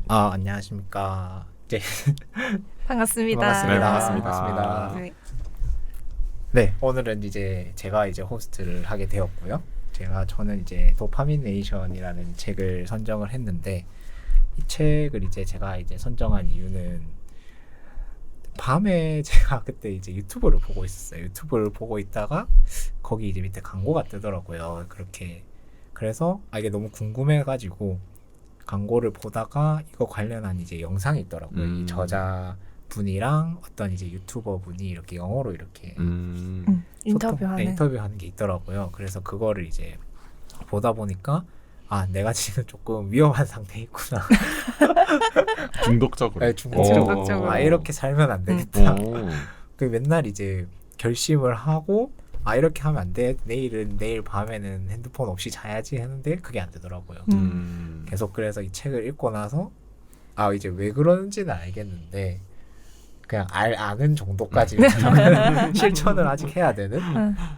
안녕하십니까. 이제 반갑습니다. 반갑습니다. 네, 반갑습니다. 반갑습니다. 네. 네, 오늘은 이제 제가 이제 호스트를 하게 되었고요. 저는 이제 도파민네이션이라는 책을 선정을 했는데, 이 책을 이제 제가 이제 선정한 이유는 밤에 제가 그때 이제 유튜브를 보고 있었어요. 유튜브를 보고 있다가 거기 이제 밑에 광고가 뜨더라고요. 그래서 이게 너무 궁금해가지고 광고를 보다가 이거 관련한 이제 영상이 있더라고요. 이 저자 분이랑 어떤 이제 유튜버 분이 이렇게 영어로 이렇게 인터뷰하는. 인터뷰하는 게 있더라고요. 그래서 그거를 이제 보다 보니까 내가 지금 조금 위험한 상태에 있구나. 중독적으로. 네, 중독적으로. 이렇게 살면 안 되겠다. 오. 그 맨날 이제 결심을 하고 이렇게 하면 안 돼. 내일 밤에는 핸드폰 없이 자야지 했는데 그게 안 되더라고요. 계속 그래서 이 책을 읽고 나서 이제 왜 그런지는 알겠는데 그냥 아는 정도까지 실천을 아직 해야 되는.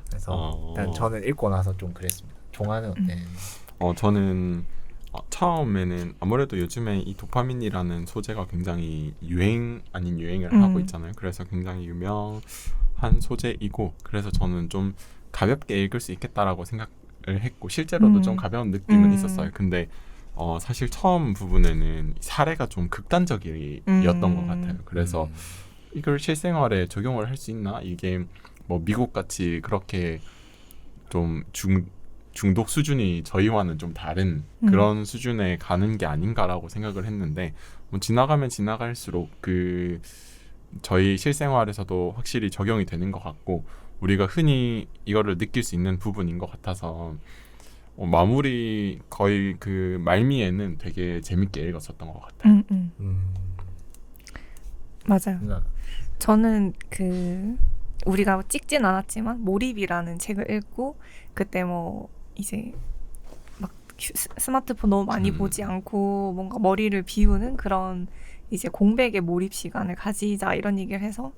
그래서 일단 저는 읽고 나서 좀 그랬습니다. 종아는 어때? 저는 처음에는 아무래도 요즘에 이 도파민이라는 소재가 굉장히 유행 아닌 유행을 하고 있잖아요. 그래서 굉장히 유명한 소재이고, 그래서 저는 좀 가볍게 읽을 수 있겠다라고 생각을 했고, 실제로도 좀 가벼운 느낌은 있었어요. 근데 사실 처음 부분에는 사례가 좀 극단적이었던 것 같아요. 그래서 이걸 실생활에 적용을 할 수 있나? 이게 뭐 미국같이 그렇게 좀 중독 수준이 저희와는 좀 다른 그런 수준에 가는 게 아닌가라고 생각을 했는데, 뭐 지나가면 지나갈수록 저희 실생활에서도 확실히 적용이 되는 것 같고, 우리가 흔히 이거를 느낄 수 있는 부분인 것 같아서 마무리 거의 그 말미에는 되게 재밌게 읽었었던 것 같아요. 맞아요. 저는 우리가 찍진 않았지만 몰입이라는 책을 읽고, 그때 뭐 이제 막 스마트폰 너무 많이 보지 않고 뭔가 머리를 비우는 그런 이제 공백의 몰입 시간을 가지자 이런 얘기를 해서,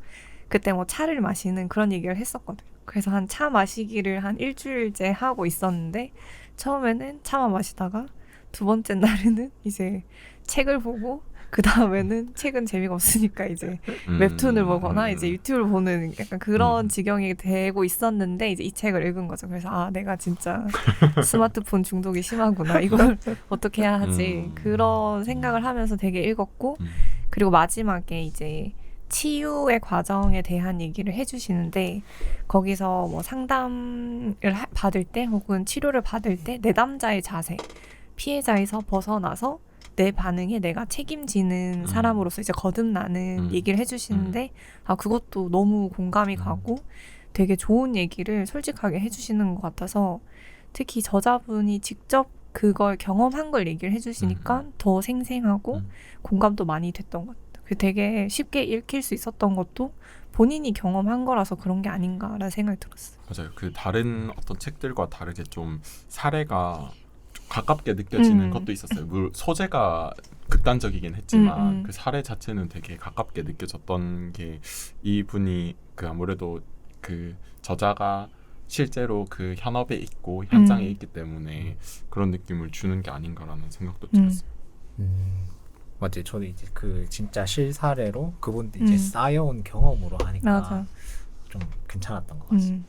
그때 뭐 차를 마시는 그런 얘기를 했었거든요. 그래서 한 차 마시기를 한 일주일째 하고 있었는데, 처음에는 차만 마시다가 두 번째 날에는 이제 책을 보고, 그 다음에는 책은 재미가 없으니까 이제 웹툰을 보거나 이제 유튜브를 보는 약간 그런 지경이 되고 있었는데, 이제 이 책을 읽은 거죠. 그래서 내가 진짜 스마트폰 중독이 심하구나. 이걸 어떻게 해야 하지? 그런 생각을 하면서 되게 읽었고, 그리고 마지막에 이제 치유의 과정에 대한 얘기를 해주시는데, 거기서 뭐 상담을 받을 때 혹은 치료를 받을 때 내담자의 자세, 피해자에서 벗어나서 내 반응에 내가 책임지는 사람으로서 이제 거듭나는 얘기를 해주시는데, 그것도 너무 공감이 가고 되게 좋은 얘기를 솔직하게 해주시는 것 같아서, 특히 저자분이 직접 그걸 경험한 걸 얘기를 해주시니까 더 생생하고 공감도 많이 됐던 것 같아요. 되게 쉽게 읽힐 수 있었던 것도 본인이 경험한 거라서 그런 게 아닌가라는 생각이 들었어요. 맞아요. 그 다른 어떤 책들과 다르게 좀 사례가 좀 가깝게 느껴지는 것도 있었어요. 물론 소재가 극단적이긴 했지만 그 사례 자체는 되게 가깝게 느껴졌던 게, 이분이 아무래도 그 저자가 실제로 그 현업에 있고 현장에 있기 때문에 그런 느낌을 주는 게 아닌가라는 생각도 들었어요. 맞아요. 저는 이제 진짜 실사례로 그분도 이제 쌓여온 경험으로 하니까 맞아. 좀 괜찮았던 것 같습니다.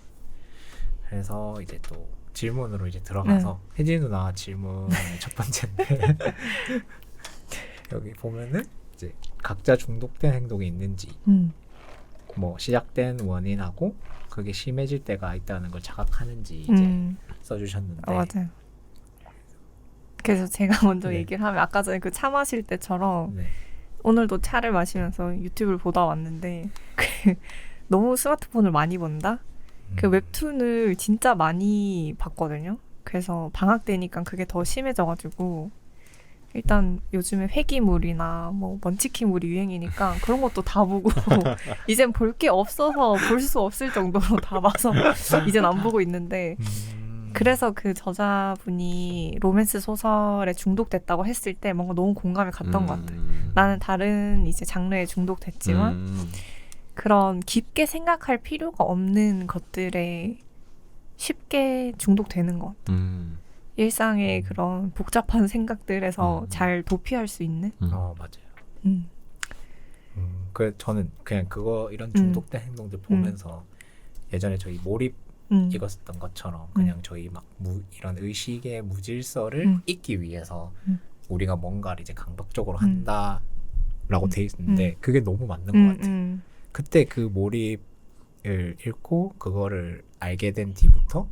그래서 이제 또 질문으로 이제 들어가서 혜진 누나 질문 첫 번째인데 여기 보면은 이제 각자 중독된 행동이 있는지, 뭐 시작된 원인하고 그게 심해질 때가 있다는 걸 자각하는지 이제 써주셨는데. 맞아요. 그래서 제가 먼저 얘기를 하면, 아까 전에 그 차 마실 때처럼 오늘도 차를 마시면서 유튜브를 보다 왔는데 너무 스마트폰을 많이 본다? 그 웹툰을 진짜 많이 봤거든요. 그래서 방학 때니까 그게 더 심해져가지고, 일단 요즘에 회기물이나 뭐 먼치킨물이 유행이니까 그런 것도 다 보고 이젠 볼 게 없어서 볼 수 없을 정도로 다 봐서 이젠 안 보고 있는데, 그래서 그 저자분이 로맨스 소설에 중독됐다고 했을 때 뭔가 너무 공감이 갔던 것 같아요. 나는 다른 이제 장르에 중독됐지만 그런 깊게 생각할 필요가 없는 것들에 쉽게 중독되는 것 같아요. 일상의 그런 복잡한 생각들에서 잘 도피할 수 있는. 맞아요. 그 저는 그냥 그거 이런 중독된 행동들 보면서 예전에 저희 몰입 읽었던 것처럼 그냥 저희 막 이런 의식의 무질서를 잊기 위해서 우리가 뭔가를 이제 강박적으로 한다라고 돼 있는데 그게 너무 맞는 것 같아요. 그때 그 몰입을 읽고 그거를 알게 된 뒤부터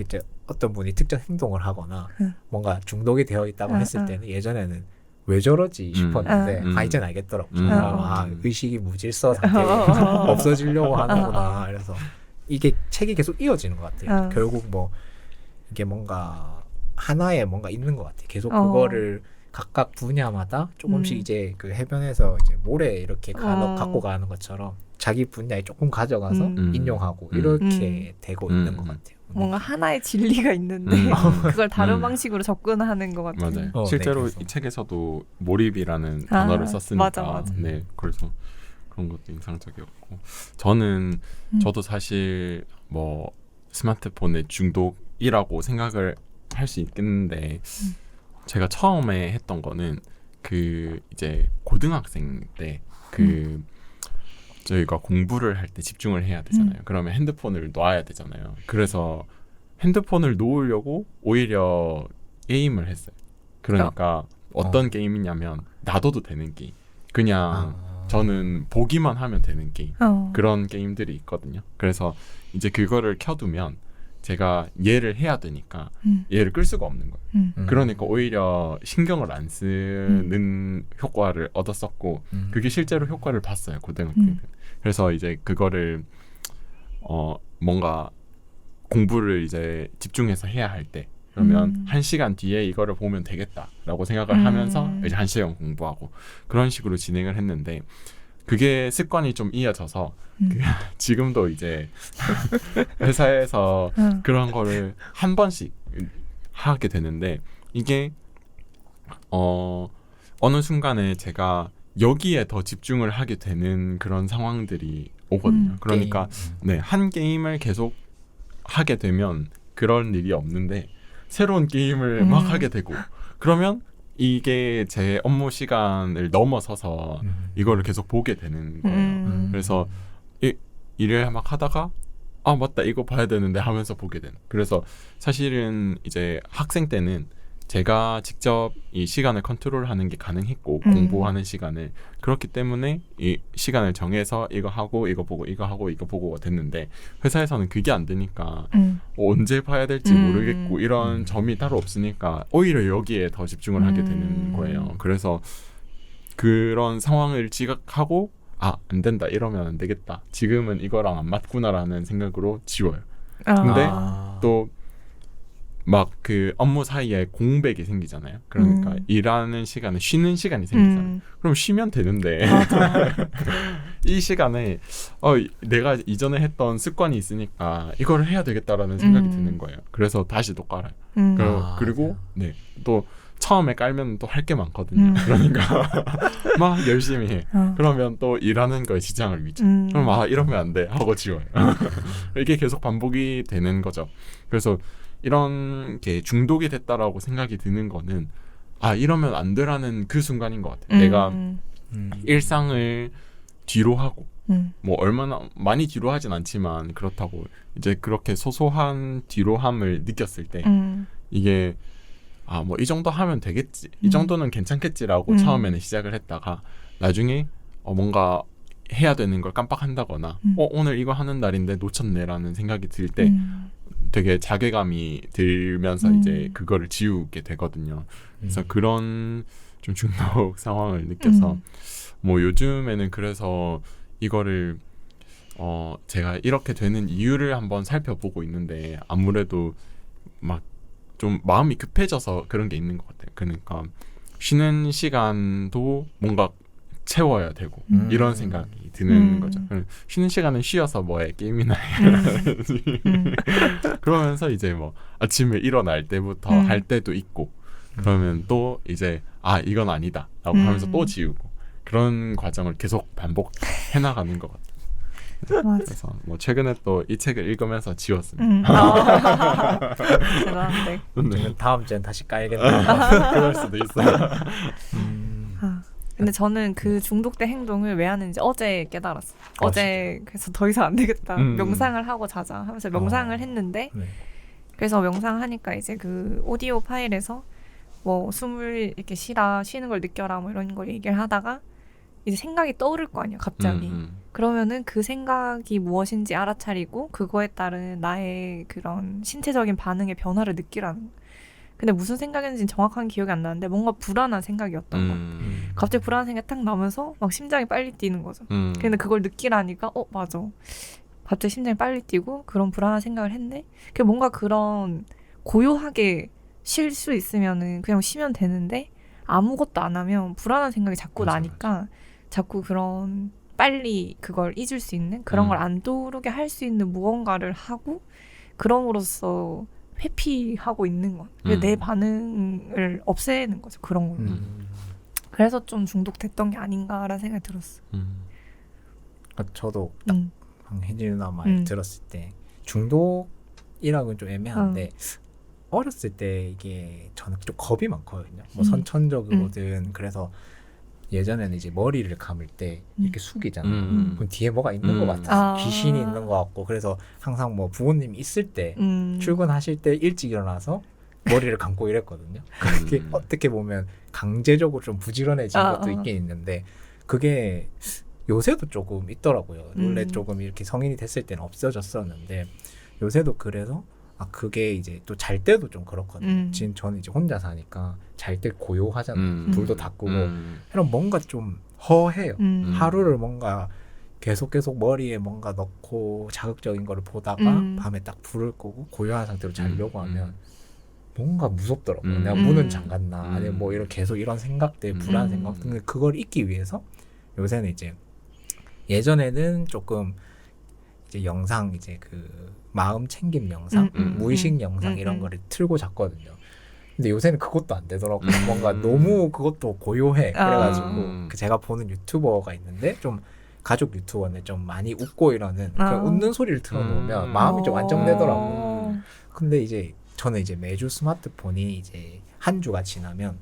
이제 어떤 분이 특정 행동을 하거나 뭔가 중독이 되어 있다고 했을 때는 예전에는 왜 저러지 싶었는데 이제는 알겠더라고요. 의식이 무질서 상태에 없어지려고 하는구나. 그래서 이게 책이 계속 이어지는 것 같아요. 결국 뭐 이게 뭔가 하나에 뭔가 있는 것 같아요. 계속 그거를 각각 분야마다 조금씩 이제 그 해변에서 이제 모래 이렇게 갖고 가는 것처럼 자기 분야에 조금 가져가서 인용하고 이렇게 되고 있는 것 같아요. 뭔가 하나의 진리가 있는데 그걸 다른 방식으로 접근하는 것 같아요. 맞아요. 실제로 이 책에서도 몰입이라는 단어를 썼으니까 맞아. 네, 그래서 그런 것도 인상적이었고 저도 사실 뭐 스마트폰의 중독이라고 생각을 할 수 있겠는데 제가 처음에 했던 거는 그 이제 고등학생 때 그 저희가 공부를 할 때 집중을 해야 되잖아요. 그러면 핸드폰을 놔야 되잖아요. 그래서 핸드폰을 놓으려고 오히려 게임을 했어요. 그러니까 어떤 게임이냐면 놔둬도 되는 게임. 그냥 저는 보기만 하면 되는 게임. 그런 게임들이 있거든요. 그래서 이제 그거를 켜두면 제가 얘를 해야 되니까 얘를 끌 수가 없는 거예요. 그러니까 오히려 신경을 안 쓰는 효과를 얻었었고 그게 실제로 효과를 봤어요. 고등학교 때. 그래서 이제 그거를 뭔가 공부를 이제 집중해서 해야 할 때 그러면 1시간 뒤에 이거를 보면 되겠다라고 생각을 하면서 이제 1시간 공부하고 그런 식으로 진행을 했는데 그게 습관이 좀 이어져서 지금도 이제 회사에서 그런 거를 한 번씩 하게 되는데 이게 어느 순간에 제가 여기에 더 집중을 하게 되는 그런 상황들이 오거든요. 그러니까 네, 한 게임을 계속 하게 되면 그런 일이 없는데 새로운 게임을 막 하게 되고 그러면 이게 제 업무 시간을 넘어서서 이거를 계속 보게 되는 거예요. 그래서 일을 막 하다가 아 맞다 이거 봐야 되는데 하면서 보게 되는. 그래서 사실은 이제 학생 때는 제가 직접 이 시간을 컨트롤하는 게 가능했고 공부하는 시간을 그렇기 때문에 이 시간을 정해서 이거 하고 이거 보고 이거 하고 이거 보고가 됐는데 회사에서는 그게 안 되니까 언제 봐야 될지 모르겠고 이런 점이 따로 없으니까 오히려 여기에 더 집중을 하게 되는 거예요. 그래서 그런 상황을 지각하고 안 된다 이러면 안 되겠다 지금은 이거랑 안 맞구나라는 생각으로 지워요. 근데 또 막 그 업무 사이에 공백이 생기잖아요. 그러니까 일하는 시간에 쉬는 시간이 생기잖아요. 그럼 쉬면 되는데 이 시간에 내가 이전에 했던 습관이 있으니까 이거를 해야 되겠다라는 생각이 드는 거예요. 그래서 다시 또 깔아요. 그리고 네, 또 처음에 깔면 또 할 게 많거든요. 그러니까 막 열심히 해. 그러면 또 일하는 거에 지장을 미쳐. 그럼 이러면 안 돼 하고 지워요. 이게 계속 반복이 되는 거죠. 그래서 이런 게 중독이 됐다라고 생각이 드는 거는 이러면 안 되라는 그 순간인 것 같아요. 내가 일상을 뒤로 하고 뭐 얼마나 많이 뒤로 하진 않지만 그렇다고 이제 그렇게 소소한 뒤로함을 느꼈을 때 이게 뭐 이 정도 하면 되겠지 이 정도는 괜찮겠지라고 처음에는 시작을 했다가 나중에 뭔가 해야 되는 걸 깜빡한다거나 오늘 이거 하는 날인데 놓쳤네라는 생각이 들 때 되게 자괴감이 들면서 이제 그거를 지우게 되거든요. 그래서 그런 좀 중독 상황을 느껴서 뭐 요즘에는 그래서 이거를 제가 이렇게 되는 이유를 한번 살펴보고 있는데 아무래도 막 좀 마음이 급해져서 그런 게 있는 것 같아요. 그러니까 쉬는 시간도 뭔가 채워야 되고 이런 생각이 드는 거죠. 쉬는 시간은 쉬어서 뭐해 게임이나 해야지. 그러면서 이제 뭐 아침에 일어날 때부터 할 때도 있고 그러면 또 이제 이건 아니다 라고 하면서 또 지우고 그런 과정을 계속 반복해 나가는 것 같아요. 맞아. 그래서 뭐 최근에 또 이 책을 읽으면서 지웠습니다. 대단한데. 네. 다음 주엔 다시 깔겠네. 그럴 수도 있어요. 근데 저는 그 중독된 행동을 왜 하는지 어제 깨달았어. 어제 그래서 더 이상 안 되겠다. 명상을 하고 자자 하면서 명상을 했는데 네. 그래서 명상하니까 이제 그 오디오 파일에서 뭐 숨을 이렇게 쉬는 걸 느껴라 뭐 이런 걸 얘기를 하다가 이제 생각이 떠오를 거 아니야 갑자기. 그러면은 그 생각이 무엇인지 알아차리고 그거에 따른 나의 그런 신체적인 반응의 변화를 느끼라는 거야. 근데 무슨 생각이었는지 정확한 기억이 안 나는데 뭔가 불안한 생각이었던 거야. 갑자기 불안한 생각이 딱 나면서 막 심장이 빨리 뛰는 거죠. 근데 그걸 느끼라니까 맞아. 갑자기 심장이 빨리 뛰고 그런 불안한 생각을 했네. 그 뭔가 그런 고요하게 쉴 수 있으면은 그냥 쉬면 되는데 아무것도 안 하면 불안한 생각이 자꾸 나니까 자꾸 그런 빨리 그걸 잊을 수 있는 그런 걸 안 떠오르게 할 수 있는 무언가를 하고 그럼으로써 회피하고 있는 것 같아요. 내 반응을 없애는 거죠. 그런 걸로. 그래서 좀 중독됐던 게 아닌가라는 생각이 들었어. 저도 딱 혜진 누나 말 들었을 때 중독이라고는 좀 애매한데 어렸을 때 이게 저는 좀 겁이 많거든요. 뭐 선천적으로든 그래서 예전에는 이제 머리를 감을 때 이렇게 숙이잖아요. 그럼 뒤에 뭐가 있는 것 같아서 귀신이 있는 것 같고 그래서 항상 뭐 부모님이 있을 때 출근하실 때 일찍 일어나서 머리를 감고 이랬거든요. 그게 어떻게 보면 강제적으로 좀 부지런해진 것도 있긴 있는데 그게 요새도 조금 있더라고요. 원래 조금 이렇게 성인이 됐을 때는 없어졌었는데 요새도 그래서 그게 이제 또 잘 때도 좀 그렇거든요. 지금 저는 이제 혼자 사니까 잘 때 고요하잖아요. 불도 다 끄고 그럼 뭔가 좀 허해요. 하루를 뭔가 계속 머리에 뭔가 넣고 자극적인 거를 보다가 밤에 딱 불을 끄고 고요한 상태로 자려고 하면 뭔가 무섭더라고요. 내가 문은 잠갔나 아니면 뭐 이런 계속 이런 생각들 불안 생각 근데 그걸 잊기 위해서 요새는 이제 예전에는 조금 이제 영상 이제 그 마음 챙김 영상, 무의식 영상 이런 거를 틀고 잤거든요. 근데 요새는 그것도 안 되더라고요. 뭔가 너무 그것도 고요해. 그래가지고 제가 보는 유튜버가 있는데 좀 가족 유튜버인데 좀 많이 웃고 이러는 그 웃는 소리를 틀어놓으면 마음이 좀 안정되더라고요. 근데 이제 저는 이제 매주 스마트폰이 이제 한 주가 지나면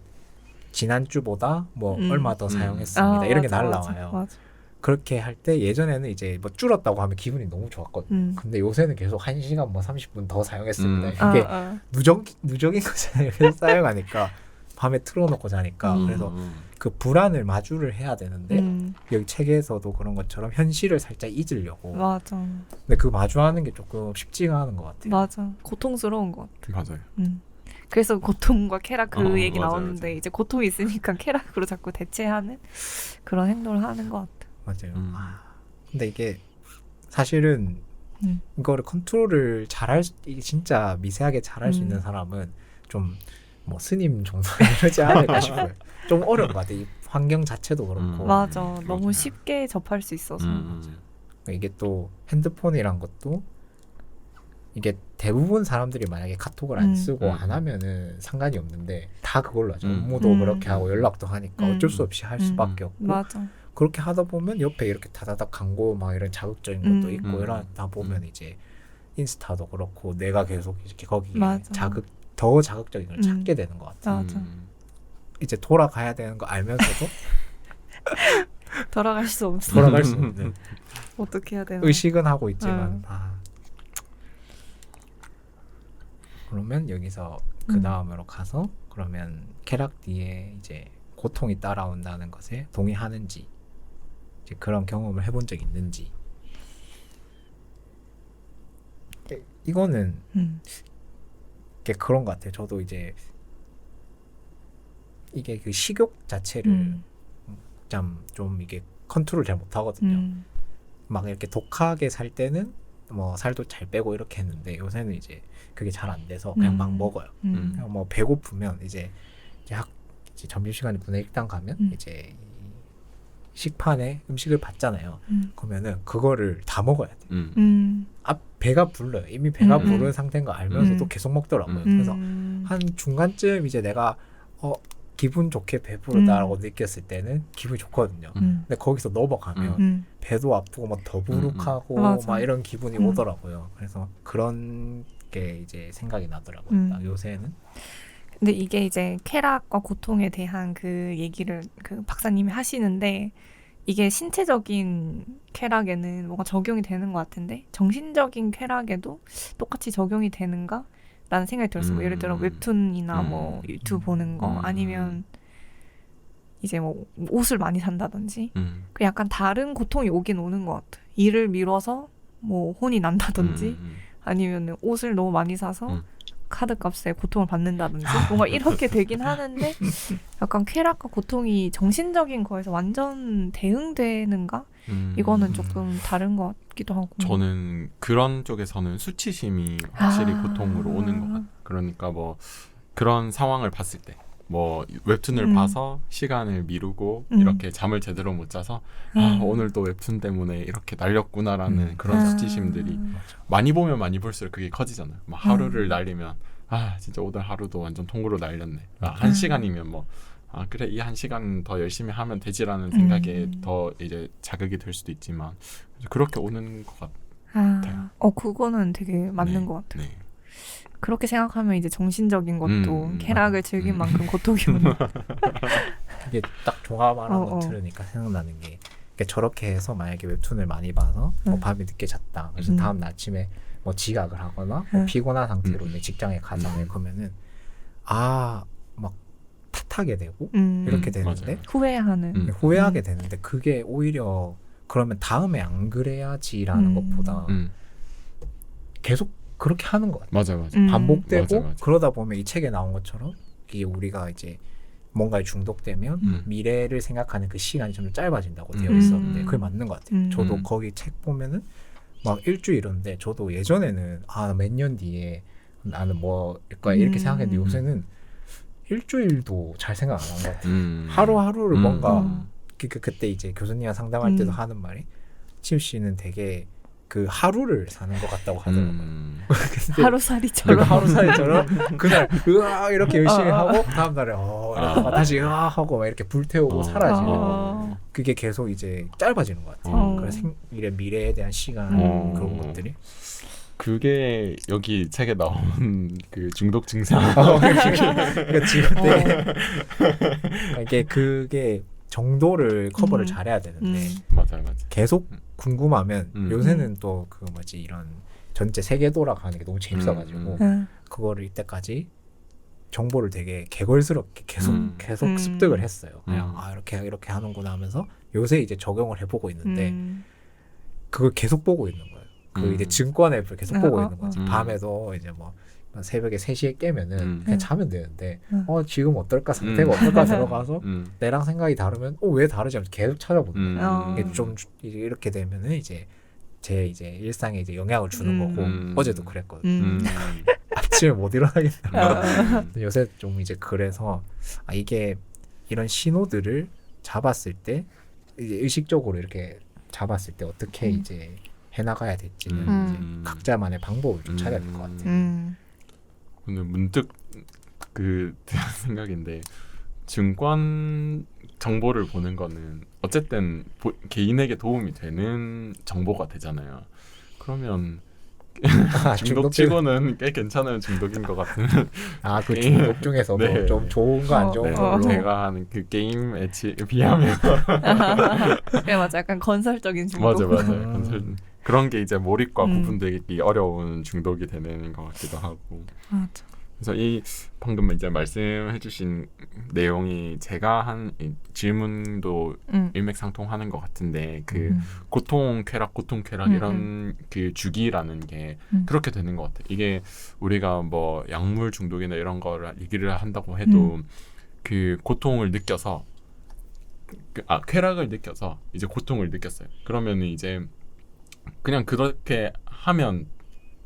지난주보다 뭐 얼마 더 사용했습니다. 이런 게 날라와요. 맞아. 그렇게 할 때 예전에는 이제 뭐 줄었다고 하면 기분이 너무 좋았거든요. 근데 요새는 계속 1시간 뭐 30분 더 사용했습니다. 이게 누적인 거잖아요. 계속 사용하니까 밤에 틀어놓고 자니까 그래서 그 불안을 마주를 해야 되는데 여기 책에서도 그런 것처럼 현실을 살짝 잊으려고. 맞아. 근데 그 마주하는 게 조금 쉽지가 않은 것 같아요. 맞아. 고통스러운 것 같아. 맞아요. 그래서 고통과 쾌락 그 얘기 맞아요, 나오는데 맞아요. 이제 고통이 있으니까 쾌락으로 자꾸 대체하는 그런 행동을 하는 것 같아. 맞아요. 근데 이게 사실은 이거를 컨트롤을 이게 진짜 미세하게 잘할 수 있는 사람은 좀 뭐 스님 정도 이러지 않을까 싶어요. 좀 어려운 것 같아요. 이 환경 자체도 그렇고. 맞아. 너무 쉽게 접할 수 있어서. 이게 또 핸드폰이란 것도 이게 대부분 사람들이 만약에 카톡을 안 쓰고 안 하면은 상관이 없는데 다 그걸로 하죠. 업무도 그렇게 하고 연락도 하니까 어쩔 수 없이 할 수밖에 없고. 맞아. 그렇게 하다 보면 옆에 이렇게 다다닥 광고 막 이런 자극적인 것도 있고 이러다 보면 이제 인스타도 그렇고 내가 계속 이렇게 거기에 더 자극적인 걸 찾게 되는 것 같아요. 맞아. 이제 돌아가야 되는 거 알면서도 돌아갈 수 없어. 돌아갈 수 없는 어떻게 해야 되나? 의식은 하고 있지만 그러면 여기서 그 다음으로 가서 그러면 쾌락 뒤에 이제 고통이 따라온다는 것에 동의하는지 이제 그런 경험을 해본 적 있는지 이거는 그런 것 같아요. 저도 이제 이게 그 식욕 자체를 좀 이게 컨트롤 잘 못하거든요. 막 이렇게 독하게 살 때는 뭐 살도 잘 빼고 이렇게 했는데 요새는 이제 그게 잘 안 돼서 그냥 막 먹어요. 그냥 뭐 배고프면 이제 점심시간에 분해식당 가면 이제 식판에 음식을 받잖아요. 그러면은 그거를 다 먹어야 돼. 배가 불러요. 이미 배가 부른 상태인 거 알면서도 계속 먹더라고요. 그래서 한 중간쯤 이제 내가 기분 좋게 배부르다라고 느꼈을 때는 기분이 좋거든요. 근데 거기서 넘어가면 배도 아프고 막 더부룩하고 맞아. 막 이런 기분이 오더라고요. 그래서 그런 게 이제 생각이 나더라고요. 딱 요새는. 근데 이게 이제 쾌락과 고통에 대한 그 얘기를 그 박사님이 하시는데 이게 신체적인 쾌락에는 뭔가 적용이 되는 것 같은데 정신적인 쾌락에도 똑같이 적용이 되는가? 라는 생각이 들었어요. 뭐 예를 들어 웹툰이나 뭐 유튜브 보는 거 아니면 이제 뭐 옷을 많이 산다든지 그 약간 다른 고통이 오긴 오는 것 같아요. 일을 미뤄서 뭐 혼이 난다든지 아니면 옷을 너무 많이 사서 카드값에 고통을 받는다든지 뭔가 이렇게 되긴 하는데 약간 쾌락과 고통이 정신적인 거에서 완전 대응되는가? 이거는 조금 다른 것 같기도 하고. 저는 그런 쪽에서는 수치심이 확실히 고통으로 오는 것 같아요. 그러니까 뭐 그런 상황을 봤을 때 뭐 웹툰을 봐서 시간을 미루고 이렇게 잠을 제대로 못 자서 아, 오늘도 웹툰 때문에 이렇게 날렸구나라는 그런 수치심들이 많이 보면 많이 볼수록 그게 커지잖아요. 막 하루를 날리면 아 진짜 오늘 하루도 완전 통으로 날렸네. 아, 1시간이면 뭐 아 그래 이 1시간 더 열심히 하면 되지라는 생각에 더 이제 자극이 될 수도 있지만 그렇게 오는 것 같아요. 그거는 되게 맞는 것 같아요. 네. 그렇게 생각하면 이제 정신적인 것도 쾌락을 즐긴 만큼 고통이 오는. 이게 딱 종합하는 거 들으니까 생각나는 게 그러니까 저렇게 해서 만약에 웹툰을 많이 봐서 뭐 밤에 늦게 잤다. 그래서 다음 날 아침에 뭐 지각을 하거나 뭐 피곤한 상태로 이제 직장에 가잖아요. 그러면은 아 막 탓하게 되고 이렇게 되는데 후회하게 되는데 그게 오히려 그러면 다음에 안 그래야지라는 것보다 계속 그렇게 하는 것 같아요. 맞아. 반복되고 맞아. 그러다 보면 이 책에 나온 것처럼 이게 우리가 이제 뭔가에 중독되면 미래를 생각하는 그 시간이 좀 짧아진다고 되어 있었는데 그게 맞는 것 같아요. 저도 거기 책 보면은 막 일주일인데 저도 예전에는 아 몇 년 뒤에 나는 뭐일 거야 이렇게 생각했는데 요새는 일주일도 잘 생각 안 한 것 같아요. 하루하루를 뭔가 그때 이제 교수님이랑 상담할 때도 하는 말이 치우 씨는 되게 그 하루를 사는 것 같다고 하더라고요. 하루살이처럼. 하루살이처럼 그날 으아 이렇게 열심히 하고 다음 날에 다시 으아 하고 막 이렇게 불태우고 사라지는 그게 계속 이제 짧아지는 것 같아요. 그래서 미래에 대한 시간 그런 것들이 그게 여기 책에 나온 그 중독 증상. 그러니까 지금 이게 그게 정도를 커버를 잘해야 되는데 맞아요. 계속 궁금하면 요새는 또 그 뭐지 이런 전체 세계 돌아가는 게 너무 재밌어가지고 그거를 이때까지 정보를 되게 개걸스럽게 계속 습득을 했어요. 그냥 이렇게 하는구나 하면서 요새 이제 적용을 해보고 있는데 그걸 계속 보고 있는 거예요. 그 이제 증권 앱을 계속 보고 있는 거지. 밤에도 이제 뭐 새벽에 3시에 깨면은 그냥 자면 되는데 지금 어떨까 상태가 어떨까 들어가서 내랑 생각이 다르면 왜 다르지 하면서 계속 찾아보는 거예요. 이게 좀 이제 이렇게 되면은 이제 제 이제 일상에 이제 영향을 주는 거고 어제도 그랬거든요. 아침에 못 일어나겠더라고요. 요새 좀 이제 그래서 이게 이런 신호들을 잡았을 때 이제 의식적으로 이렇게 잡았을 때 어떻게 이제 해나가야 될지는 이제 각자만의 방법을 좀 찾아야 될 것 같아요. 오늘 문득 그 생각인데 증권 정보를 보는 거는 어쨌든 개인에게 도움이 되는 정보가 되잖아요. 그러면 중독치고는 꽤 괜찮은 중독인 것 같은. 그 중독 중에서 뭐 좀 좋은 거 안 좋은 걸로 제가 하는 그 게임에 비하면 네 맞아 약간 건설적인 중독. 맞아 그런 게 이제 몰입과 구분되기 어려운 중독이 되는 것 같기도 하고. 맞아. 그래서 이 방금 이제 말씀해주신 내용이 제가 한 질문도 일맥상통하는 것 같은데 그 고통 쾌락 이런 그 주기라는 게 그렇게 되는 것 같아요. 이게 우리가 뭐 약물 중독이나 이런 거를 얘기를 한다고 해도 그 고통을 느껴서 쾌락을 느껴서 이제 고통을 느꼈어요. 그러면은 이제 그냥 그렇게 하면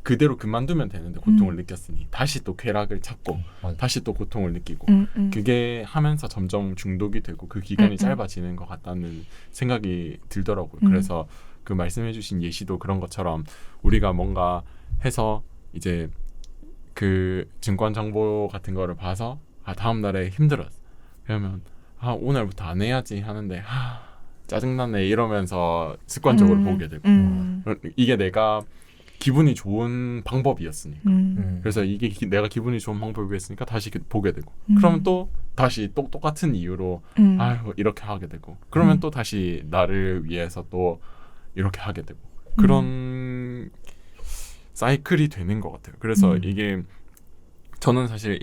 그대로 그만두면 되는데 고통을 느꼈으니 다시 또 쾌락을 찾고 다시 또 고통을 느끼고 그게 하면서 점점 중독이 되고 그 기간이 짧아지는 것 같다는 생각이 들더라고요. 그래서 그 말씀해주신 예시도 그런 것처럼 우리가 뭔가 해서 이제 그 증권 정보 같은 거를 봐서 다음 날에 힘들었어. 그러면 오늘부터 안 해야지 하는데 짜증나네 이러면서 습관적으로 보게 되고 이게 내가 기분이 좋은 방법이었으니까 그래서 이게 내가 기분이 좋은 방법이었으니까 다시 보게 되고 그러면 또 다시 똑같은 이유로 아유 이렇게 하게 되고 그러면 또 다시 나를 위해서 또 이렇게 하게 되고 그런 사이클이 되는 것 같아요. 그래서 이게 저는 사실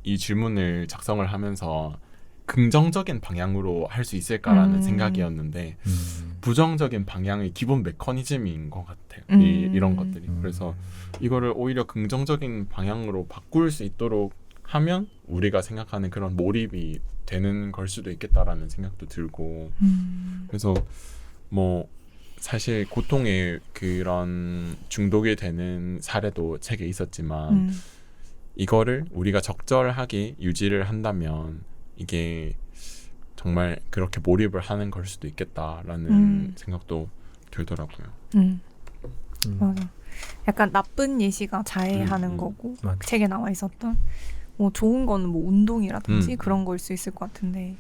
이 질문을 작성을 하면서 긍정적인 방향으로 할 수 있을까라는 생각이었는데 부정적인 방향의 기본 메커니즘인 것 같아요. 이런 것들이. 그래서 이거를 오히려 긍정적인 방향으로 바꿀 수 있도록 하면 우리가 생각하는 그런 몰입이 되는 걸 수도 있겠다라는 생각도 들고 그래서 뭐 사실 고통의 그런 중독이 되는 사례도 책에 있었지만 이거를 우리가 적절하게 유지를 한다면 이게 정말 그렇게 몰입을 하는 걸 수도 있겠다라는 생각도 들더라고요. 맞아. 약간 나쁜 예시가 자해하는 거고 맞아. 책에 나와 있었던 뭐 좋은 거는 뭐 운동이라든지 음. 그런 거일 수 있을 것 같은데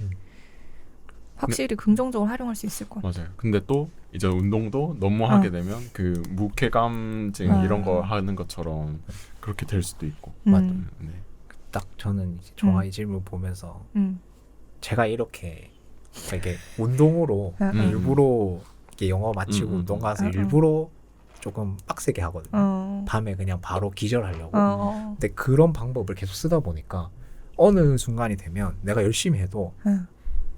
확실히 긍정적으로 활용할 수 있을 것 같아요. 맞아요. 근데 또 이제 운동도 너무 하게 되면 그 무쾌감증 이런 거 하는 것처럼 그렇게 될 수도 있고. 맞아요. 네. 딱 저는 이제 종아 이 질문 보면서 제가 이렇게 운동으로 일부러 이렇게 영어 마치고 운동 가서 일부러 조금 빡세게 하거든요. 밤에 그냥 바로 기절하려고. 근데 그런 방법을 계속 쓰다 보니까 어느 순간이 되면 내가 열심히 해도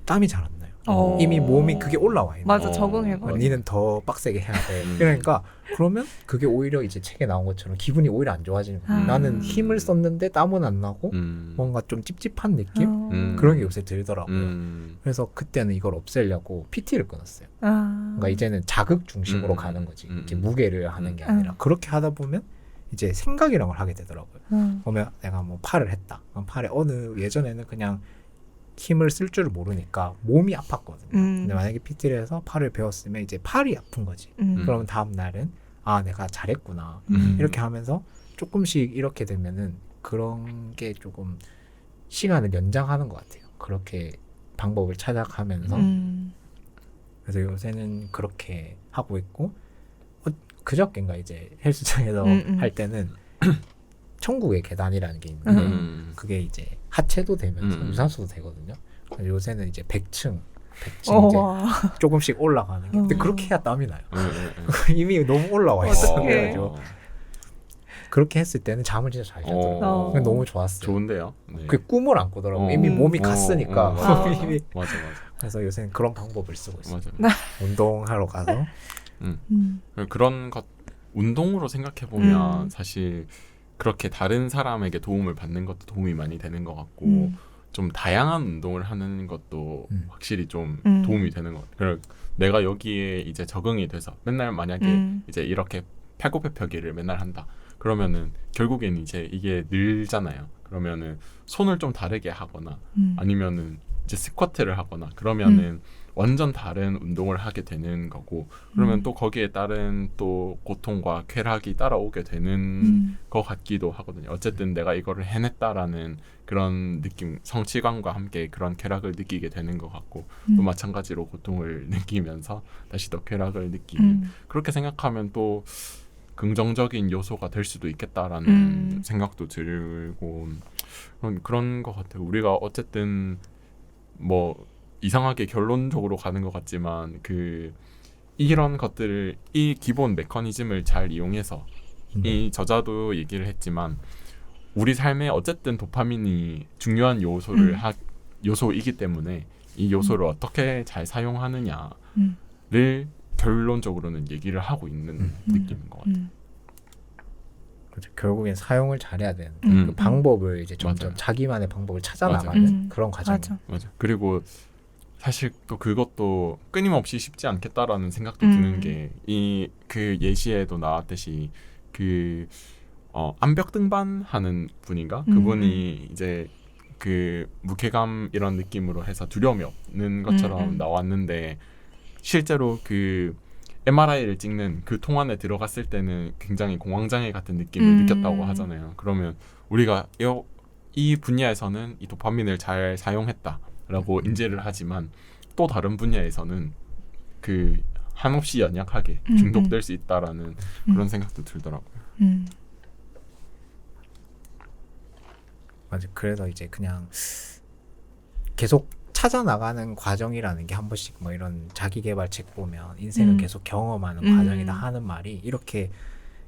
땀이 잘 안 나요. 이미 몸이 그게 올라와 있는 맞아, 거예요. 적응해버려. 니는 더 빡세게 해야 돼. 그러니까 그러면 그게 오히려 이제 책에 나온 것처럼 기분이 오히려 안 좋아지는 거예요. 나는 힘을 썼는데 땀은 안 나고 뭔가 좀 찝찝한 느낌? 그런 게 요새 들더라고요. 그래서 그때는 이걸 없애려고 PT를 끊었어요. 그러니까 이제는 자극 중심으로 가는 거지. 이렇게 무게를 하는 게 아니라 그렇게 하다 보면 이제 생각이란 걸 하게 되더라고요. 그러면 내가 뭐 팔을 했다. 그럼 팔에 예전에는 그냥 힘을 쓸 줄 모르니까 몸이 아팠거든요. 근데 만약에 PT를 해서 팔을 배웠으면 이제 팔이 아픈 거지. 그러면 다음 날은 내가 잘했구나. 이렇게 하면서 조금씩 이렇게 되면은 그런 게 조금 시간을 연장하는 것 같아요. 그렇게 방법을 찾아가면서. 그래서 요새는 그렇게 하고 있고 그저께인가 이제 헬스장에서 할 때는 천국의 계단이라는 게 있는데 그게 이제 하체도 되면서 유산소도 되거든요. 요새는 이제 100층 이제 조금씩 올라가는 게 근데 그렇게 해야 땀이 나요. 이미 너무 올라와 있어. 그래가지고 그렇게 했을 때는 잠을 진짜 잘 자더라고요. 너무 좋았어요. 좋은데요. 네. 그 꿈을 안 꾸더라고요. 이미 몸이 갔으니까. 이미. 맞아. 그래서 요새는 그런 방법을 쓰고 있어요. 맞아. 운동하러 가서 그런 것 운동으로 생각해 보면 사실 그렇게 다른 사람에게 도움을 받는 것도 도움이 많이 되는 것 같고 좀 다양한 운동을 하는 것도 확실히 좀 도움이 되는 것 같아요. 내가 여기에 이제 적응이 돼서 맨날 만약에 이제 이렇게 팔굽혀펴기를 맨날 한다. 그러면은 결국엔 이제 이게 늘잖아요. 그러면은 손을 좀 다르게 하거나 아니면은 이제 스쿼트를 하거나 그러면은 완전 다른 운동을 하게 되는 거고 그러면 또 거기에 따른 또 고통과 쾌락이 따라오게 되는 것 같기도 하거든요. 어쨌든 내가 이거를 해냈다라는 그런 느낌, 성취감과 함께 그런 쾌락을 느끼게 되는 것 같고 또 마찬가지로 고통을 느끼면서 다시 더 쾌락을 느끼는 그렇게 생각하면 또 긍정적인 요소가 될 수도 있겠다라는 생각도 들고 그런 것 같아요. 우리가 어쨌든 뭐 이상하게 결론적으로 가는 것 같지만 이런 것들을 이 기본 메커니즘을 잘 이용해서 이 저자도 얘기를 했지만 우리 삶에 어쨌든 도파민이 중요한 요소이기 때문에 이 요소를 어떻게 잘 사용하느냐를 결론적으로는 얘기를 하고 있는 느낌인 것 같아요. 그렇죠. 결국엔 사용을 잘해야 되는 그 방법을 이제 점점 맞아요. 자기만의 방법을 찾아나가는 그런 과정. 맞아. 그리고 사실 또 그것도 끊임없이 쉽지 않겠다라는 생각도 드는 게 그 예시에도 나왔듯이 암벽 등반하는 분인가 그분이 이제 그 무게감 이런 느낌으로 해서 두려움이 없는 것처럼 나왔는데 실제로 그 MRI를 찍는 그 통 안에 들어갔을 때는 굉장히 공황장애 같은 느낌을 느꼈다고 하잖아요. 그러면 우리가 이 분야에서는 이 도파민을 잘 사용했다. 라고 인지를 하지만 또 다른 분야에서는 그 한없이 연약하게 중독될 수 있다라는 그런 생각도 들더라고요. 맞아. 그래서 이제 그냥 계속 찾아 나가는 과정이라는 게 한 번씩 뭐 이런 자기 개발 책 보면 인생은 계속 경험하는 과정이다 하는 말이 이렇게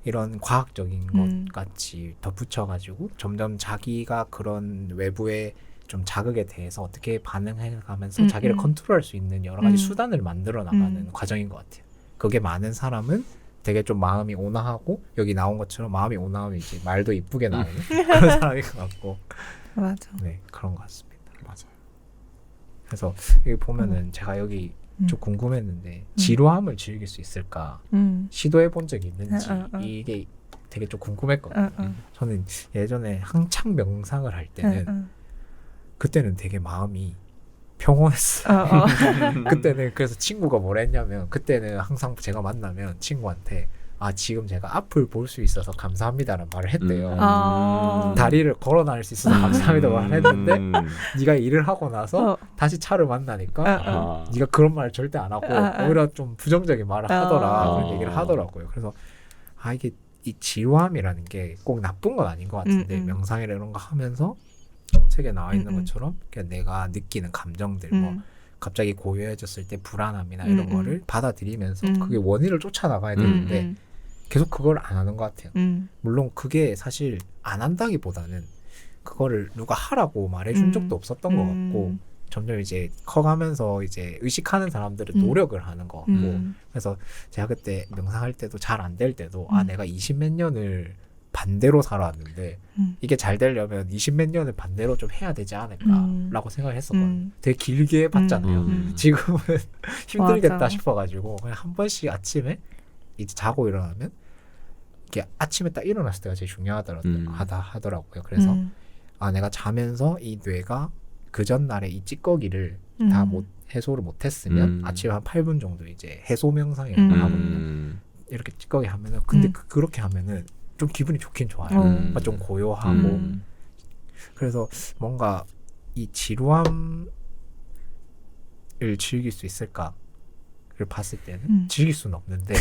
이런 과학적인 것 같이 덧붙여가지고 점점 자기가 그런 외부의 좀 자극에 대해서 어떻게 반응해 가면서 자기를 컨트롤할 수 있는 여러 가지 수단을 만들어 나가는 과정인 것 같아요. 그게 많은 사람은 되게 좀 마음이 온화하고 여기 나온 것처럼 마음이 온화하면 이제 말도 이쁘게 나오는 그런 사람인 것 같고 맞아. 네 그런 것 같습니다. 맞아요. 그래서 여기 보면은 제가 여기 좀 궁금했는데 지루함을 즐길 수 있을까 시도해 본 적이 있는지 이게 되게 좀 궁금했거든요. 저는 예전에 한창 명상을 할 때는 그때는 되게 마음이 평온했어요. 그때는 그래서 친구가 뭐라 했냐면 그때는 항상 제가 만나면 친구한테 아 지금 제가 앞을 볼 수 있어서 감사합니다라는 말을 했대요. 다리를 걸어 다닐 수 있어서 감사합니다 말을 했는데 네가 일을 하고 나서 다시 차를 만나니까 네가 그런 말을 절대 안 하고 오히려 좀 부정적인 말을 하더라 그런 얘기를 하더라고요. 그래서 아 이게 이 지루함이라는 게 꼭 나쁜 건 아닌 것 같은데 명상이나 이런 거 하면서 책에 나와 있는 것처럼 그냥 내가 느끼는 감정들 뭐 갑자기 고요해졌을 때 불안함이나 이런 거를 받아들이면서 그게 원인을 쫓아나가야 되는데 계속 그걸 안 하는 것 같아요. 물론 그게 사실 안 한다기보다는 그거를 누가 하라고 말해준 적도 없었던 것 같고 점점 이제 커가면서 이제 의식하는 사람들은 노력을 하는 것 같고 그래서 제가 그때 명상할 때도 잘 안 될 때도 아 내가 20몇 년을 반대로 살아왔는데 이게 잘 되려면 20몇 년을 반대로 좀 해야 되지 않을까라고 생각을 했었거든요. 되게 길게 봤잖아요. 지금은 힘들겠다 맞아. 싶어가지고 그냥 한 번씩 아침에 이제 자고 일어나면 이게 아침에 딱 일어났을 때가 제일 하더라고요. 그래서 아 내가 자면서 이 뇌가 그 전날에 이 찌꺼기를 다 해소를 못했으면 아침에 한 8분 정도 이제 해소 명상이라고 하거든요. 이렇게 찌꺼기 하면은 근데 그렇게 하면은 좀 기분이 좋긴 좋아요. 좀 고요하고 그래서 뭔가 이 지루함을 즐길 수 있을까를 봤을 때는 즐길 수는 없는데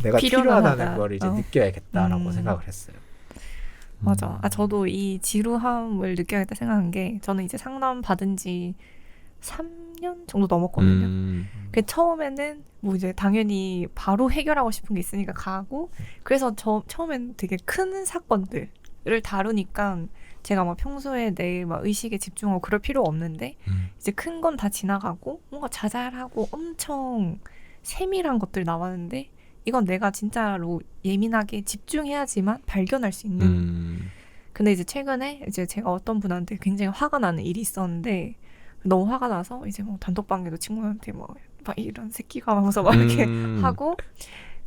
내가 필요하다는 걸 이제 느껴야겠다라고 생각을 했어요. 맞아. 저도 이 지루함을 느껴야겠다 생각한 게 저는 이제 상담 받은 지 3년 정도 넘었거든요. 그 처음에는 뭐 이제 당연히 바로 해결하고 싶은 게 있으니까 가고 그래서 처음에는 되게 큰 사건들을 다루니까 제가 막 평소에 내 막 의식에 집중하고 그럴 필요 없는데 이제 큰 건 다 지나가고 뭔가 자잘하고 엄청 세밀한 것들 나왔는데 이건 내가 진짜로 예민하게 집중해야지만 발견할 수 있는 근데 이제 최근에 이제 제가 어떤 분한테 굉장히 화가 나는 일이 있었는데 너무 화가 나서 이제 뭐 단톡방에도 친구한테 막 이런 새끼가 하면서 막 이렇게 하고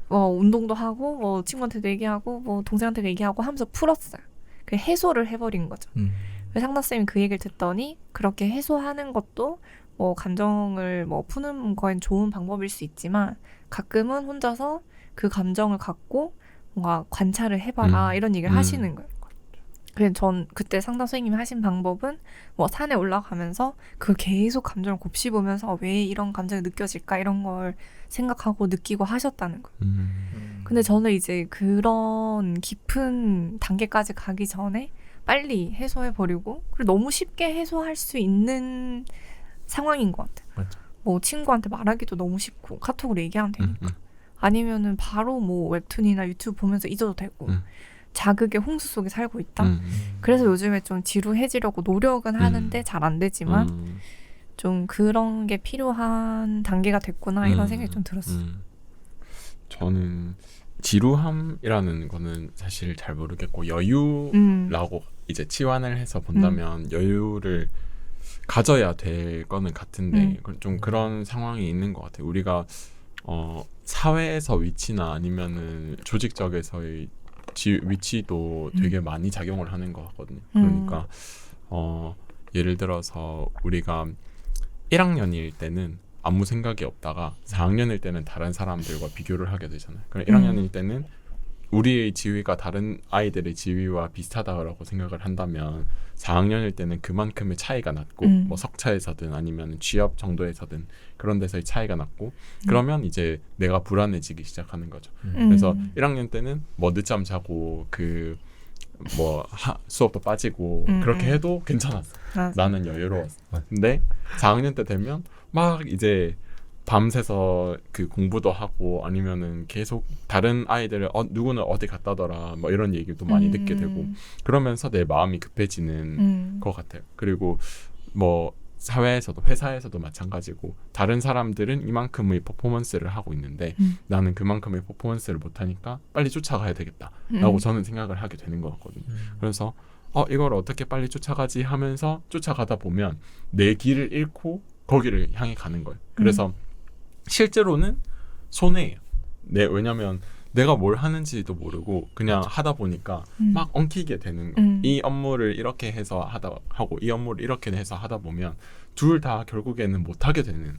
운동도 하고 뭐 친구한테도 얘기하고 뭐 동생한테도 얘기하고 하면서 풀었어요. 그 해소를 해버린 거죠. 상담쌤이 그 얘기를 듣더니 그렇게 해소하는 것도 뭐 감정을 뭐 푸는 거엔 좋은 방법일 수 있지만 가끔은 혼자서 그 감정을 갖고 뭔가 관찰을 해봐라 이런 얘기를 하시는 거예요. 그래서 전 그때 상담 선생님이 하신 방법은 뭐 산에 올라가면서 그걸 계속 감정을 곱씹으면서 왜 이런 감정이 느껴질까 이런 걸 생각하고 느끼고 하셨다는 거예요. 근데 저는 이제 그런 깊은 단계까지 가기 전에 빨리 해소해버리고 그리고 너무 쉽게 해소할 수 있는 상황인 것 같아요. 맞아. 뭐 친구한테 말하기도 너무 쉽고 카톡으로 얘기하면 되니까 아니면은 바로 뭐 웹툰이나 유튜브 보면서 잊어도 되고 자극의 홍수 속에 살고 있다. 그래서 요즘에 좀 지루해지려고 노력은 하는데 잘 안 되지만 좀 그런 게 필요한 단계가 됐구나 이런 생각이 좀 들었어요. 저는 지루함이라는 거는 사실 잘 모르겠고 여유라고 이제 치환을 해서 본다면 여유를 가져야 될 거는 같은데 좀 그런 상황이 있는 것 같아요. 우리가 사회에서 위치나 아니면은 조직적에서의 위치도 되게 많이 작용을 하는 것 같거든요. 그러니까 예를 들어서 우리가 1학년일 때는 아무 생각이 없다가 4학년일 때는 다른 사람들과 비교를 하게 되잖아요. 그럼 1학년일 때는 우리의 지위가 다른 아이들의 지위와 비슷하다고 생각을 한다면 4학년일 때는 그만큼의 차이가 났고 뭐 석차에서든 아니면 취업 정도에서든 그런 데서의 차이가 났고 그러면 이제 내가 불안해지기 시작하는 거죠. 그래서 1학년 때는 뭐 늦잠 자고 그 뭐 수업도 빠지고 그렇게 해도 괜찮았어. 나는 여유로웠어. 근데 4학년 때 되면 막 이제 밤새서 그 공부도 하고 아니면은 계속 다른 아이들을 누구는 어디 갔다더라 뭐 이런 얘기도 많이 듣게 되고 그러면서 내 마음이 급해지는 것 같아요. 그리고 뭐 사회에서도 회사에서도 마찬가지고 다른 사람들은 이만큼의 퍼포먼스를 하고 있는데 나는 그만큼의 퍼포먼스를 못하니까 빨리 쫓아가야 되겠다라고 저는 생각을 하게 되는 것 같거든요. 그래서 이걸 어떻게 빨리 쫓아가지 하면서 쫓아가다 보면 내 길을 잃고 거기를 향해 가는 거예요. 그래서 실제로는 손해예요. 왜냐면 내가 뭘 하는지도 모르고 그냥 하다 보니까 막 엉키게 되는 거예요. 이 업무를 이렇게 해서 하고 이 업무를 이렇게 해서 하다 보면 둘 다 결국에는 못하게 되는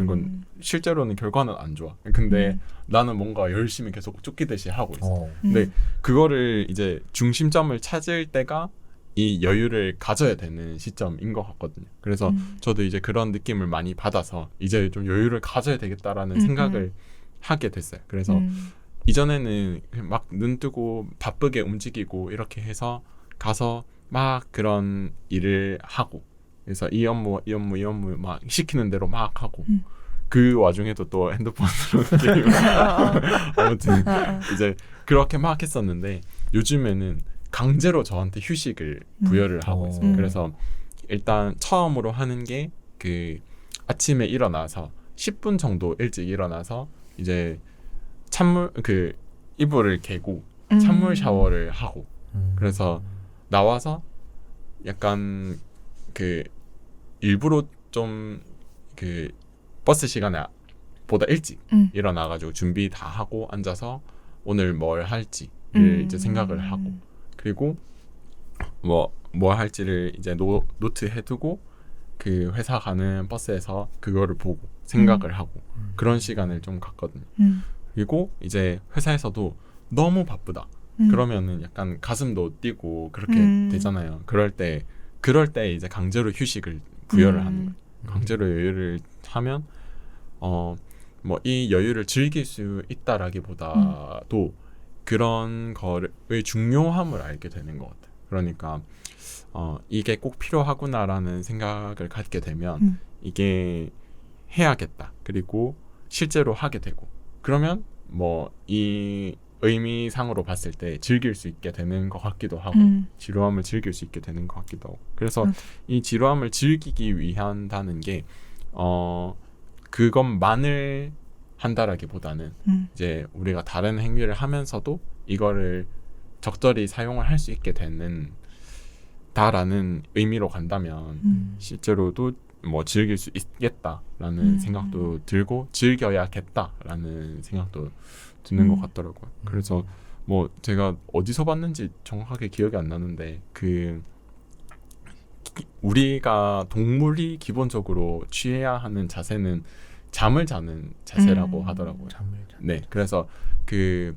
건 실제로는 결과는 안 좋아. 근데 나는 뭔가 열심히 계속 쫓기듯이 하고 있어. 근데 그거를 이제 중심점을 찾을 때가 이 여유를 가져야 되는 시점인 것 같거든요. 그래서 저도 이제 그런 느낌을 많이 받아서 이제 좀 여유를 가져야 되겠다라는 생각을 하게 됐어요. 그래서 이전에는 막 눈 뜨고 바쁘게 움직이고 이렇게 해서 가서 막 그런 일을 하고 그래서 이 업무 막 시키는 대로 막 하고 그 와중에도 또 핸드폰으로 게임을 아무튼 이제 그렇게 막 했었는데 요즘에는 강제로 저한테 휴식을 부여를 하고 있어요. 그래서 일단 처음으로 하는 게 그 아침에 일어나서 10분 정도 일찍 일어나서 이제 찬물 그 이불을 개고 찬물 샤워를 하고 그래서 나와서 약간 그 일부러 좀 그 버스 시간에 보다 일찍 일어나가지고 준비 다 하고 앉아서 오늘 뭘 할지를 이제 생각을 하고 그리고 뭐 할지를 이제 노트 해두고 그 회사 가는 버스에서 그거를 보고 생각을 하고 그런 시간을 좀 갖거든요. 그리고 이제 회사에서도 너무 바쁘다. 그러면은 약간 가슴도 뛰고 그렇게 되잖아요. 그럴 때 이제 강제로 휴식을 부여를 하는 거예요. 강제로 여유를 하면 뭐 이 여유를 즐길 수 있다라기보다도 그런 거의 중요함을 알게 되는 것 같아요. 그러니까 이게 꼭 필요하구나라는 생각을 갖게 되면 이게 해야겠다. 그리고 실제로 하게 되고 그러면 뭐 이 의미상으로 봤을 때 즐길 수 있게 되는 것 같기도 하고 지루함을 즐길 수 있게 되는 것 같기도 하고 그래서 이 지루함을 즐기기 위한다는 게 그것만을 한다라기보다는 이제 우리가 다른 행위를 하면서도 이거를 적절히 사용을 할 수 있게 되는 다라는 의미로 간다면 실제로도 뭐 즐길 수 있겠다라는 생각도 들고 즐겨야겠다라는 생각도 드는 것 같더라고요. 그래서 뭐 제가 어디서 봤는지 정확하게 기억이 안 나는데 그 우리가 동물이 기본적으로 취해야 하는 자세는 잠을 자는 자세라고 하더라고요. 네, 그래서 그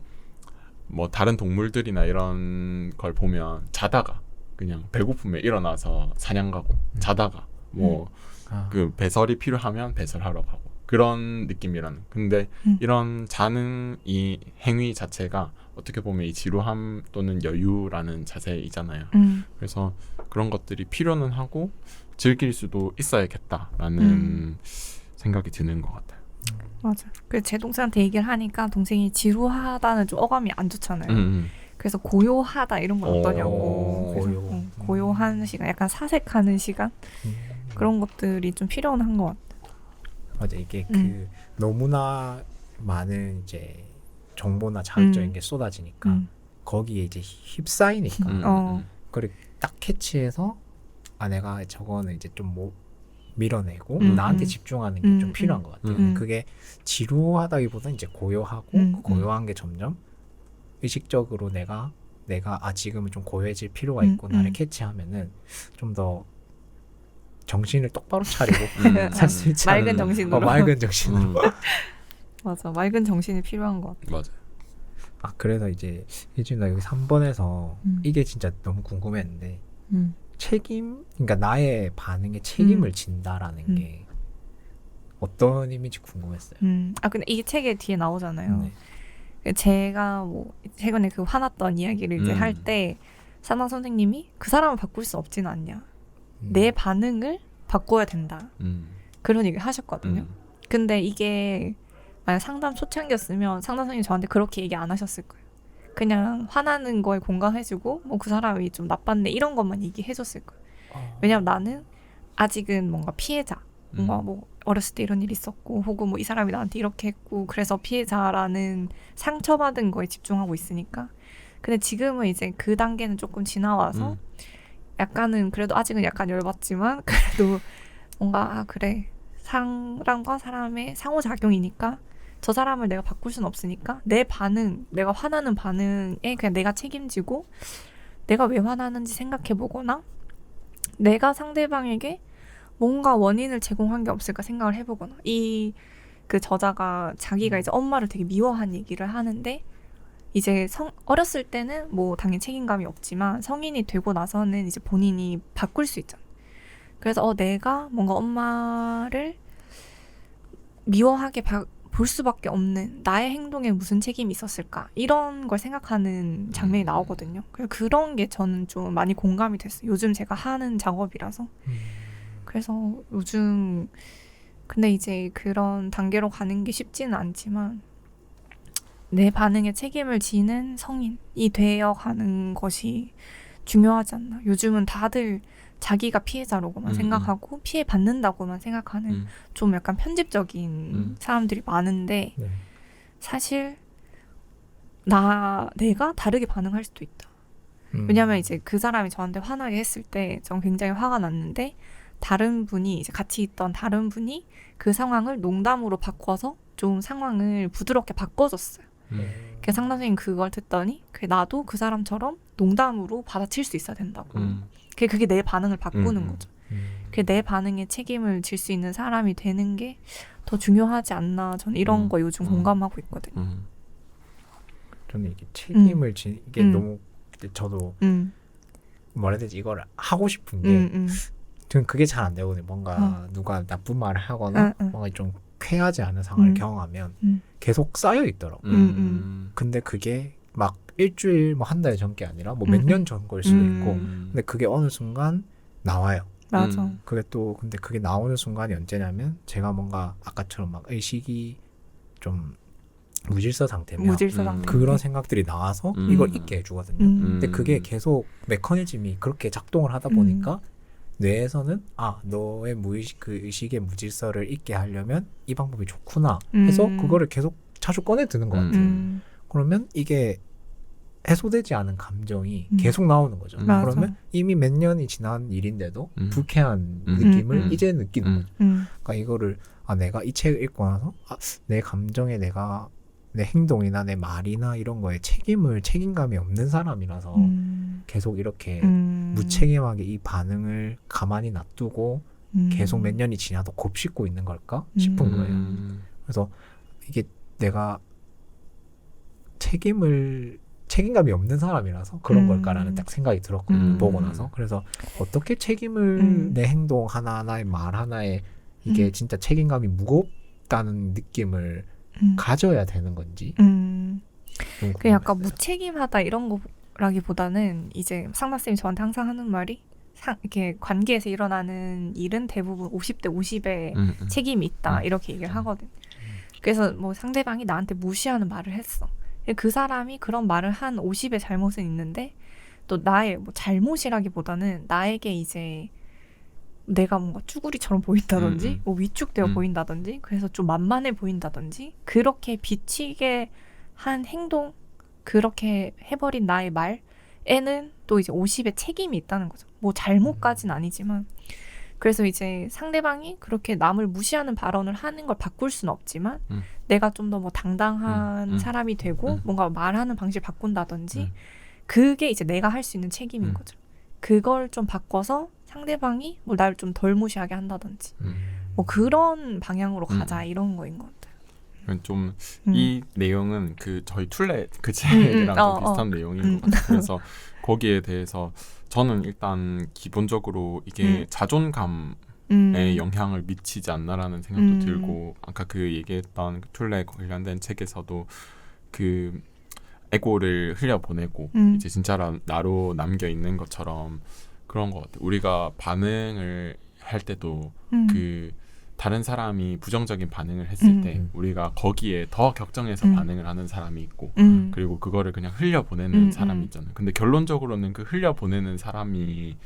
뭐 다른 동물들이나 이런 걸 보면 자다가 그냥 배고프면 일어나서 사냥 가고 자다가 뭐 그 배설이 필요하면 배설하러 가고 그런 느낌이라는. 근데 이런 자는 이 행위 자체가 어떻게 보면 이 지루함 또는 여유라는 자세이잖아요. 그래서 그런 것들이 필요는 하고 즐길 수도 있어야겠다라는 생각이 드는 것 같아요. 맞아. 그래서 제 동생한테 얘기를 하니까 동생이 지루하다는 좀 어감이 안 좋잖아요. 그래서 고요하다 이런 건 어떠냐고. 그래서 고요한 시간, 약간 사색하는 시간 그런 것들이 좀 필요한 것 같아요. 맞아. 이게 그 너무나 많은 이제 정보나 자극적인 게 쏟아지니까 거기에 이제 휩싸이니까 그걸 딱 캐치해서 내가 저거는 이제 좀 뭐 밀어내고 나한테 집중하는 게 좀 필요한 것 같아요. 그게 지루하다기보다는 이제 고요하고 그 고요한 게 점점 의식적으로 내가 지금은 좀 고요해질 필요가 있구나를 캐치하면은 좀 더 정신을 똑바로 차리고 살 수 있지 않나. 맑은 정신으로. 맑은 정신으로. 맞아. 맑은 정신이 필요한 것 같아. 맞아. 그래서 이제 예준이 나 여기 3번에서 이게 진짜 너무 궁금했는데 그러니까 나의 반응에 책임을 진다라는 게 어떤 의미인지 궁금했어요. 근데 이 책에 뒤에 나오잖아요. 제가 뭐 최근에 그 화났던 이야기를 이제 할 때 산하 선생님이 그 사람을 바꿀 수 없지는 않냐. 내 반응을 바꿔야 된다. 그런 얘기를 하셨거든요. 근데 이게 만약 상담 초창기였으면 상담 선생님이 저한테 그렇게 얘기 안 하셨을 거예요. 그냥 화나는 거에 공감해주고 뭐 그 사람이 좀 나빴네 이런 것만 얘기해줬을 거예요. 왜냐면 나는 아직은 뭔가 피해자, 뭔가 뭐 어렸을 때 이런 일이 있었고 혹은 뭐 이 사람이 나한테 이렇게 했고 그래서 피해자라는 상처받은 거에 집중하고 있으니까. 근데 지금은 이제 그 단계는 조금 지나와서 약간은 그래도 아직은 약간 열받지만 그래도 뭔가 그래 사람과 사람의 상호작용이니까 저 사람을 내가 바꿀 수는 없으니까 내 반응, 내가 화나는 반응에 그냥 내가 책임지고 내가 왜 화나는지 생각해보거나 내가 상대방에게 뭔가 원인을 제공한 게 없을까 생각을 해보거나 그 저자가 자기가 이제 엄마를 되게 미워한 얘기를 하는데 이제 어렸을 때는 뭐 당연히 책임감이 없지만 성인이 되고 나서는 이제 본인이 바꿀 수 있잖아. 그래서 내가 뭔가 엄마를 미워하게 볼 수밖에 없는 나의 행동에 무슨 책임이 있었을까 이런 걸 생각하는 장면이 나오거든요. 그래서 그런 게 저는 좀 많이 공감이 됐어요. 요즘 제가 하는 작업이라서. 그래서 요즘 근데 이제 그런 단계로 가는 게 쉽지는 않지만 내 반응에 책임을 지는 성인이 되어가는 것이 중요하지 않나. 요즘은 다들 자기가 피해자로고만 생각하고 피해받는다고만 생각하는 좀 약간 편집적인 사람들이 많은데 사실 내가 다르게 반응할 수도 있다. 왜냐면 이제 그 사람이 저한테 화나게 했을 때 전 굉장히 화가 났는데 다른 분이 이제 같이 있던 다른 분이 그 상황을 농담으로 바꿔서 좀 상황을 부드럽게 바꿔줬어요. 그래서 상담 선생님 그걸 듣더니 나도 그 사람처럼 농담으로 받아칠 수 있어야 된다고. 그게 내 반응을 바꾸는 거죠. 내 반응에 책임을 질 수 있는 사람이 되는 게 더 중요하지 않나. 저는 이런 거 요즘 공감하고 있거든요. 저는 이게 책임을 이게 너무 저도 뭐라 해야 되지 이걸 하고 싶은 게 저는 그게 잘 안 되거든요. 뭔가 누가 나쁜 말을 하거나 뭔가 좀 쾌하지 않은 상황을 경험하면 계속 쌓여 있더라고요. 근데 그게 막 일주일 뭐 한 달 전 게 아니라 뭐 몇 년 전 걸 수도 있고 근데 그게 어느 순간 나와요. 맞아. 근데 그게 나오는 순간이 언제냐면 제가 뭔가 아까처럼 막 의식이 좀 무질서 상태면 그런 생각들이 나와서 이걸 잊게 해주거든요. 근데 그게 계속 메커니즘이 그렇게 작동을 하다 보니까 뇌에서는 너의 무의식 그 의식의 무질서를 잊게 하려면 이 방법이 좋구나 해서 그거를 계속 자주 꺼내 드는 것 같아요. 그러면 이게 해소되지 않은 감정이 계속 나오는 거죠. 그러면 이미 몇 년이 지난 일인데도 불쾌한 느낌을 이제 느끼는 거죠. 그러니까 이거를 내가 이 책을 읽고 나서 내 감정에 내가 내 행동이나 내 말이나 이런 거에 책임감이 없는 사람이라서 계속 이렇게 무책임하게 이 반응을 가만히 놔두고 계속 몇 년이 지나도 곱씹고 있는 걸까 싶은 거예요. 그래서 이게 내가 책임감이 없는 사람이라서 그런 걸까라는 딱 생각이 들었거든요. 보고 나서. 그래서 어떻게 책임을 내 행동 하나하나의 말 하나에 이게 진짜 책임감이 무겁다는 느낌을 가져야 되는 건지. 그 약간 무책임하다 이런 거라기보다는 이제 상담쌤이 저한테 항상 하는 말이 이렇게 관계에서 일어나는 일은 대부분 50대 50의 책임이 있다 이렇게 얘기를 하거든. 그래서 뭐 상대방이 나한테 무시하는 말을 했어. 그 사람이 그런 말을 한 50의 잘못은 있는데 또 나의 뭐 잘못이라기보다는 나에게 이제 내가 뭔가 쭈구리처럼 보인다든지 뭐 위축되어 보인다든지 그래서 좀 만만해 보인다든지 그렇게 비치게 한 행동 그렇게 해버린 나의 말에는 또 이제 50의 책임이 있다는 거죠. 뭐 잘못까지는 아니지만 그래서 이제 상대방이 그렇게 남을 무시하는 발언을 하는 걸 바꿀 수는 없지만 내가 좀 더 뭐 당당한 사람이 되고 뭔가 말하는 방식을 바꾼다든지 그게 이제 내가 할 수 있는 책임인 거죠. 그걸 좀 바꿔서 상대방이 뭐 나를 좀 덜 무시하게 한다든지 뭐 그런 방향으로 가자 이런 거인 것 같아요. 좀 이 내용은 그 저희 툴레 그 책이랑 좀 비슷한 내용인 것 같아요. 그래서 거기에 대해서 저는 일단 기본적으로 이게 자존감에 영향을 미치지 않나라는 생각도 들고 아까 그 얘기했던 그 툴레 관련된 책에서도 그 에고를 흘려보내고 이제 진짜 나로 남겨 있는 것처럼 그런 것 같아요. 우리가 반응을 할 때도 그 다른 사람이 부정적인 반응을 했을 때 우리가 거기에 더 격정해서 반응을 하는 사람이 있고 그리고 그거를 그냥 흘려보내는 사람이 있잖아요. 근데 결론적으로는 그 흘려보내는 사람이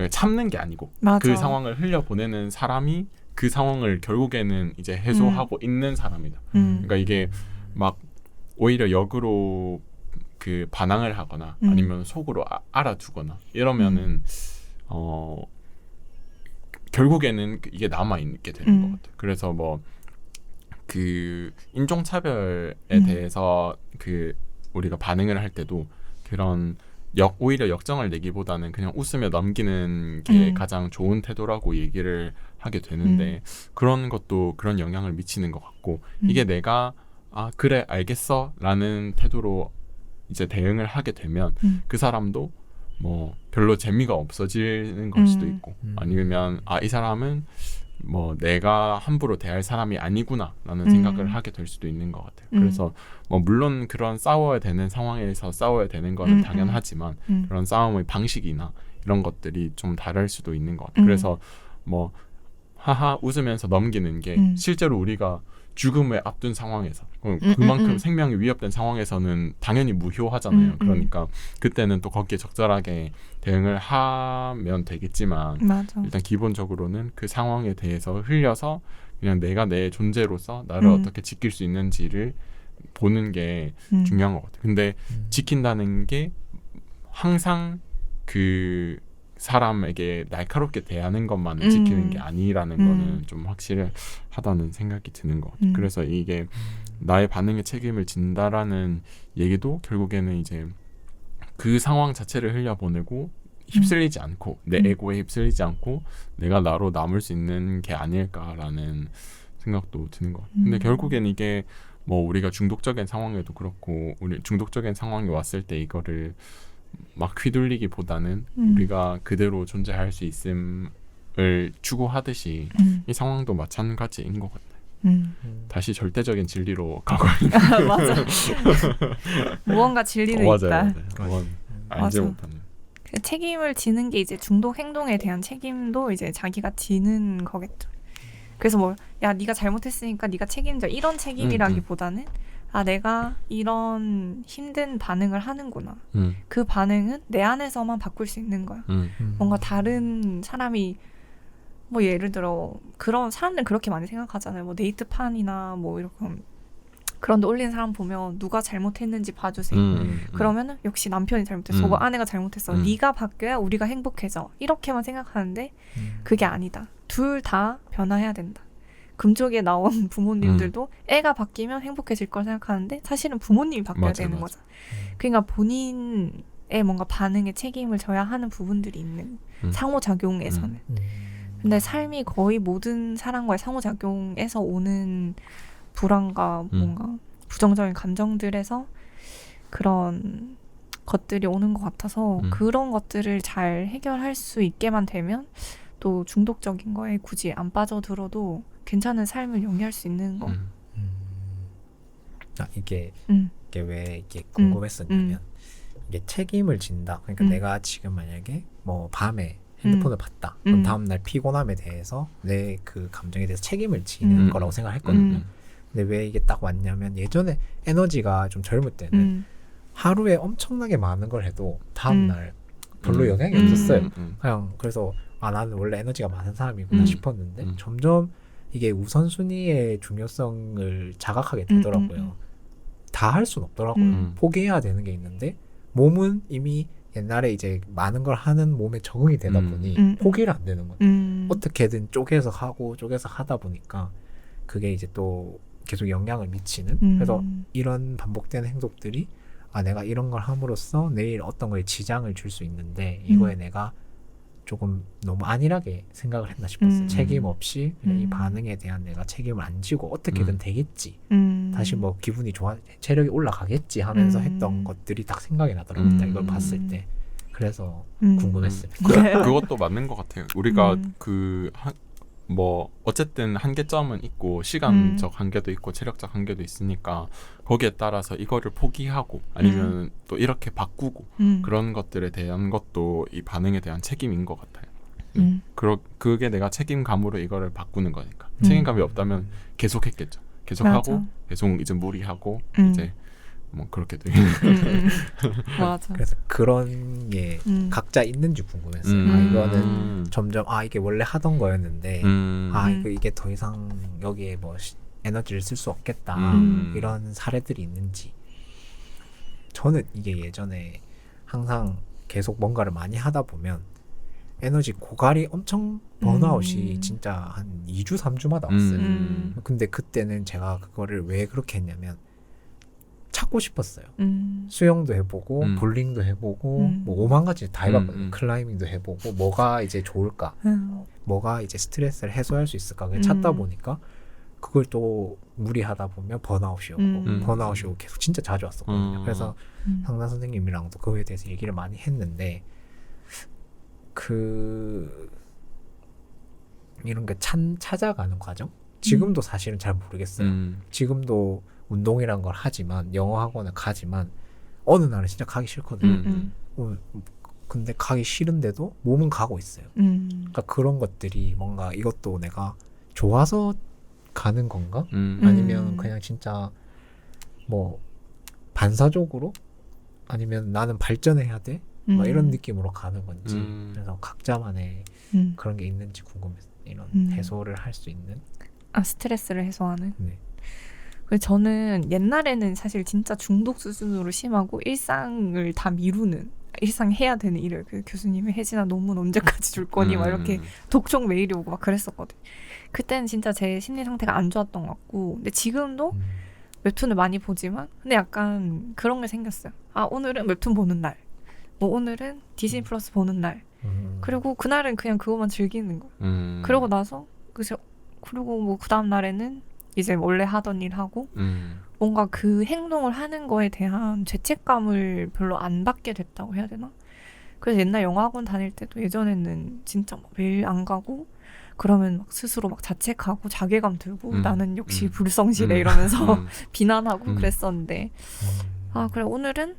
참는 게 아니고 맞아. 그 상황을 흘려보내는 사람이 그 상황을 결국에는 이제 해소하고 있는 사람이다. 그러니까 이게 막 오히려 역으로 그 반항을 하거나 아니면 속으로 알아두거나 이러면은 결국에는 이게 남아 있게 되는 것 같아요. 그래서 뭐 그 인종차별에 대해서 그 우리가 반응을 할 때도 그런 오히려 역정을 내기보다는 그냥 웃으며 넘기는 게 가장 좋은 태도라고 얘기를 하게 되는데 그런 것도 그런 영향을 미치는 것 같고 이게 내가 아 그래 알겠어 라는 태도로 이제 대응을 하게 되면 그 사람도 뭐 별로 재미가 없어지는 걸 수도 있고 아니면 아 이 사람은 뭐 내가 함부로 대할 사람이 아니구나 라는 생각을 하게 될 수도 있는 것 같아요. 그래서 뭐 물론 그런 싸워야 되는 상황에서 싸워야 되는 거는 당연하지만 그런 싸움의 방식이나 이런 것들이 좀 다를 수도 있는 것 같아요. 그래서 뭐 하하 웃으면서 넘기는 게 실제로 우리가 죽음을 앞둔 상황에서 그만큼 생명이 위협된 상황에서는 당연히 무효하잖아요. 그러니까 그때는 또 거기에 적절하게 대응을 하면 되겠지만 맞아. 일단 기본적으로는 그 상황에 대해서 흘려서 그냥 내가 내 존재로서 나를 어떻게 지킬 수 있는지를 보는 게 중요한 것 같아요. 근데 지킨다는 게 항상 그 사람에게 날카롭게 대하는 것만을 지키는 게 아니라는 거는 좀 확실하다는 생각이 드는 것 같아요. 그래서 이게 나의 반응에 책임을 진다라는 얘기도 결국에는 이제 그 상황 자체를 흘려보내고 휩쓸리지 않고 내 에고에 휩쓸리지 않고 내가 나로 남을 수 있는 게 아닐까라는 생각도 드는 것 같아요. 근데 결국엔 이게 뭐 우리가 중독적인 상황에도 그렇고 우리 중독적인 상황이 왔을 때 이거를 막 휘둘리기보다는 우리가 그대로 존재할 수 있음을 추구하듯이 이 상황도 마찬가지인 것 같아요. 다시 절대적인 진리로 가고 있는 맞아. 무언가 진리는 맞아요, 있다. 맞아요. 알지 맞아. 못하는. 그 책임을 지는 게 이제 중독 행동에 대한 책임도 이제 자기가 지는 거겠죠. 그래서 뭐 야 네가 잘못했으니까 네가 책임져 이런 책임이라기보다는 아 내가 이런 힘든 반응을 하는구나. 그 반응은 내 안에서만 바꿀 수 있는 거야. 뭔가 다른 사람이 뭐 예를 들어 그런 사람들은 그렇게 많이 생각하잖아요. 뭐 네이트판이나 뭐 이렇게 그런데 올린 사람 보면 누가 잘못했는지 봐주세요. 그러면은 역시 남편이 잘못했어. 뭐 아내가 잘못했어. 네가 바뀌어야 우리가 행복해져. 이렇게만 생각하는데 그게 아니다. 둘 다 변화해야 된다. 금쪽에 나온 부모님들도 애가 바뀌면 행복해질 걸 생각하는데 사실은 부모님이 바뀌어야 되는 거죠. 그러니까 본인의 뭔가 반응에 책임을 져야 하는 부분들이 있는 상호작용에서는. 근데 삶이 거의 모든 사람과의 상호작용에서 오는 불안과 뭔가 부정적인 감정들에서 그런 것들이 오는 것 같아서 그런 것들을 잘 해결할 수 있게만 되면 또 중독적인 거에 굳이 안 빠져들어도 괜찮은 삶을 영위할 수 있는 거. 아, 이게 왜 이게 궁금했었냐면 이게 책임을 진다. 그러니까 내가 지금 만약에 뭐 밤에 핸드폰을 봤다. 그럼 다음날 피곤함에 대해서 내 그 감정에 대해서 책임을 지는 거라고 생각했거든요. 근데 왜 이게 딱 왔냐면 예전에 에너지가 좀 젊을 때는 하루에 엄청나게 많은 걸 해도 다음날 별로 영향이 없었어요. 그냥 그래서 아 나는 원래 에너지가 많은 사람이구나 싶었는데 점점 이게 우선순위의 중요성을 자각하게 되더라고요. 다 할 수는 없더라고요. 포기해야 되는 게 있는데 몸은 이미 옛날에 이제 많은 걸 하는 몸에 적응이 되다 보니 포기를 안 되는 거예요. 어떻게든 쪼개서 하고 쪼개서 하다 보니까 그게 이제 또 계속 영향을 미치는 그래서 이런 반복되는 행동들이 아 내가 이런 걸 함으로써 내일 어떤 거에 지장을 줄 수 있는데 이거에 내가 조금 너무 안일하게 생각을 했나 싶었어요. 음. 책임 없이 그냥 이 음. 반응에 대한 내가 책임을 안 지고 어떻게든 되겠지. 다시 뭐 기분이 좋아 체력이 올라가겠지 하면서 했던 것들이 딱 생각이 나더라고요. 딱 이걸 봤을 때. 그래서 궁금했습니다. 그것도 맞는 것 같아요. 우리가 뭐 어쨌든 한계점은 있고 시간적 한계도 있고 체력적 한계도 있으니까 거기에 따라서 이거를 포기하고 아니면 또 이렇게 바꾸고 그런 것들에 대한 것도 이 반응에 대한 책임인 것 같아요. 그게 내가 책임감으로 이거를 바꾸는 거니까. 책임감이 없다면 계속 했겠죠. 계속 맞아. 하고 계속 이제 무리하고 이제 뭐 그렇게 돼. 맞아. 그래서 그런 게 각자 있는지 궁금했어요. 이거는 점점 이게 원래 하던 거였는데 이게 더 이상 여기에 뭐 에너지를 쓸 수 없겠다 이런 사례들이 있는지. 저는 이게 예전에 항상 계속 뭔가를 많이 하다 보면 에너지 고갈이 엄청 번아웃이 진짜 한 2주 3주마다 왔어요. 근데 그때는 제가 그거를 왜 그렇게 했냐면 찾고 싶었어요. 수영도 해보고 볼링도 해보고 뭐 5만 가지 다 해봤거든요. 클라이밍도 해보고 뭐가 이제 좋을까, 뭐가 이제 스트레스를 해소할 수 있을까 그걸 찾다 보니까 그걸 또 무리하다 보면 번아웃이 오고 번아웃이 오고 계속 진짜 자주 왔었거든요. 그래서 상담 선생님이랑도 그거에 대해서 얘기를 많이 했는데 이런 게 찾아가는 과정? 지금도 사실은 잘 모르겠어요. 지금도 운동이란 걸 하지만 영어 학원을 가지만 어느 날은 진짜 가기 싫거든요. 근데 가기 싫은데도 몸은 가고 있어요. 그러니까 그런 것들이 뭔가 이것도 내가 좋아서 가는 건가? 아니면 그냥 진짜 뭐 반사적으로 아니면 나는 발전해야 돼? 막 이런 느낌으로 가는 건지. 그래서 각자만의 그런 게 있는지 궁금했어요. 이런 해소를 할 수 있는. 스트레스를 해소하는. 네. 그래서 저는 옛날에는 사실 진짜 중독 수준으로 심하고 일상을 다 미루는, 일상 해야 되는 일을 그 교수님이 혜진아 논문 언제까지 줄 거니 막 이렇게 독촉 메일이 오고 막 그랬었거든. 그때는 진짜 제 심리 상태가 안 좋았던 것 같고, 근데 지금도 웹툰을 많이 보지만 근데 약간 그런 게 생겼어요. 오늘은 웹툰 보는 날, 뭐 오늘은 디즈니 플러스 보는 날, 그리고 그날은 그냥 그것만 즐기는 거. 그러고 나서 그리고 뭐 그 다음 날에는 이제 원래 하던 일 하고 뭔가 그 행동을 하는 거에 대한 죄책감을 별로 안 받게 됐다고 해야 되나? 그래서 옛날 영어학원 다닐 때도 예전에는 진짜 막 매일 안 가고 그러면 막 스스로 막 자책하고 자괴감 들고 나는 역시 불성실해 이러면서 비난하고 그랬었는데 그래 오늘은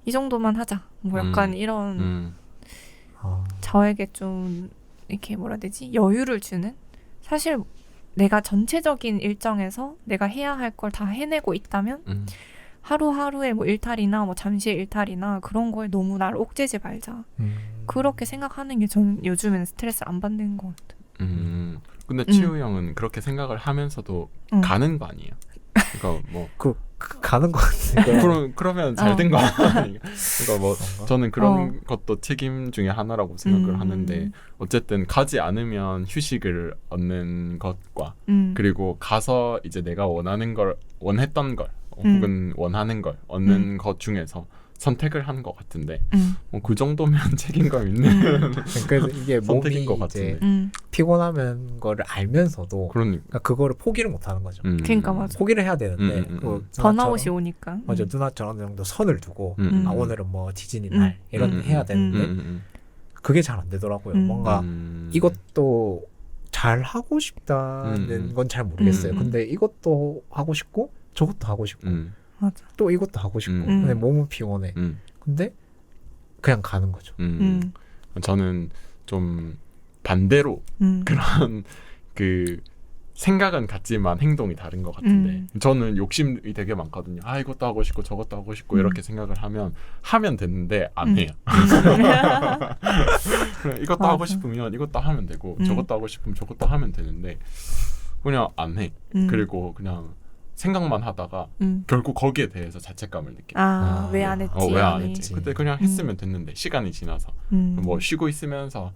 이 정도만 하자 뭐 약간 이런 저에게 좀 이렇게 뭐라 해야 되지? 여유를 주는? 사실 내가 전체적인 일정에서 내가 해야 할 걸 다 해내고 있다면 하루하루의 뭐 일탈이나 뭐 잠시의 일탈이나 그런 거에 너무 나를 옥죄지 말자. 그렇게 생각하는 게 저는 요즘에는 스트레스를 안 받는 것 같아요. 근데 치우 형은 그렇게 생각을 하면서도 가는 거 아니에요? 그러니까 뭐 가는 것 같아요. 그러면 잘 된 거 아니에요? 그러니까 뭐 저는 그런 것도 책임 중에 하나라고 생각을 하는데 어쨌든 가지 않으면 휴식을 얻는 것과 그리고 가서 이제 내가 원했던 걸 혹은 원하는 걸 얻는 것 중에서 선택을 하는 것 같은데 그 정도면 책임감 있는 그래서 이게 몸이 것 이제 같은데. 피곤하면 거를 알면서도 그러니까 그거를 포기를 못 하는 거죠. 그러니까 맞아. 포기를 해야 되는데 번아웃이 오니까. 맞아. 누나처럼 어느 정도 선을 두고 오늘은 뭐 디즈니 날 이런 해야 되는데 그게 잘 안 되더라고요. 뭔가 이것도 잘 하고 싶다는 건 잘 모르겠어요. 근데 이것도 하고 싶고 저것도 하고 싶고 맞아. 또 이것도 하고 싶고 근데 몸은 피곤해. 근데 그냥 가는 거죠. 저는 좀 반대로 그런 그 생각은 같지만 행동이 다른 것 같은데 저는 욕심이 되게 많거든요. 이것도 하고 싶고 저것도 하고 싶고 이렇게 생각을 하면 되는데 안 해요. 이것도 하고 싶으면 이것도 하면 되고 저것도 하고 싶으면 저것도 하면 되는데 그냥 안 해. 그리고 그냥 생각만 하다가 결국 거기에 대해서 자책감을 느껴. 왜 안 했지? 왜 안 했지? 그때 그냥 했으면 됐는데 시간이 지나서 뭐 쉬고 있으면서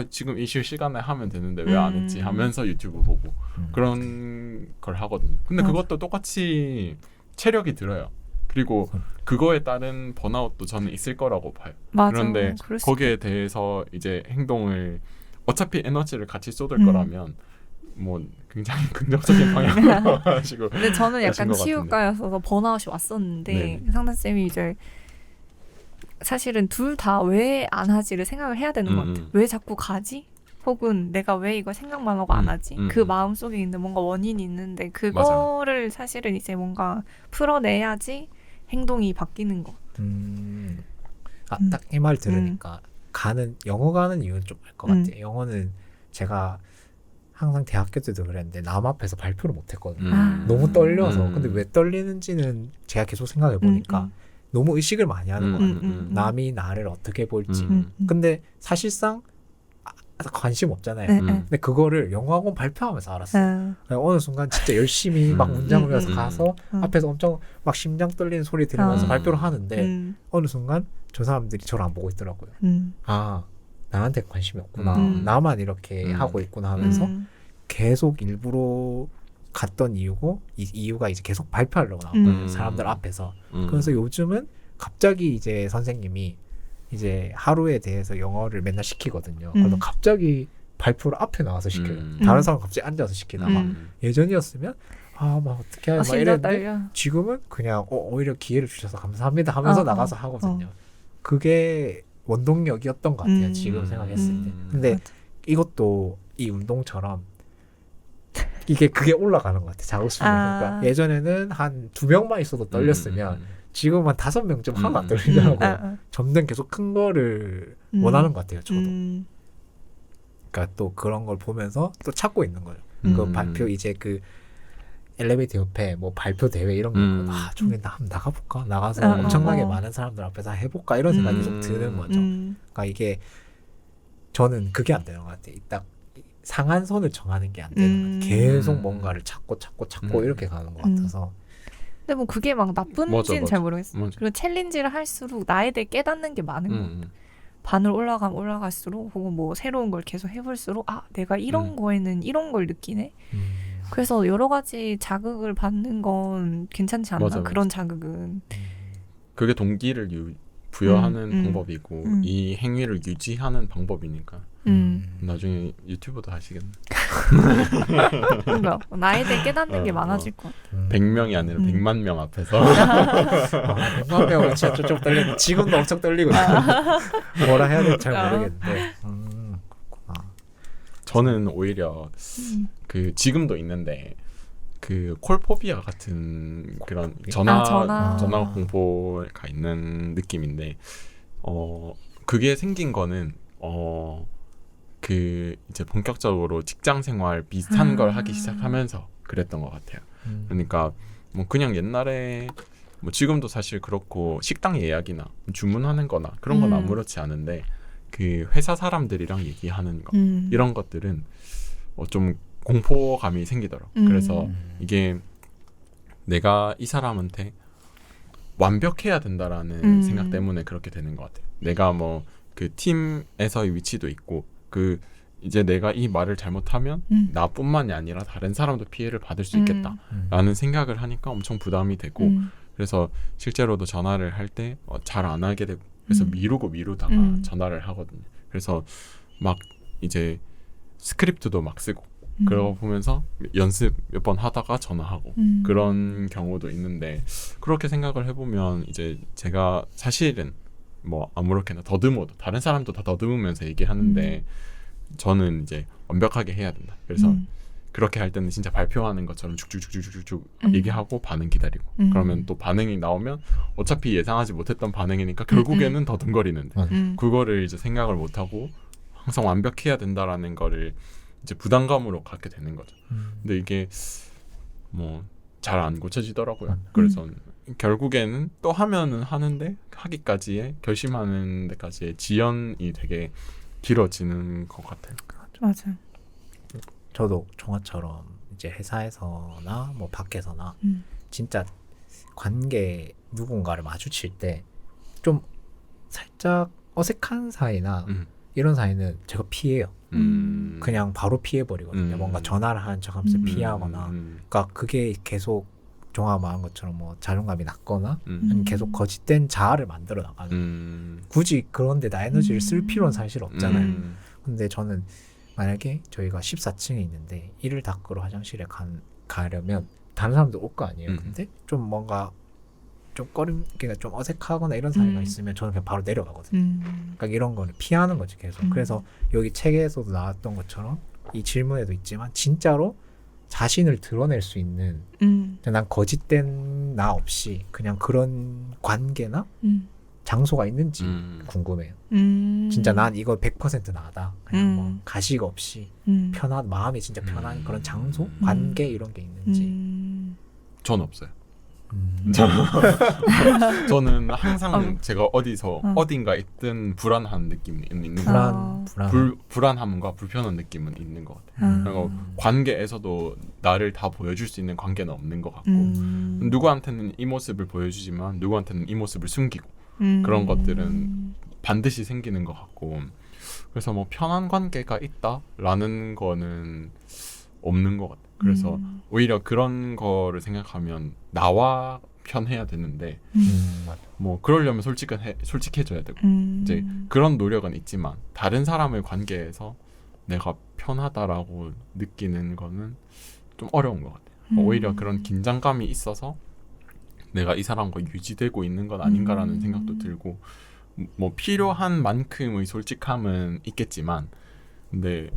지금 이 쉴 시간에 하면 되는데 왜 안 했지? 하면서 유튜브 보고 그런 걸 하거든요. 근데 그것도 똑같이 체력이 들어요. 그리고 그거에 따른 번아웃도 저는 있을 거라고 봐요. 맞아. 그런데 그럴 수 거기에 대해서 이제 행동을 어차피 에너지를 같이 쏟을 음. 거라면 뭐 굉장히 긍정적인 방향으로 하시고. 근데 저는 하신 약간 것 같은데. 치유과였어서 번아웃이 왔었는데 네네. 상담쌤이 이제 사실은 둘 다 왜 안 하지를 생각을 해야 되는 것 같아요. 왜 자꾸 가지? 혹은 내가 왜 이걸 생각만 하고 안 하지? 그 마음속에 있는 뭔가 원인이 있는데 그거를 사실은 이제 뭔가 풀어내야지 행동이 바뀌는 것 같아요. 딱 이 말 들으니까 영어 가는 이유는 좀 알 것 같아요. 영어는 제가 항상 대학교 때도 그랬는데 남 앞에서 발표를 못 했거든요. 너무 떨려서. 근데 왜 떨리는지는 제가 계속 생각해 보니까 너무 의식을 많이 하는 것 같아요. 남이 나를 어떻게 볼지. 근데 사실상 관심 없잖아요. 근데 그거를 영어학원 발표하면서 알았어요. 어느 순간 진짜 열심히 막 문장을 외워서 가서 앞에서 엄청 막 심장 떨리는 소리 들으면서 발표를 하는데 어느 순간 저 사람들이 저를 안 보고 있더라고요. 아, 나한테 관심이 없구나. 나만 이렇게 하고 있구나 하면서 계속 일부러 갔던 이유고 이 이유가 이제 계속 발표하려고 나왔거든요. 사람들 앞에서. 그래서 요즘은 갑자기 이제 선생님이 이제 하루에 대해서 영어를 맨날 시키거든요. 그래서 갑자기 발표를 앞에 나와서 시켜요. 다른 사람 갑자기 앉아서 시키다가 예전이었으면 막 어떻게 하지 막 이랬는데 지금은 그냥 오히려 기회를 주셔서 감사합니다 하면서 나가서 하거든요. 그게 원동력이었던 것 같아요. 지금 생각했을 때. 근데 이것도 이 운동처럼 그게 올라가는 것 같아요. 자극수준. 그러니까 예전에는 한 2명만 있어도 떨렸으면 지금은 5명쯤 하나도 안 떨리더라고요. 점점 계속 큰 거를 원하는 것 같아요. 저도. 그러니까 또 그런 걸 보면서 또 찾고 있는 거예요. 그 발표 이제 그 엘리베이터 옆에 뭐 발표 대회 이런 거 있고 저기 한번 나가볼까? 나가서 엄청나게 많은 사람들 앞에서 해볼까? 이런 생각이 계속 드는 거죠. 그러니까 이게 저는 그게 안 되는 것 같아요. 딱 상한선을 정하는 게 안 되는 것 같아요. 계속 뭔가를 찾고 이렇게 가는 것 같아서. 근데 뭐 그게 막 나쁜지는 잘 모르겠어요. 맞아. 그리고 챌린지를 할수록 나에 대해 깨닫는 게 많은 것 같아요. 반을 올라가면 올라갈수록 혹은 뭐 새로운 걸 계속 해볼수록 내가 이런 거에는 이런 걸 느끼네. 그래서 여러 가지 자극을 받는 건 괜찮지 않나? 맞아. 그런 자극은. 그게 동기를 부여하는 방법이고 이 행위를 유지하는 방법이니까 나중에 유튜브도 하시겠네. 그러니까 나에 대해 깨닫는 게 많아질 것 같아. 100명이 아니라 100만 명 앞에서 100만 명은 진짜 좀 떨리는데 지금도 엄청 떨리고 있어요. 뭐라 해야 될지 잘 모르겠는데. 저는 오히려 그 지금도 있는데 그 콜포비아 같은 그런 전화 공포가 있는 느낌인데 그게 생긴 거는 그 이제 본격적으로 직장 생활 비슷한 걸 하기 시작하면서 그랬던 것 같아요. 그러니까 뭐 그냥 옛날에 뭐 지금도 사실 그렇고 식당 예약이나 주문하는 거나 그런 건 아무렇지 않은데 그 회사 사람들이랑 얘기하는 거 이런 것들은 좀 공포감이 생기더라고. 그래서 이게 내가 이 사람한테 완벽해야 된다라는 생각 때문에 그렇게 되는 것 같아요. 내가 뭐 그 팀에서의 위치도 있고 그 이제 내가 이 말을 잘못하면 나뿐만이 아니라 다른 사람도 피해를 받을 수 있겠다라는 생각을 하니까 엄청 부담이 되고 그래서 실제로도 전화를 할 때 잘 안 하게 되고 그래서 미루다가 전화를 하거든요. 그래서 막 이제 스크립트도 막 쓰고 그러고 보면서 연습 몇 번 하다가 전화하고 그런 경우도 있는데 그렇게 생각을 해보면 이제 제가 사실은 뭐 아무렇게나 더듬어도 다른 사람도 다 더듬으면서 얘기하는데 저는 이제 완벽하게 해야 된다. 그래서 그렇게 할 때는 진짜 발표하는 것처럼 쭉쭉쭉쭉쭉 얘기하고 반응 기다리고 그러면 또 반응이 나오면 어차피 예상하지 못했던 반응이니까 결국에는 더듬거리는데 그거를 이제 생각을 못하고 항상 완벽해야 된다라는 거를 이제 부담감으로 갖게 되는 거죠. 근데 이게 뭐 잘 안 고쳐지더라고요. 그래서 결국에는 또 하면은 하는데 하기까지의 결심하는 데까지의 지연이 되게 길어지는 것 같아요. 맞아요. 저도 종아처럼 이제 회사에서나 뭐 밖에서나 진짜 관계 누군가를 마주칠 때 좀 살짝 어색한 사이나 이런 사이는 제가 피해요. 그냥 바로 피해버리거든요. 뭔가 전화를 하는 척하면서 피하거나 그러니까 그게 계속 종아가 말한 것처럼 뭐 자존감이 낮거나 아니면 계속 거짓된 자아를 만들어 나가는 굳이 그런데 나 에너지를 쓸 필요는 사실 없잖아요. 근데 저는 만약에 저희가 14층에 있는데 이를 닦으러 화장실에 가려면 다른 사람도 올 거 아니에요. 근데 좀 뭔가 좀 그러니까 좀 어색하거나 이런 사이가 있으면 저는 그냥 바로 내려가거든요. 그러니까 이런 거를 피하는 거지 계속. 그래서 여기 책에서도 나왔던 것처럼 이 질문에도 있지만 진짜로 자신을 드러낼 수 있는 난 거짓된 나 없이 그냥 그런 관계나 장소가 있는지 궁금해요. 진짜 난 이거 100% 나다. 그냥 뭐 가식 없이 편한 마음이 진짜 편한 그런 장소, 관계 이런 게 있는지. 전 없어요. 저는 항상 제가 어디서 어딘가 있든 불안한 느낌이 있는 것 같아요. 불안함과 불편한 느낌은 있는 것 같아요. 그리고 관계에서도 나를 다 보여줄 수 있는 관계는 없는 것 같고 누구한테는 이 모습을 보여주지만 누구한테는 이 모습을 숨기고 그런 것들은 반드시 생기는 것 같고 그래서 뭐 편한 관계가 있다라는 거는 없는 것 같아요. 그래서 오히려 그런 거를 생각하면 나와 편해야 되는데 뭐 그러려면 솔직해져야 되고 이제 그런 노력은 있지만 다른 사람의 관계에서 내가 편하다라고 느끼는 거는 좀 어려운 것 같아요. 오히려 그런 긴장감이 있어서 내가 이 사람과 유지되고 있는 건 아닌가라는 생각도 들고 뭐 필요한 만큼의 솔직함은 있겠지만 근데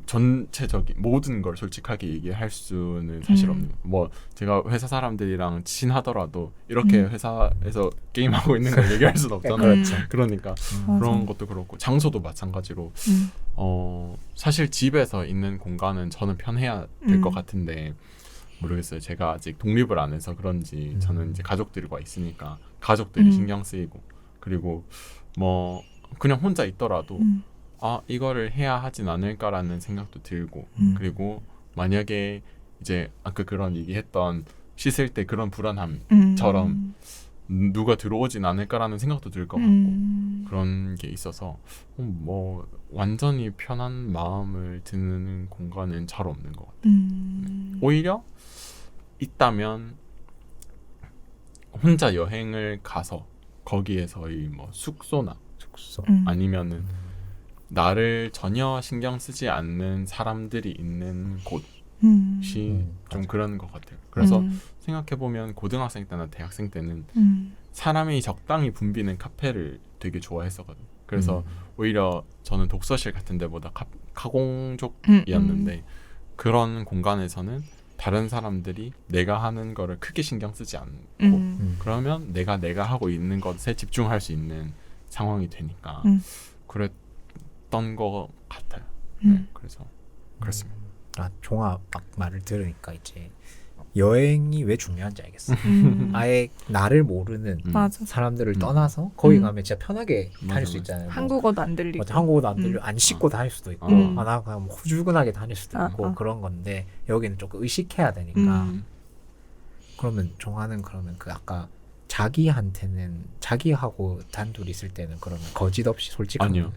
전체적인 모든 걸 솔직하게 얘기할 수는 사실 없는 거예요. 뭐 제가 회사 사람들이랑 친하더라도 이렇게 회사에서 게임하고 있는 걸 얘기할 수는 없잖아요. 그렇죠. 그러니까 그런 것도 그렇고 장소도 마찬가지로 사실 집에서 있는 공간은 저는 편해야 될 것 같은데 모르겠어요. 제가 아직 독립을 안 해서 그런지 저는 이제 가족들과 있으니까 가족들이 신경 쓰이고 그리고 뭐 그냥 혼자 있더라도 아 이거를 해야 하진 않을까라는 생각도 들고 그리고 이제 아까 그런 얘기했던 씻을 때 그런 불안함처럼 누가 들어오진 않을까라는 생각도 들 것 같고 그런 게 있어서 뭐 완전히 편한 마음을 드는 공간은 잘 없는 것 같아요. 오히려 있다면 혼자 여행을 가서 거기에서의 뭐 숙소나 아니면은 나를 전혀 신경 쓰지 않는 사람들이 있는 곳이 좀 그런 것 같아요. 그래서 생각해보면 고등학생 때나 대학생 때는 사람이 적당히 붐비는 카페를 되게 좋아했었거든요. 그래서 오히려 저는 독서실 같은 데보다 가공족이었는데 그런 공간에서는 다른 사람들이 내가 하는 거를 크게 신경 쓰지 않고 그러면 내가 하고 있는 것에 집중할 수 있는 상황이 되니까 그랬던 것 같아요. 네, 그래서 그렇습니다. 종아 말을 들으니까 이제 여행이 왜 중요한지 알겠어. 아예 나를 모르는 사람들을 떠나서 거기 가면 진짜 편하게 다닐 수 있잖아요. 한국어도 안 들리고. 맞아, 한국어도 안 들리고 안 씻고 다닐 수도 있고 나 그냥 뭐 후줄근하게 다닐 수도 있고 그런 건데 여기는 조금 의식해야 되니까 그러면 종아는 그러면 그 아까 자기하고 단둘이 있을 때는 그러면 거짓 없이 솔직한 아니요.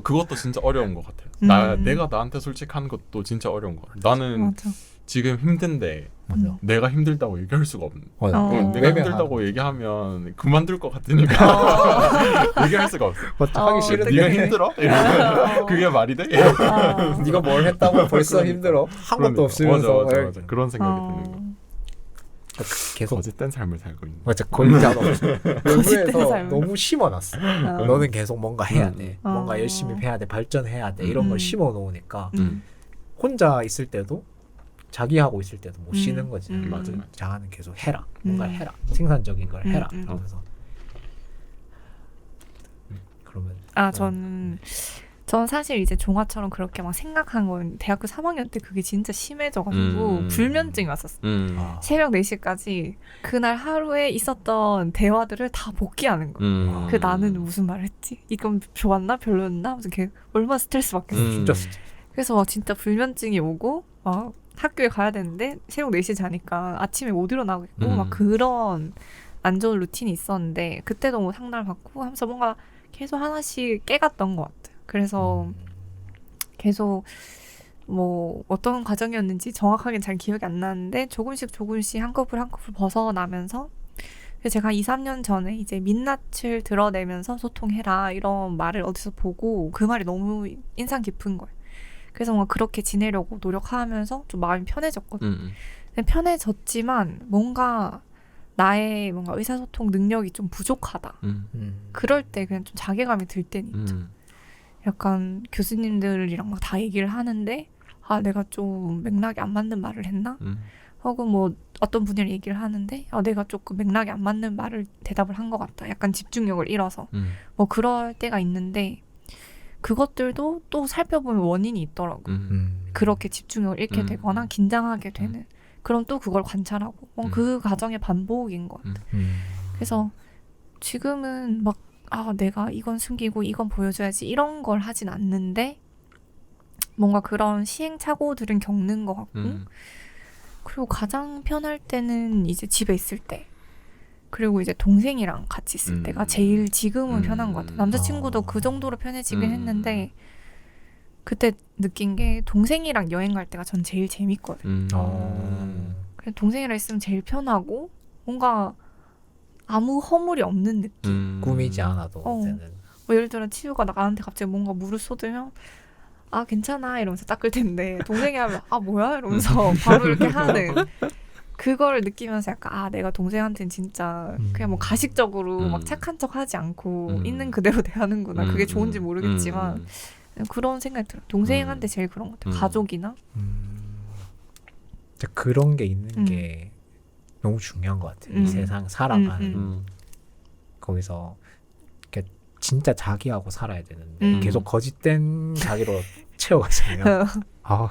그것도 진짜 어려운 것 같아요. 내가 나한테 솔직한 것도 진짜 어려운 것 같아요. 나는 지금 힘든데 내가 힘들다고 얘기할 수가 없는. 내가 힘들다고 얘기하면 그만둘 것 같으니까 얘기할 수가 없어. 하기 싫은데 네가 힘들어? 그게 말이 돼? 네가 뭘 했다고 벌써 힘들어? 한 것도 없으면서 맞아. 그런 생각이 드는 거. 계속 거짓된 삶을 살고 있는. 맞아, 거짓된 외부에서 너무 심어놨어. 너는 계속 뭔가 해야 돼, 뭔가 열심히 해야 돼, 발전해야 돼 이런 걸 심어놓으니까 혼자 있을 때도 자기하고 있을 때도 못 쉬는 거지. 맞아. 자아는 계속 해라, 뭔가 해라, 생산적인 걸 해라 이러면서. 그러면 전 사실 이제 종아처럼 그렇게 막 생각한 건 대학교 3학년 때 그게 진짜 심해져가지고 불면증이 왔었어. 새벽 4시까지 그날 하루에 있었던 대화들을 다 복귀하는 거야. 그 나는 무슨 말을 했지? 이건 좋았나? 별로였나? 얼마나 스트레스 받겠어. 진짜 그래서 막 진짜 불면증이 오고 막 학교에 가야 되는데 새벽 4시에 자니까 아침에 못 일어나겠고 막 그런 안 좋은 루틴이 있었는데 그때도 뭐 상담을 받고 하면서 뭔가 계속 하나씩 깨갔던 것 같아요. 그래서 계속 뭐 어떤 과정이었는지 정확하게 잘 기억이 안 나는데 조금씩 한 커플 벗어나면서 제가 2, 3년 전에 이제 민낯을 드러내면서 소통해라 이런 말을 어디서 보고 그 말이 너무 인상 깊은 거예요. 그래서 뭔가 그렇게 지내려고 노력하면서 좀 마음이 편해졌거든요. 근데 편해졌지만 뭔가 나의 뭔가 의사소통 능력이 좀 부족하다. 그럴 때 그냥 좀 자괴감이 들 때는 있죠. 약간 교수님들이랑 막 다 얘기를 하는데 아 내가 좀 맥락이 안 맞는 말을 했나? 혹은 뭐 어떤 분이랑 얘기를 하는데 아 내가 조금 맥락이 안 맞는 말을 대답을 한 것 같다. 약간 집중력을 잃어서 뭐 그럴 때가 있는데 그것들도 또 살펴보면 원인이 있더라고요. 그렇게 집중력을 잃게 되거나 긴장하게 되는 그럼 또 그걸 관찰하고 그 과정의 반복인 것 같아요. 그래서 지금은 막 아 내가 이건 숨기고 이건 보여줘야지 이런 걸 하진 않는데 뭔가 그런 시행착오들은 겪는 것 같고 그리고 가장 편할 때는 이제 집에 있을 때 그리고 이제 동생이랑 같이 있을 때가 제일 지금은 편한 것 같아요. 남자친구도 그 정도로 편해지긴 했는데 그때 느낀 게 동생이랑 여행 갈 때가 전 제일 재밌거든요. 그래서 동생이랑 있으면 제일 편하고 뭔가 아무 허물이 없는 느낌. 꾸미지 않아도 되는. 뭐 예를 들어 치유가 나한테 갑자기 뭔가 물을 쏟으면 아 괜찮아 이러면서 닦을 텐데 동생이 하면 아 뭐야 이러면서 바로 이렇게 하는 그걸 느끼면서 약간 아 내가 동생한테는 진짜 그냥 뭐 가식적으로 막 착한 척 하지 않고 있는 그대로 대하는구나. 그게 좋은지 모르겠지만 그런 생각이 들어요. 동생한테 제일 그런 것 같아요. 가족이나 그런 게 있는 게 너무 중요한 것 같아요. 이 세상 살아가는 거기서 이렇게 진짜 자기하고 살아야 되는데 계속 거짓된 자기로 채워가잖아요. 아,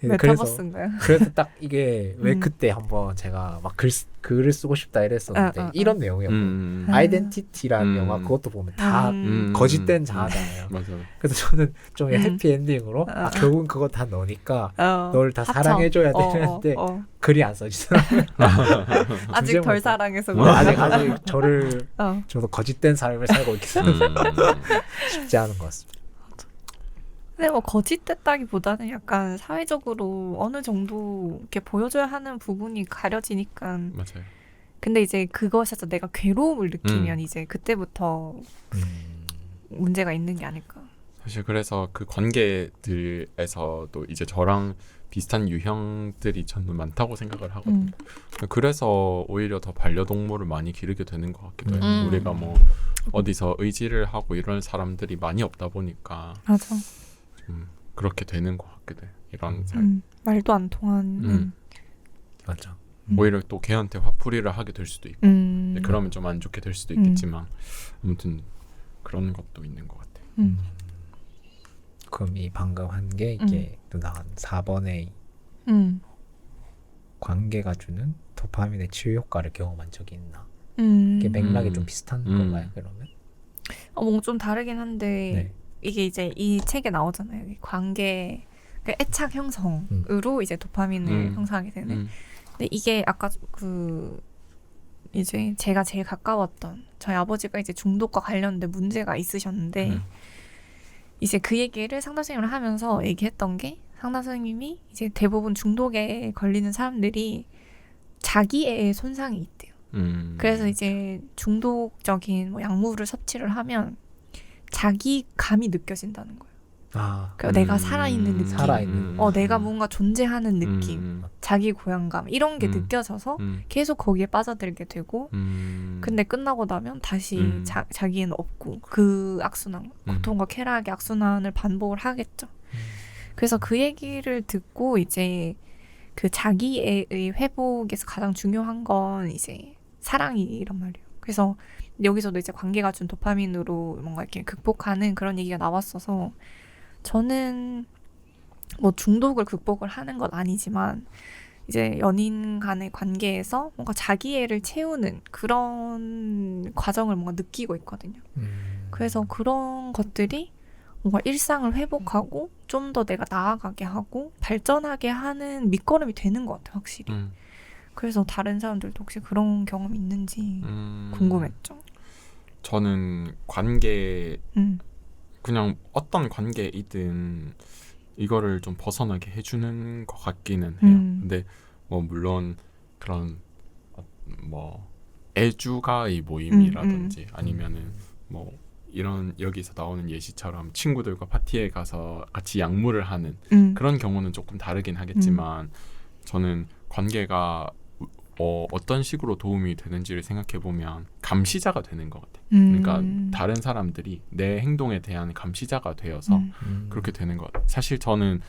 메타버스인가요? 그래서 딱 이게 왜 그때 한번 제가 막 글을 쓰고 싶다 이랬었는데 이런 내용이었거든요. 아이덴티티라는 영화 그것도 보면 다 거짓된 자아잖아요. 맞아요. 그래서 저는 좀 해피엔딩으로 아, 결국은 그거 다 너니까 널 다 사랑해줘야 되는데 글이 안 써지더라고요. 아직 덜 사랑해서 아직 저도 거짓된 삶을 살고 있기 때문에 쉽지 않은 것 같습니다. 근데 뭐 거짓됐다기보다는 약간 사회적으로 어느 정도 이렇게 보여줘야 하는 부분이 가려지니까. 맞아요. 근데 이제 그것에서 내가 괴로움을 느끼면 이제 그때부터 문제가 있는 게 아닐까. 사실 그래서 그 관계들에서도 이제 저랑 비슷한 유형들이 저는 많다고 생각을 하거든요. 그래서 오히려 더 반려동물을 많이 기르게 되는 것 같기도 해요. 우리가 뭐 어디서 의지를 하고 이런 사람들이 많이 없다 보니까 맞아. 그렇게 되는 것 같기도 해요. 이런 말도 안 통하는 맞아. 오히려 또 걔한테 화풀이를 하게 될 수도 있고 그러면 좀 안 좋게 될 수도 있겠지만 아무튼 그런 것도 있는 것 같아요. 그럼 이 방금 한 게 이게 누나가 4번의 관계가 주는 도파민의 치유 효과를 경험한 적이 있나? 이게 맥락이 좀 비슷한 건가요? 그러면? 뭔가 좀 다르긴 한데 네. 이게 이제 이 책에 나오잖아요. 이 관계 애착 형성으로 이제 도파민을 형성하게 되는. 근데 이게 아까 그 이제 제가 제일 가까웠던 저희 아버지가 이제 중독과 관련된 문제가 있으셨는데 이제 그 얘기를 상담 선생님을 하면서 얘기했던 게 상담 선생님이 이제 대부분 중독에 걸리는 사람들이 자기애의 손상이 있대요. 그래서 이제 중독적인 뭐 약물을 섭취를 하면 자기 감이 느껴진다는 거예요. 그러니까 내가 살아있는 느낌, 내가 뭔가 존재하는 느낌, 자기 고향감 이런 게 느껴져서 계속 거기에 빠져들게 되고 근데 끝나고 나면 다시 자기는 없고 그 악순환, 고통과 쾌락의 악순환을 반복을 하겠죠. 그래서 그 얘기를 듣고 이제 그 자기의 회복에서 가장 중요한 건 이제 사랑이란 말이에요. 그래서 여기서도 이제 관계가 준 도파민으로 뭔가 이렇게 극복하는 그런 얘기가 나왔어서 저는 뭐 중독을 극복을 하는 건 아니지만 이제 연인 간의 관계에서 뭔가 자기애를 채우는 그런 과정을 뭔가 느끼고 있거든요. 그래서 그런 것들이 뭔가 일상을 회복하고 좀 더 내가 나아가게 하고 발전하게 하는 밑거름이 되는 것 같아요, 확실히. 그래서 다른 사람들도 혹시 그런 경험 있는지 궁금했죠. 저는 관계 그냥 어떤 관계이든 이거를 좀 벗어나게 해주는 것 같기는 해요. 근데 뭐 물론 그런 뭐 애주가의 모임이라든지 아니면은 뭐 이런 여기서 나오는 예시처럼 친구들과 파티에 가서 같이 약물을 하는 그런 경우는 조금 다르긴 하겠지만 저는 관계가 어떤 식으로 도움이 되는지를 생각해 보면 감시자가 되는 것 같아요. 그러니까 다른 사람들이 내 행동에 대한 감시자가 되어서 그렇게 되는 것 같아요. 사실 저는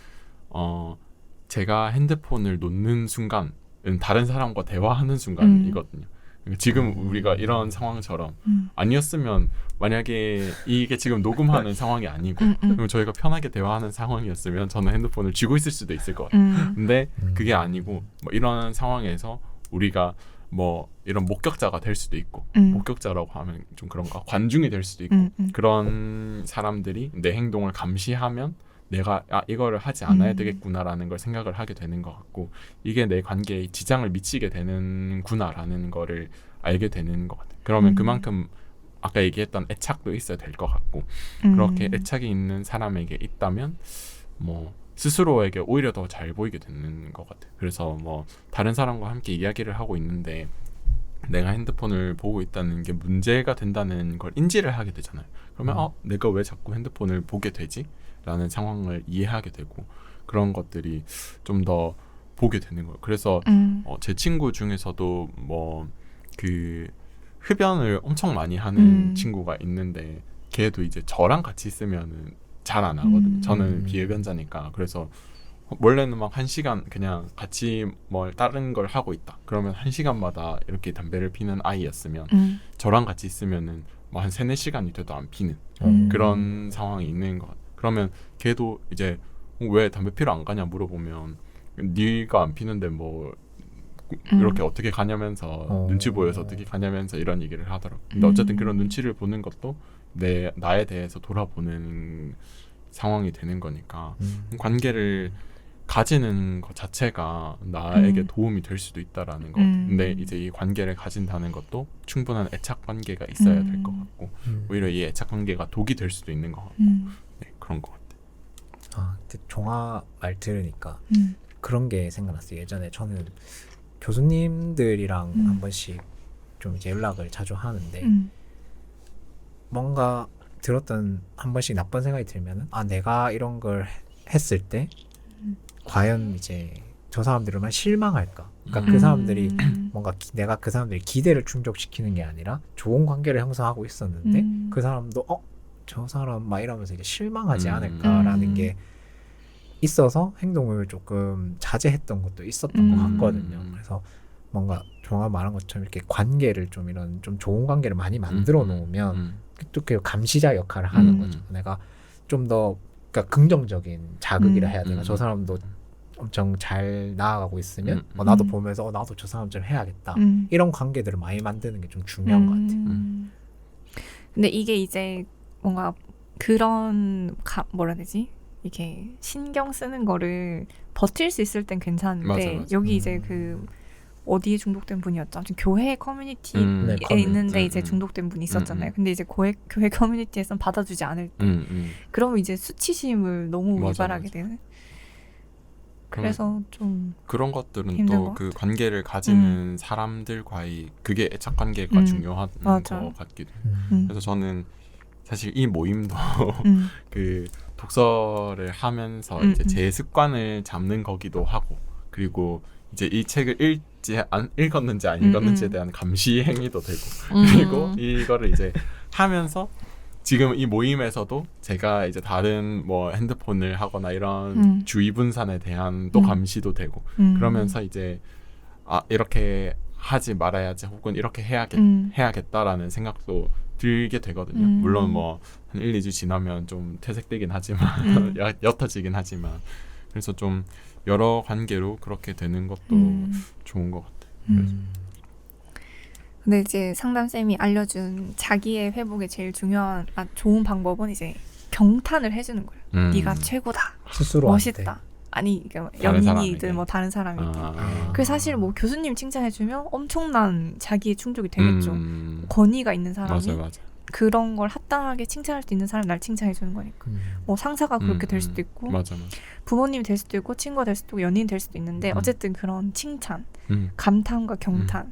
제가 핸드폰을 놓는 순간은 다른 사람과 대화하는 순간이거든요. 지금 우리가 이런 상황처럼 아니었으면 만약에 이게 지금 녹음하는 상황이 아니고 그럼 저희가 편하게 대화하는 상황이었으면 저는 핸드폰을 쥐고 있을 수도 있을 것 같아요. 근데 그게 아니고 뭐 이런 상황에서 우리가 뭐 이런 목격자가 될 수도 있고 목격자라고 하면 좀 그런가 관중이 될 수도 있고 그런 사람들이 내 행동을 감시하면 내가 이거를 하지 않아야 되겠구나라는 걸 생각을 하게 되는 것 같고 이게 내 관계에 지장을 미치게 되는구나라는 거를 알게 되는 것 같아요. 그러면 그만큼 아까 얘기했던 애착도 있어야 될 것 같고 그렇게 애착이 있는 사람에게 있다면 뭐 스스로에게 오히려 더 잘 보이게 되는 것 같아요. 그래서 뭐 다른 사람과 함께 이야기를 하고 있는데 내가 핸드폰을 보고 있다는 게 문제가 된다는 걸 인지를 하게 되잖아요. 그러면 내가 왜 자꾸 핸드폰을 보게 되지? 라는 상황을 이해하게 되고 그런 것들이 좀 더 보게 되는 거예요. 그래서 제 친구 중에서도 뭐 그 흡연을 엄청 많이 하는 친구가 있는데 걔도 이제 저랑 같이 있으면은 잘 안 하거든요. 저는 비흡연자니까. 그래서 원래는 막 1시간 그냥 같이 뭘 다른 걸 하고 있다. 그러면 1시간마다 이렇게 담배를 피는 아이였으면 저랑 같이 있으면은 뭐 한 3-4시간이 돼도 안 피는 그런 상황이 있는 것 같아요. 그러면 걔도 이제 왜 담배 피러 안 가냐 물어보면 네가 안 피는데 뭐 이렇게 어떻게 가냐면서 눈치 보여서 어떻게 가냐면서 이런 얘기를 하더라고요. 근데 어쨌든 그런 눈치를 보는 것도 나에 대해서 돌아보는 상황이 되는 거니까 관계를 가지는 것 자체가 나에게 도움이 될 수도 있다라는 것 같아요. 근데 이제 이 관계를 가진다는 것도 충분한 애착 관계가 있어야 될 것 같고 오히려 이 애착 관계가 독이 될 수도 있는 것 같고 네, 그런 것 같아요. 근데 종아 말 들으니까 그런 게 생각났어요. 예전에 저는 교수님들이랑 한 번씩 좀 이제 연락을 자주 하는데 뭔가 들었던 한 번씩 나쁜 생각이 들면은 내가 이런 걸 했을 때 과연 이제 저 사람들만 실망할까? 그러니까 그 사람들이 뭔가 내가 그 사람들의 기대를 충족시키는 게 아니라 좋은 관계를 형성하고 있었는데 그 사람도 저 사람 막 이러면서 이제 실망하지 않을까라는 게 있어서 행동을 조금 자제했던 것도 있었던 것 같거든요. 그래서 뭔가 종아 말한 것처럼 이렇게 관계를 좀 이런 좀 좋은 관계를 많이 만들어 놓으면 또 그 감시자 역할을 하는 거죠. 내가 좀 더 그러니까 긍정적인 자극이라 해야 되나? 저 사람도 엄청 잘 나아가고 있으면 나도 보면서 나도 저 사람처럼 해야겠다. 이런 관계들을 많이 만드는 게 좀 중요한 것 같아요. 근데 이게 이제 뭔가 그런 뭐라 해야 되지? 이게 신경 쓰는 거를 버틸 수 있을 땐 괜찮은데 맞아. 여기 이제 그 어디에 중독된 분이었죠? 아무튼 교회 커뮤니티에 네, 있는데 이제 중독된 분이 있었잖아요. 근데 이제 교회 커뮤니티에선 받아주지 않을 때 그러면 이제 수치심을 너무 유발하게 되는. 그래서 좀 그런 것들은 힘든 또 그 관계를 가지는 사람들과의 그게 애착 관계가 중요한 것 같기도 해요. 그래서 저는 사실 이 모임도 그 독서를 하면서 이제 제 습관을 잡는 거기도 하고 그리고 이제 이 책을 읽었는지 안 읽었는지에 대한 감시 행위도 되고 그리고 이거를 이제 하면서 지금 이 모임에서도 제가 이제 다른 뭐 핸드폰을 하거나 이런 주의 분산에 대한 또 감시도 되고 그러면서 이제 이렇게 하지 말아야지 혹은 이렇게 해야겠다라는 생각도 들게 되거든요. 물론 뭐 한 1-2주 지나면 좀 퇴색되긴 하지만 옅어지긴 하지만 그래서 좀 여러 관계로 그렇게 되는 것도 좋은 것 같아요. 근데 이제 상담쌤이 알려준 자기의 회복에 제일 중요한 좋은 방법은 이제 경탄을 해주는 거예요. 네가 최고다. 스스로 멋있다. 아니 그러니까 연인이든 뭐 다른 사람이든. 그래서 사실 뭐 교수님 칭찬해주면 엄청난 자기의 충족이 되겠죠. 권위가 있는 사람이 맞아. 그런 걸 합당하게 칭찬할 수 있는 사람 날 칭찬해 주는 거니까. 뭐 상사가 그렇게 될 수도 있고 맞아. 부모님이 될 수도 있고 친구가 될 수도 있고 연인이 될 수도 있는데 어쨌든 그런 칭찬, 감탄과 경탄.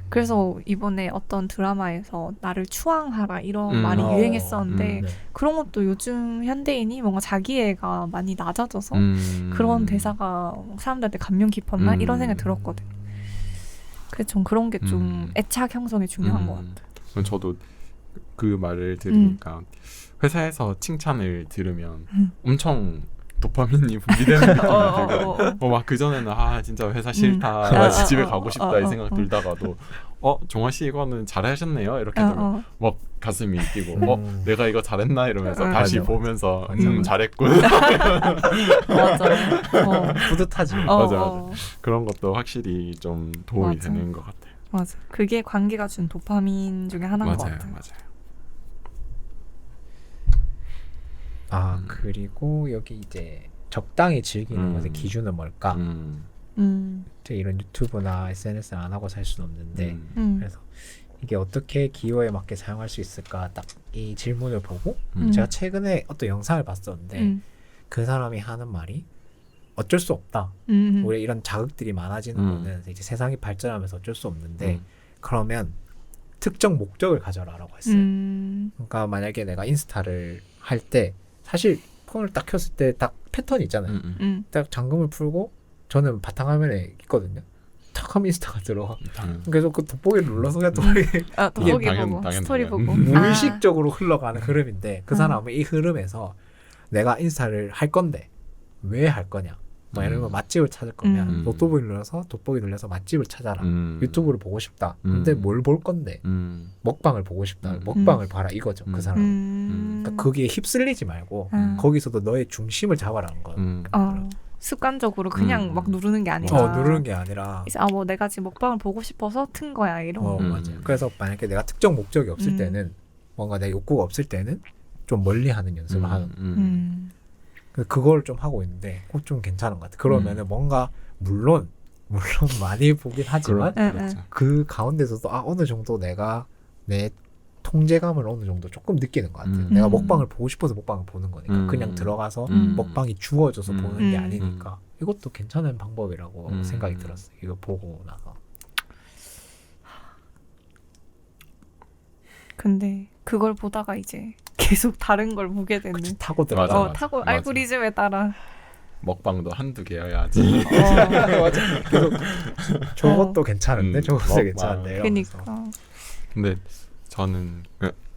그래서 이번에 어떤 드라마에서 나를 추앙하라 이런 말이 유행했었는데 그런 것도 요즘 현대인이 뭔가 자기애가 많이 낮아져서 그런 대사가 사람들한테 감명 깊었나 이런 생각이 들었거든. 그래서 전 그런 게 좀 애착 형성이 중요한 것 같아요. 저도 그 말을 들으니까 회사에서 칭찬을 들으면 엄청 도파민이 분비되는 느낌이 들거든요. 막 그전에는 진짜 회사 싫다, 집에 가고 싶다 이 생각 들다가도 종아 씨 이거는 잘하셨네요 이렇게 되면 막 가슴이 뛰고 내가 이거 잘했나 이러면서 다시 보면서 잘했군. 맞아. 뿌듯하지. 맞아. 그런 것도 확실히 좀 도움이 맞아. 되는 것 같아요. 맞아. 그게 관계가 준 도파민 중에 하나인 것 같아요. 맞아요. 그리고 여기 이제 적당히 즐기는 것의 기준은 뭘까? 이런 유튜브나 SNS 안 하고 살 수는 없는데 그래서 이게 어떻게 기호에 맞게 사용할 수 있을까 딱 이 질문을 보고 제가 최근에 어떤 영상을 봤었는데 그 사람이 하는 말이 어쩔 수 없다. 우리 이런 자극들이 많아지는 거는 이제 세상이 발전하면서 어쩔 수 없는데 그러면 특정 목적을 가져라라고 했어요. 그러니까 만약에 내가 인스타를 할 때 사실 폰을 딱 켰을 때 딱 패턴이 있잖아요. 딱 잠금을 풀고 저는 바탕화면에 있거든요. 탁 하면 인스타가 들어가. 그래서 그 돋보기를 눌러서 그냥 돋보기 보고 스토리 보고 무의식적으로 흘러가는 흐름인데 그 사람은 이 흐름에서 내가 인스타를 할 건데 왜 할 거냐. 뭐 예를 들면 맛집을 찾을 거면 돋보기 눌러서 맛집을 찾아라. 유튜브를 보고 싶다. 근데 뭘 볼 건데 먹방을 보고 싶다. 먹방을 봐라 이거죠. 그 사람은. 그러니까 거기에 휩쓸리지 말고 거기서도 너의 중심을 잡아라는 거예요. 습관적으로 그냥 막 누르는 게 아니라 누르는 게 아니라 이제 뭐 내가 지금 먹방을 보고 싶어서 튼 거야 이런 거. 맞아요. 그래서 만약에 내가 특정 목적이 없을 때는 뭔가 내 욕구가 없을 때는 좀 멀리하는 연습을 하는 그걸 좀 하고 있는데 그거 좀 괜찮은 것 같아요. 그러면은 뭔가 물론 많이 보긴 하지만 그 가운데서도 어느 정도 내가 내 통제감을 어느 정도 조금 느끼는 것 같아요. 내가 먹방을 보고 싶어서 먹방을 보는 거니까 그냥 들어가서 먹방이 주어져서 보는 게 아니니까 이것도 괜찮은 방법이라고 생각이 들었어요. 이거 보고 나서. 근데 그걸 보다가 이제 계속 다른 걸 보게 되는. 타고 들어가. 타고 알고리즘에 따라. 먹방도 한두 개여야지. 맞아. 계속 저것도 괜찮은데 저것도 괜찮은데요. 그러니까. 근데 저는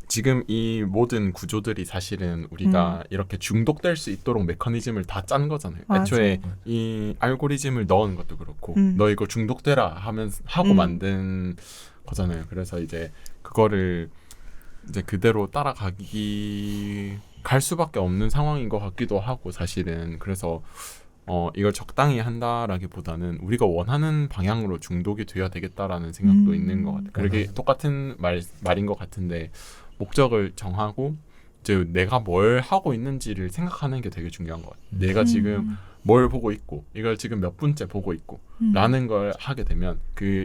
지금 이 모든 구조들이 사실은 우리가 이렇게 중독될 수 있도록 메커니즘을 다 짠 거잖아요. 애초에 이 알고리즘을 넣은 것도 그렇고 너 이거 중독되라 하고 만든 거잖아요. 그래서 이제 그거를 이제 그대로 갈 수밖에 없는 상황인 것 같기도 하고 사실은. 그래서 이걸 적당히 한다라기보다는 우리가 원하는 방향으로 중독이 돼야 되겠다라는 생각도 있는 것 같아요. 그게 똑같은 말인 것 같은데 목적을 정하고 이제 내가 뭘 하고 있는지를 생각하는 게 되게 중요한 것 같아요. 내가 지금 뭘 보고 있고 이걸 지금 몇 분째 보고 있고 라는 걸 하게 되면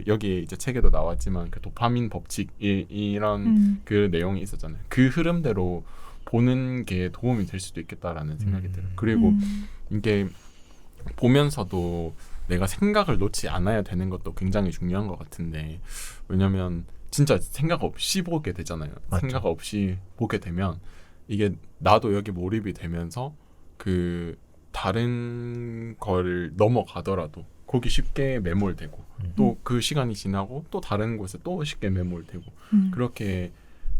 여기 이제 책에도 나왔지만 그 도파민 법칙 이런 그 내용이 있었잖아요. 그 흐름대로 보는 게 도움이 될 수도 있겠다라는 생각이 들어요. 그리고 이게 보면서도 내가 생각을 놓지 않아야 되는 것도 굉장히 중요한 것 같은데 왜냐면 진짜 생각 없이 보게 되잖아요. 맞죠. 생각 없이 보게 되면 이게 나도 여기 몰입이 되면서 그 다른 거를 넘어가더라도 거기 쉽게 매몰되고 또 그 시간이 지나고 또 다른 곳에 또 쉽게 매몰되고 그렇게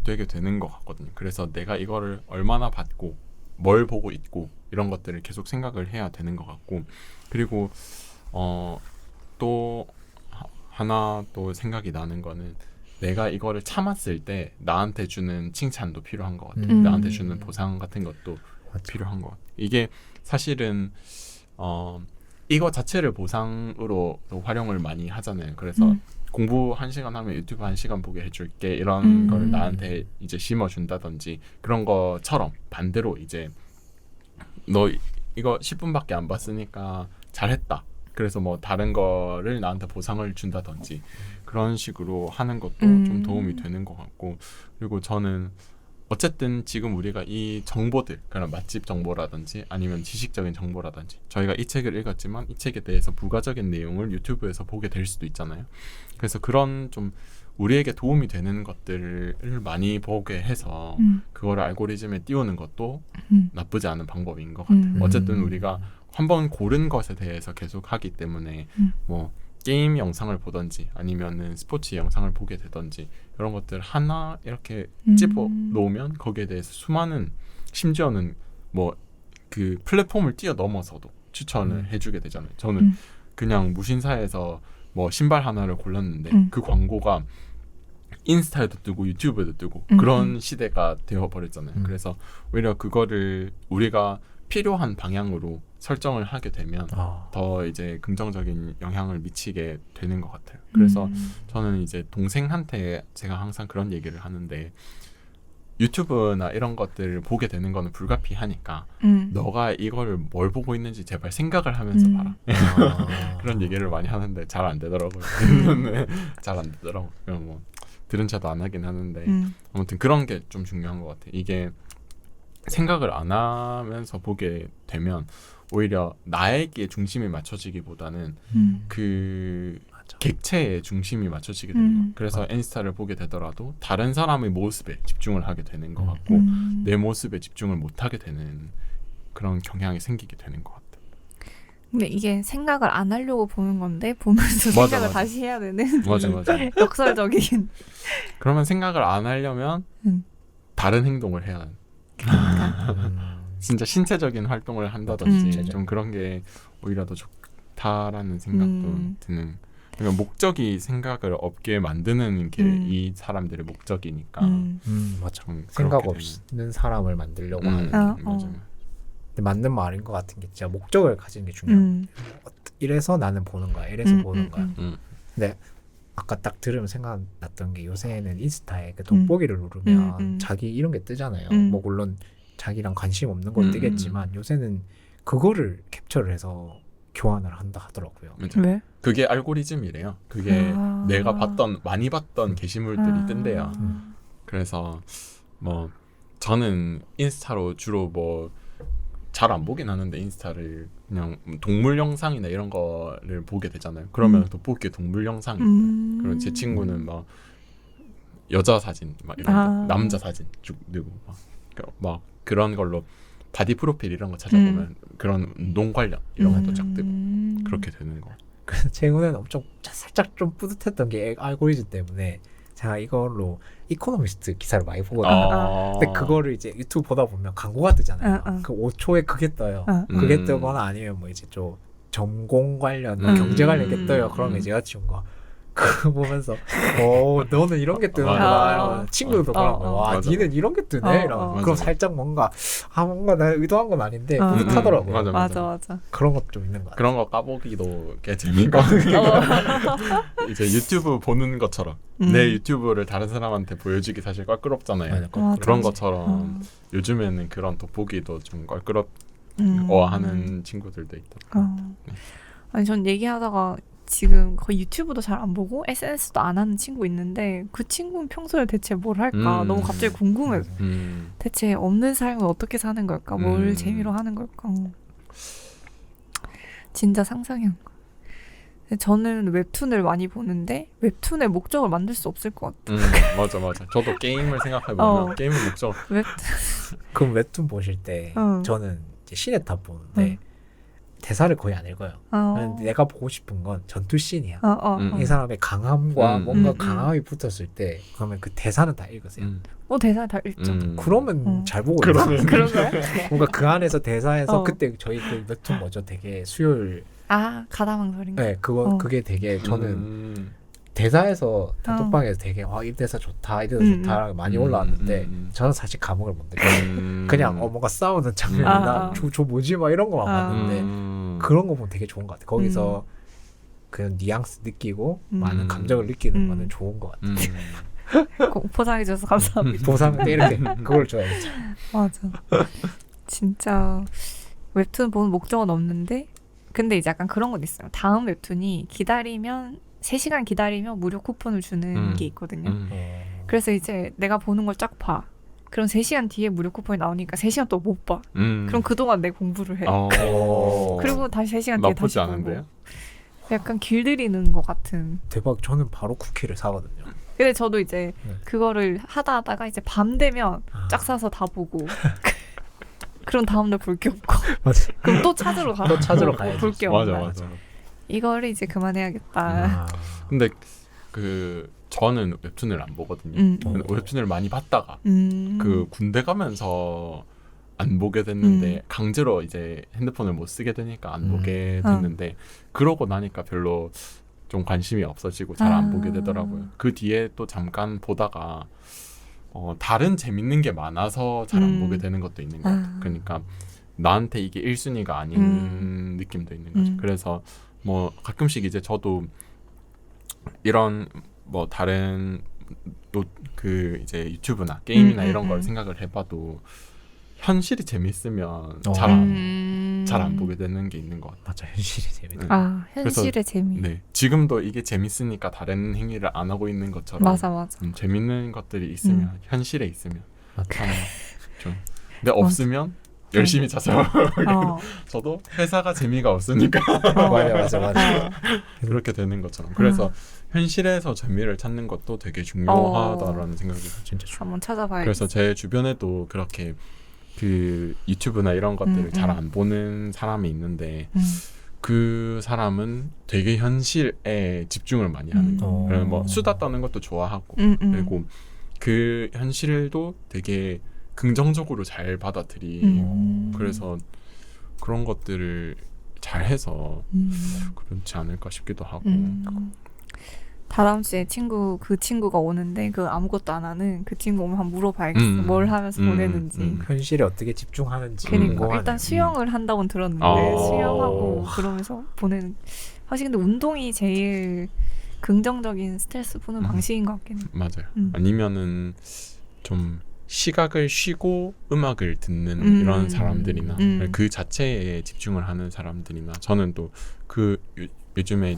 되게 되는 것 같거든요. 그래서 내가 이거를 얼마나 봤고 뭘 보고 있고 이런 것들을 계속 생각을 해야 되는 것 같고 그리고 또 하나 또 생각이 나는 거는 내가 이거를 참았을 때 나한테 주는 칭찬도 필요한 것 같아요. 나한테 주는 보상 같은 것도 필요한 것 같아요. 이게 사실은 이거 자체를 보상으로 활용을 많이 하잖아요. 그래서 공부 1시간 하면 유튜브 1시간 보게 해줄게 이런 걸 나한테 이제 심어준다든지 그런 것처럼 반대로 이제 너 이거 10분밖에 안 봤으니까 잘했다 그래서 뭐 다른 거를 나한테 보상을 준다든지 그런 식으로 하는 것도 좀 도움이 되는 것 같고, 그리고 저는 어쨌든 지금 우리가 이 정보들, 그런 맛집 정보라든지 아니면 지식적인 정보라든지, 저희가 이 책을 읽었지만 이 책에 대해서 부가적인 내용을 유튜브에서 보게 될 수도 있잖아요. 그래서 그런 좀 우리에게 도움이 되는 것들을 많이 보게 해서 그거를 알고리즘에 띄우는 것도 나쁘지 않은 방법인 것 같아요. 어쨌든 우리가 한번 고른 것에 대해서 계속 하기 때문에 뭐 게임 영상을 보든지 아니면은 스포츠 영상을 보게 되든지 이런 것들 하나 이렇게 집어 놓으면 거기에 대해서 수많은, 심지어는 뭐 그 플랫폼을 뛰어넘어서도 추천을 해주게 되잖아요. 저는 그냥 무신사에서 뭐 신발 하나를 골랐는데 그 광고가 인스타에도 뜨고 유튜브에도 뜨고 그런 시대가 되어버렸잖아요. 그래서 오히려 그거를 우리가 필요한 방향으로 설정을 하게 되면 더 이제 긍정적인 영향을 미치게 되는 것 같아요. 그래서 저는 이제 동생한테 제가 항상 그런 얘기를 하는데, 유튜브나 이런 것들을 보게 되는 거는 불가피하니까 너가 이거를 뭘 보고 있는지 제발 생각을 하면서 봐라. 그런 얘기를 많이 하는데 잘 안 되더라고요. 잘 안 되더라고요. 뭐 들은 척도 안 하긴 하는데 아무튼 그런 게 좀 중요한 것 같아요. 이게 생각을 안 하면서 보게 되면 오히려 나에게 중심이 맞춰지기보다는 그 객체의 중심이 맞춰지게 되는 거예요. 그래서 인스타를 보게 되더라도 다른 사람의 모습에 집중을 하게 되는 것 같고 내 모습에 집중을 못하게 되는 그런 경향이 생기게 되는 것 같아요. 근데 이게 생각을 안 하려고 보는 건데 보면서 맞아, 생각을 맞아. 다시 해야 되는 맞아. 역설적인. 그러면 생각을 안 하려면 다른 행동을 해야 하는. 진짜 신체적인 활동을 한다든지 좀 그런 게 오히려 더 좋다라는 생각도 드는. 그러니까 목적이 생각을 없게 만드는 게 이 사람들의 목적이니까. 맞아. 좀 생각 그렇게 없는 사람을 만들려고 하는. 맞아요. 근데 맞는 말인 것 같은 게 진짜 목적을 가지는 게 중요해요. 이래서 나는 보는 거야. 이래서 보는 거야. 근데 아까 딱 들으면 생각났던 게, 요새는 인스타에 그 돋보기를 누르면 자기 이런 게 뜨잖아요. 뭐 물론 자기랑 관심 없는 건 뜨겠지만 요새는 그거를 캡처를 해서 교환을 한다 하더라고요. 왜? 그게 알고리즘이래요. 그게 내가 많이 봤던 게시물들이 뜬대요. 그래서 뭐 저는 인스타로 주로 뭐 잘 안 보긴 하는데, 인스타를 그냥 동물 영상이나 이런 거를 보게 되잖아요. 그러면 돋보기에 동물 영상이 있어요. 그리고 제 친구는 막 여자 사진 막 이런 거, 남자 사진 쭉 넣고 막 그런 걸로 바디 프로필 이런 거 찾아보면 그런 운동 관련 이런 것도 쫙 뜨고 그렇게 되는 거. 그래서 최근에는 엄청 살짝 좀 뿌듯했던 게 알고리즘 때문에 제가 이걸로 이코노미스트 기사를 많이 보거든요. 근데 그거를 이제 유튜브 보다 보면 광고가 뜨잖아요. 그 5초에 그게 떠요. 그게 뜨거나 아니면 뭐 이제 좀 전공 관련, 경제 관련 게 떠요. 그러면 이제 여자친구가 그거 보면서 너는 이런 게 뜨는구나. 친구들도 그러면 와, 맞아. 니는 이런 게 뜨네. 이러면 그럼 살짝 뭔가 내가 의도한 건 아닌데 뿌듯하더라고요. 맞아. 그런 것도 좀 있는 것 같아요. 그런 거 까보기도 꽤 재밌거든요. 이제 유튜브 보는 것처럼 내 유튜브를 다른 사람한테 보여주기 사실 껄끄럽잖아요. 맞아. 그런 것처럼 요즘에는 그런 돋보기도 좀 껄끄럽워하는 친구들도 있더라고요. 아니 전 얘기하다가 지금 거의 유튜브도 잘 안 보고 SNS도 안 하는 친구 있는데, 그 친구는 평소에 대체 뭘 할까 너무 갑자기 궁금해서. 대체 없는 삶을 어떻게 사는 걸까? 뭘 재미로 하는 걸까? 진짜 상상이 안 가. 저는 웹툰을 많이 보는데 웹툰의 목적을 만들 수 없을 것 같아요. 맞아. 저도 게임을 생각해보면 게임의 목적. 그럼 웹툰 보실 때 저는 이제 시네탑 보는데 대사를 거의 안 읽어요. 내가 보고 싶은 건 전투씬이야. 이 사람의 강함과 뭔가 강함이 붙었을 때 그러면 그 대사는 다 읽으세요. 대사 다 읽죠. 그러면 잘 보고 있어요. 그런가요? 뭔가 그 안에서 대사에서 그때 저희 그 웹툰 뭐죠? 되게 수요일 가다망설인가? 네, 그게 되게 저는 대사에서 단톡방에서 되게 이 대사 좋다, 이 대사 좋다 많이 올라왔는데 저는 사실 감흥을 못 느껴요. 그냥 뭔가 싸우는 장면이나 저 뭐지 막 이런 거만 봤는데 그런 거 보면 되게 좋은 것 같아요. 거기서 그런 뉘앙스 느끼고 많은 감정을 느끼는 거는 좋은 것 같아요. 포장해줘서 감사합니다. 보상은 이렇게 그걸 좋아했죠. 맞아. 진짜 웹툰 보는 목적은 없는데 근데 이제 약간 그런 건 있어요. 다음 웹툰이 기다리면 3시간 기다리면 무료 쿠폰을 주는 게 있거든요. 그래서 이제 내가 보는 걸 쫙 봐. 그럼 3시간 뒤에 무료 쿠폰이 나오니까 3시간 또 못 봐. 그럼 그동안 내 공부를 해. 그리고 다시 3시간 뒤에 다시 나쁘지 않은데요? 보고. 약간 길들이는 것 같은. 대박. 저는 바로 쿠키를 사거든요. 근데 저도 이제 그거를 하다가 이제 밤 되면 쫙 사서 다 보고 그럼 다음날 볼 게 없고 맞아. 그럼 또 찾으러 가. 또 찾으러 가야지. 볼 게 맞아 없나. 맞아. 이거를 이제 그만해야겠다. 근데 저는 웹툰을 안 보거든요. 웹툰을 많이 봤다가 그 군대 가면서 안 보게 됐는데 강제로 이제 핸드폰을 못 쓰게 되니까 안 보게 됐는데 그러고 나니까 별로 좀 관심이 없어지고 잘 안 보게 되더라고요. 그 뒤에 또 잠깐 보다가 다른 재밌는 게 많아서 잘 안 보게 되는 것도 있는 것 같아요. 그러니까 나한테 이게 1순위가 아닌 느낌도 있는 거죠. 그래서 뭐 가끔씩 이제 저도 이런 뭐 다른 그 이제 유튜브나 게임이나 이런 걸 생각을 해봐도 현실이 재밌으면 잘 안 보게 되는 게 있는 것 같아요. 맞아. 현실이 재밌다. 아, 현실의 그래서, 재미. 네, 지금도 이게 재밌으니까 다른 행위를 안 하고 있는 것처럼 맞아. 재밌는 것들이 있으면 현실에 있으면 참 좀 근데 없으면 열심히 찾아보고 저도 회사가 재미가 없으니까 맞아. 그렇게 되는 것처럼 그래서 현실에서 재미를 찾는 것도 되게 중요하다라는 생각이 들어요. 진짜 좋아. 한번 찾아봐야겠어. 그래서 제 주변에도 그렇게 그 유튜브나 이런 것들을 잘 안 보는 사람이 있는데 그 사람은 되게 현실에 집중을 많이 하는 거예요. 뭐 수다 떠는 것도 좋아하고 그리고 그 현실도 되게 긍정적으로 잘 받아들이고 그래서 그런 것들을 잘 해서 그렇지 않을까 싶기도 하고 다다음 주에 그 친구가 오는데 그 아무것도 안 하는 그 친구 오면 한번 물어봐야겠어. 뭘 하면서 보내는지. 현실에 어떻게 집중하는지. 그러니까 일단 수영을 한다고는 들었는데 수영하고 그러면서 보내는. 사실 근데 운동이 제일 긍정적인 스트레스 푸는 방식인 것 같긴 해. 맞아요. 아니면은 좀 시각을 쉬고 음악을 듣는 이런 사람들이나 그 자체에 집중을 하는 사람들이나 저는 또 그 요즘에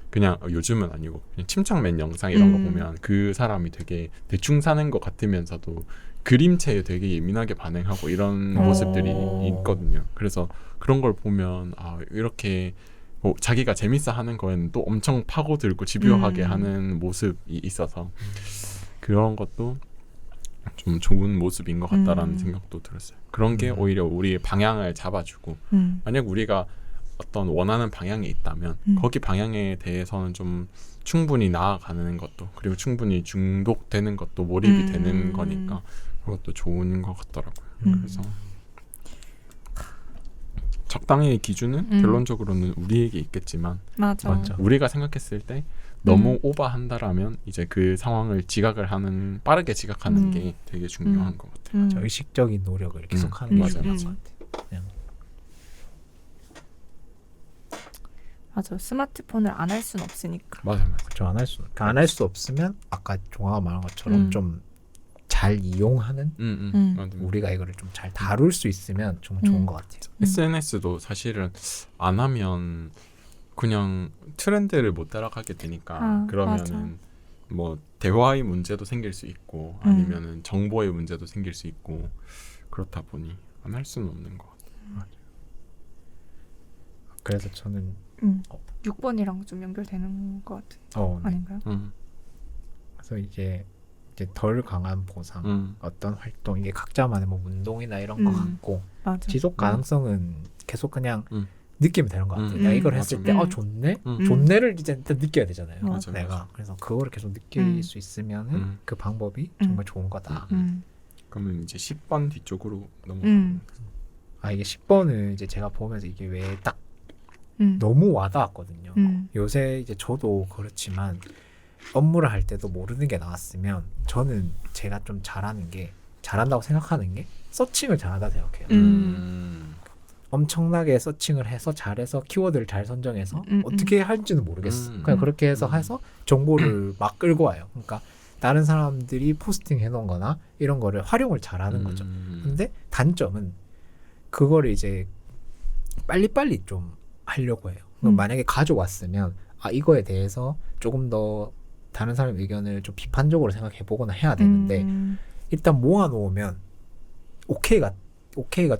그냥 요즘은 아니고 그냥 침착맨 영상 이런 거 보면 그 사람이 되게 대충 사는 것 같으면서도 그림체에 되게 예민하게 반응하고 이런 모습들이 있거든요. 그래서 그런 걸 보면 이렇게 뭐 자기가 재밌어 하는 거에는 또 엄청 파고들고 집요하게 하는 모습이 있어서 그런 것도 좀 좋은 모습인 것 같다라는 생각도 들었어요. 그런 게 오히려 우리의 방향을 잡아주고 만약 우리가 어떤 원하는 방향이 있다면 거기 방향에 대해서는 좀 충분히 나아가는 것도 그리고 충분히 중독되는 것도 몰입이 되는 거니까 그것도 좋은 것 같더라고요. 그래서 적당히의 기준은 결론적으로는 우리에게 있겠지만 맞아. 우리가 생각했을 때 너무 오버한다라면 이제 그 상황을 빠르게 지각하는 게 되게 중요한 것 같아요. 맞아. 의식적인 노력을 계속하는 게 중요한 것 같아요. 그냥. 맞아. 스마트폰을 안 할 수는 없으니까. 맞아요. 그렇죠. 안 할 수 없으면 아까 종아가 말한 것처럼 좀 잘 이용하는 우리가 이거를 좀 잘 다룰 수 있으면 좀 좋은 것 같아요. SNS도 사실은 안 하면 그냥 트렌드를 못 따라가게 되니까 그러면은 뭐 대화의 문제도 생길 수 있고 아니면은 정보의 문제도 생길 수 있고 그렇다 보니 안 할 수는 없는 것 같아요. 그래서 저는 6번이랑 좀 연결되는 것 같은 아닌가요? 그래서 이제 덜 강한 보상, 어떤 활동 이게 각자만의 뭐 운동이나 이런 거 같고 맞아. 지속 가능성은 계속 그냥 느끼면 되는 것 같아요. 내가 이걸 했을 때 좋네? 좋네를 이제 일단 느껴야 되잖아요. 내가 그래서 그거를 계속 느낄 수 있으면은 그 방법이 정말 좋은 거다. 그러면 이제 10번 뒤쪽으로 넘어가는 이게 10번은 이제 제가 보면서 이게 왜 딱 너무 와닿았거든요. 요새 이제 저도 그렇지만 업무를 할 때도 모르는 게 나왔으면 저는 제가 좀 잘한다고 생각하는 게 서칭을 잘한다 생각해요. 엄청나게 서칭을 해서 잘해서 키워드를 잘 선정해서 어떻게 할지는 모르겠어. 그냥 그렇게 해서 정보를 막 끌고 와요. 그러니까 다른 사람들이 포스팅 해놓은 거나 이런 거를 활용을 잘하는 거죠. 근데 단점은 그거를 이제 빨리빨리 좀 하려고 해요. 그럼 만약에 가져왔으면 이거에 대해서 조금 더 다른 사람의 의견을 좀 비판적으로 생각해 보거나 해야 되는데 일단 모아놓으면 오케이가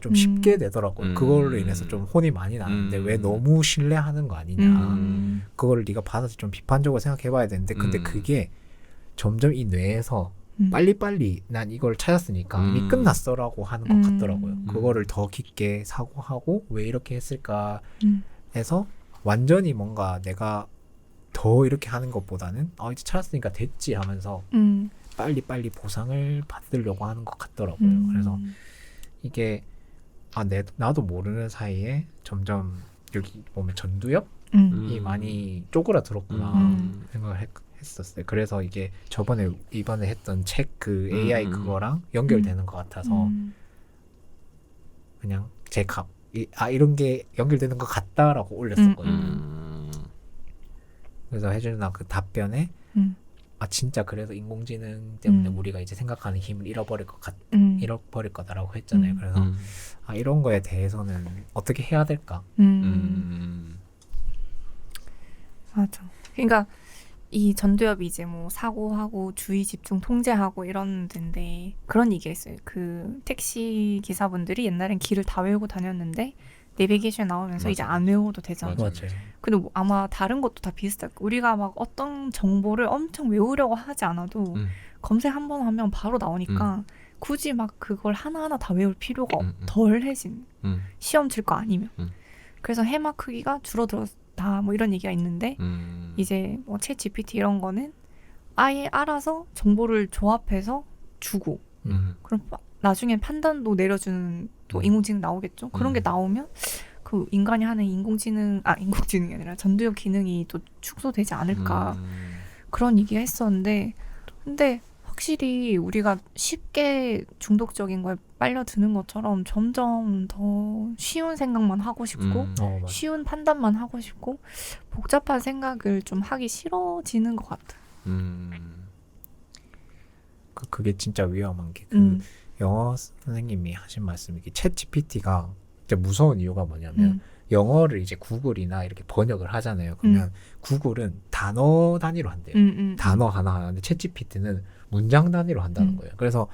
좀 쉽게 되더라고요. 그걸로 인해서 좀 혼이 많이 나는데 왜 너무 신뢰하는 거 아니냐. 그걸 네가 받아서 좀 비판적으로 생각해 봐야 되는데 근데 그게 점점 이 뇌에서 빨리빨리 난 이걸 찾았으니까 이미 끝났어라고 하는 것 같더라고요. 그거를 더 깊게 사고하고 왜 이렇게 했을까 해서 완전히 뭔가 내가 더 이렇게 하는 것보다는 이제 찾았으니까 됐지 하면서 빨리빨리 보상을 받으려고 하는 것 같더라고요. 그래서 이게 나도 모르는 사이에 점점 여기 보면 전두엽이 많이 쪼그라들었구나 생각을 했었어요. 그래서 이게 이번에 했던 책 그 AI 그거랑 연결되는 것 같아서 그냥 이런 게 연결되는 것 같다라고 올렸었거든요. 그래서 혜준 누나 그 답변에 진짜 그래서 인공지능 때문에 우리가 이제 생각하는 힘을 잃어버릴 거다라고 했잖아요. 그래서 이런 거에 대해서는 어떻게 해야 될까? 맞아. 그러니까 이 전두엽이 이제 뭐 사고하고 주의 집중 통제하고 이런 데인데 그런 얘기가 있어요. 그 택시 기사분들이 옛날엔 길을 다 외우고 다녔는데 내비게이션 나오면서 이제 안 외워도 되잖아요. 맞아요. 근데 뭐 아마 다른 것도 다 비슷할 거예요. 우리가 막 어떤 정보를 엄청 외우려고 하지 않아도 검색 한번 하면 바로 나오니까 굳이 막 그걸 하나하나 다 외울 필요가 덜해진 시험 칠 거 아니면 그래서 해마 크기가 줄어들었다 뭐 이런 얘기가 있는데 이제 뭐 챗 GPT 이런 거는 아예 알아서 정보를 조합해서 주고 그럼 나중에 판단도 내려주는 또 인공지능 나오겠죠. 그런 게 나오면 그 인간이 하는 인공지능이 아니라 전두엽 기능이 또 축소되지 않을까 그런 얘기가 했었는데 근데 확실히 우리가 쉽게 중독적인 거에 빨려드는 것처럼 점점 더 쉬운 생각만 하고 싶고 쉬운 판단만 하고 싶고 복잡한 생각을 좀 하기 싫어지는 것 같아. 그게 진짜 위험한 게 영어 선생님이 하신 말씀이 챗 GPT가 진짜 무서운 이유가 뭐냐면 영어를 이제 구글이나 이렇게 번역을 하잖아요. 그러면 구글은 단어 단위로 한대요. 단어 하나. 근데 챗 GPT는 문장 단위로 한다는 거예요. 그래서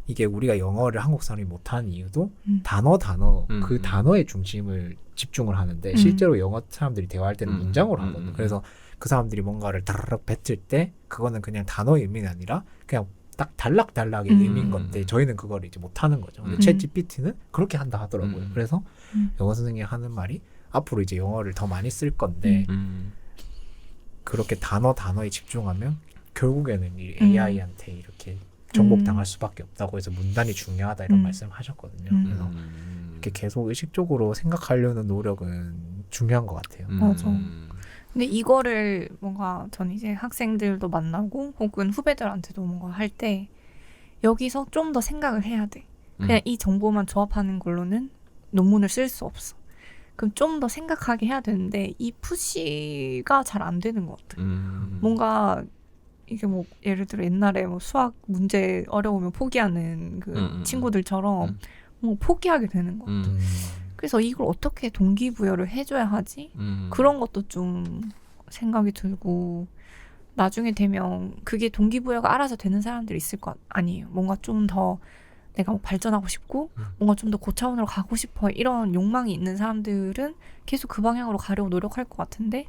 이게 우리가 영어를 한국 사람이 못하는 이유도 단어 그 단어의 중심을 집중을 하는데 실제로 영어 사람들이 대화할 때는 문장으로 하거든요. 그래서 그 사람들이 뭔가를 다르륵 뱉을 때 그거는 그냥 단어의 의미가 아니라 그냥 딱 단락의 의미인 건데 저희는 그걸 이제 못하는 거죠. 근데 챗 GPT는 그렇게 한다 하더라고요. 그래서 영어 선생님이 하는 말이 앞으로 이제 영어를 더 많이 쓸 건데 그렇게 단어에 집중하면 결국에는 이 AI한테 이렇게 정복당할 수밖에 없다고 해서 문단이 중요하다 이런 말씀을 하셨거든요. 그래서 이렇게 계속 의식적으로 생각하려는 노력은 중요한 것 같아요. 맞아. 근데 이거를 뭔가 전 이제 학생들도 만나고 혹은 후배들한테도 뭔가 할 때 여기서 좀 더 생각을 해야 돼. 그냥 이 정보만 조합하는 걸로는 논문을 쓸 수 없어. 그럼 좀 더 생각하게 해야 되는데 이 푸시가 잘 안 되는 것 같아. 뭔가 이게 뭐 예를 들어 옛날에 뭐 수학 문제 어려우면 포기하는 그 친구들처럼 뭐 포기하게 되는 것 같아. 그래서 이걸 어떻게 동기부여를 해줘야 하지? 그런 것도 좀 생각이 들고 나중에 되면 그게 동기부여가 알아서 되는 사람들이 있을 것 아니에요. 뭔가 좀 더 내가 뭐 발전하고 싶고 뭔가 좀 더 고차원으로 가고 싶어 이런 욕망이 있는 사람들은 계속 그 방향으로 가려고 노력할 것 같은데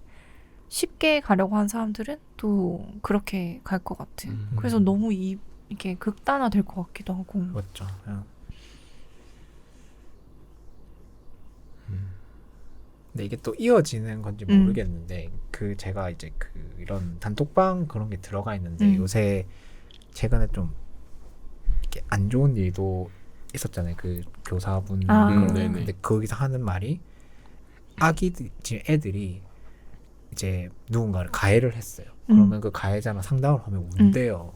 쉽게 가려고 하는 사람들은 또 그렇게 갈 것 같아. 그래서 너무 이게 극단화될 것 같기도 하고. 맞죠. 근데 이게 또 이어지는 건지 모르겠는데 제가 이제 이런 단톡방 그런 게 들어가 있는데 요새 최근에 좀 이렇게 안 좋은 일도 있었잖아요. 그 교사분 근데 거기서 하는 말이 지금 애들이 이제 누군가를 가해를 했어요. 그러면 그 가해자랑 상담을 하면 운대요.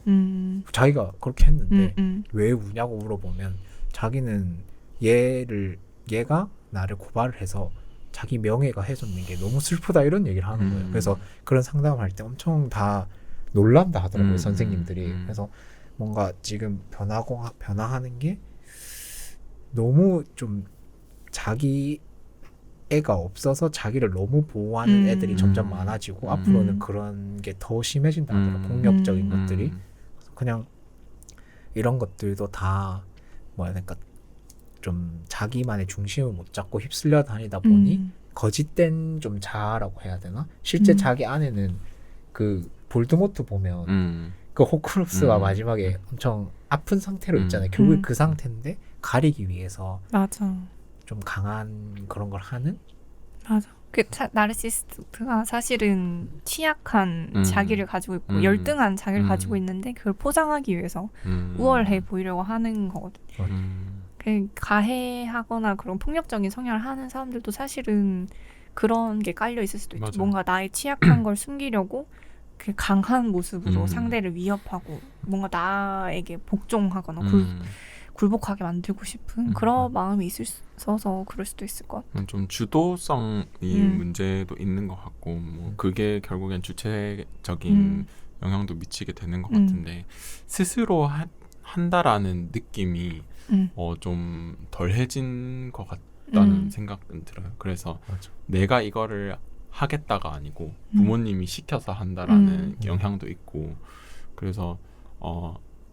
자기가 그렇게 했는데 왜 우냐고 물어보면 자기는 얘가 나를 고발을 해서 자기 명예가 훼손된 게 너무 슬프다 이런 얘기를 하는 거예요. 그래서 그런 상담을 할 때 엄청 다 놀란다 하더라고요. 선생님들이. 그래서 뭔가 지금 변화하는 게 너무 좀 자기 애가 없어서 자기를 너무 보호하는 애들이 점점 많아지고 앞으로는 음. 그런 게 더 심해진다 하더라고요. 폭력적인 것들이. 그냥 이런 것들도 다 뭐야 그러니까 좀 자기만의 중심을 못 잡고 휩쓸려 다니다 보니 거짓된 좀 자아라고 해야 되나? 실제 자기 안에는 그 볼드모트 보면 그 호크룩스가 마지막에 엄청 아픈 상태로 있잖아요. 결국에 그 상태인데 가리기 위해서 맞아. 좀 강한 그런 걸 하는? 맞아. 그 나르시스트가 사실은 취약한 자기를 가지고 있고 열등한 자기를 가지고 있는데 그걸 포장하기 위해서 우월해 보이려고 하는 거거든요. 그 가해하거나 그런 폭력적인 성향을 하는 사람들도 사실은 그런 게 깔려 있을 수도 있죠. 맞아. 뭔가 나의 취약한 걸 숨기려고 그 강한 모습으로 상대를 위협하고 뭔가 나에게 복종하거나 굴복하게 만들고 싶은 그런 마음이 있어서 그럴 수도 있을 것 같아요. 좀 주도성이 문제도 있는 것 같고 뭐 그게 결국엔 주체적인 영향도 미치게 되는 것 같은데 스스로 한다라는 느낌이 좀 덜해진 것 같다는 생각은 들어요. 그래서 맞아. 내가 이거를 하겠다가 아니고 부모님이 시켜서 한다라는 영향도 있고 그래서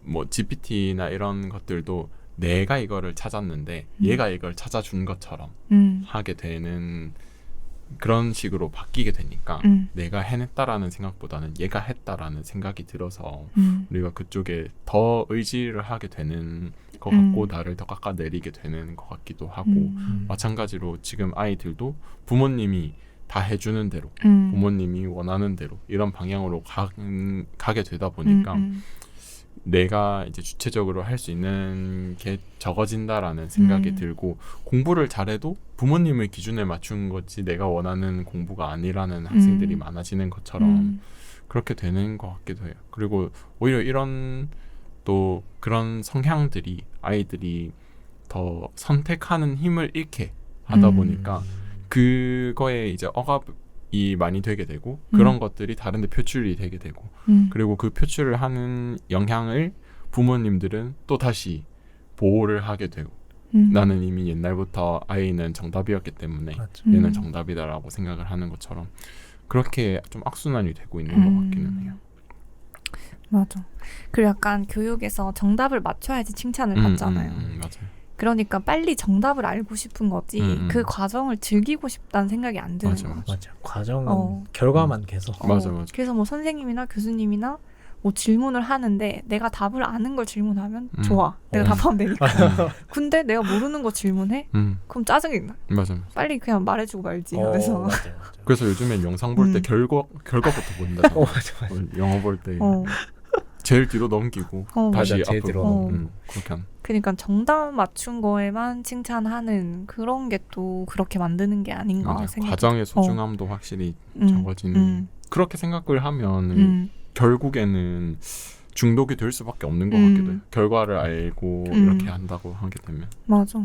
뭐 GPT나 이런 것들도 내가 이거를 찾았는데 얘가 이걸 찾아준 것처럼 하게 되는 그런 식으로 바뀌게 되니까 내가 해냈다라는 생각보다는 얘가 했다라는 생각이 들어서 우리가 그쪽에 더 의지를 하게 되는 것 같고 나를 더 깎아내리게 되는 것 같기도 하고 마찬가지로 지금 아이들도 부모님이 다 해주는 대로 부모님이 원하는 대로 이런 방향으로 가게 되다 보니까 내가 이제 주체적으로 할 수 있는 게 적어진다라는 생각이 들고 공부를 잘해도 부모님의 기준에 맞춘 거지 내가 원하는 공부가 아니라는 학생들이 많아지는 것처럼 그렇게 되는 것 같기도 해요. 그리고 오히려 이런 또 그런 성향들이 아이들이 더 선택하는 힘을 잃게 하다 보니까 그거에 이제 억압이 많이 되게 되고 그런 것들이 다른 데 표출이 되게 되고 그리고 그 표출을 하는 영향을 부모님들은 또 다시 보호를 하게 되고 나는 이미 옛날부터 아이는 정답이었기 때문에 맞아. 얘는 정답이다라고 생각을 하는 것처럼 그렇게 좀 악순환이 되고 있는 것 같기는 해요. 맞아. 그리고 약간 교육에서 정답을 맞춰야지 칭찬을 받잖아요. 맞아요. 그러니까 빨리 정답을 알고 싶은 거지 그 과정을 즐기고 싶다는 생각이 안 드는 맞아, 거야. 맞아. 맞아. 과정은 결과만 계속. 맞아. 그래서 뭐 선생님이나 교수님이나 뭐 질문을 하는데 내가 답을 아는 걸 질문하면 좋아. 내가 답하면 되니까. 근데 내가 모르는 거 질문해? 그럼 짜증이 나. 맞아. 빨리 그냥 말해주고 말지 하면서. 맞아. 그래서 요즘엔 영상 볼 때 결과부터 본다. 맞아. 영어 볼 때 제일 뒤로 넘기고 다시 맞아, 제일 앞으로 뒤로 넘기고. 그렇게 하는. 그러니까 정답 맞춘 거에만 칭찬하는 그런 게 또 그렇게 만드는 게 아닌가 생각. 과정의 소중함도 확실히 적어지는. 그렇게 생각을 하면 결국에는 중독이 될 수밖에 없는 것 같기도 해요. 결과를 알고 이렇게 한다고 하게 되면. 맞아.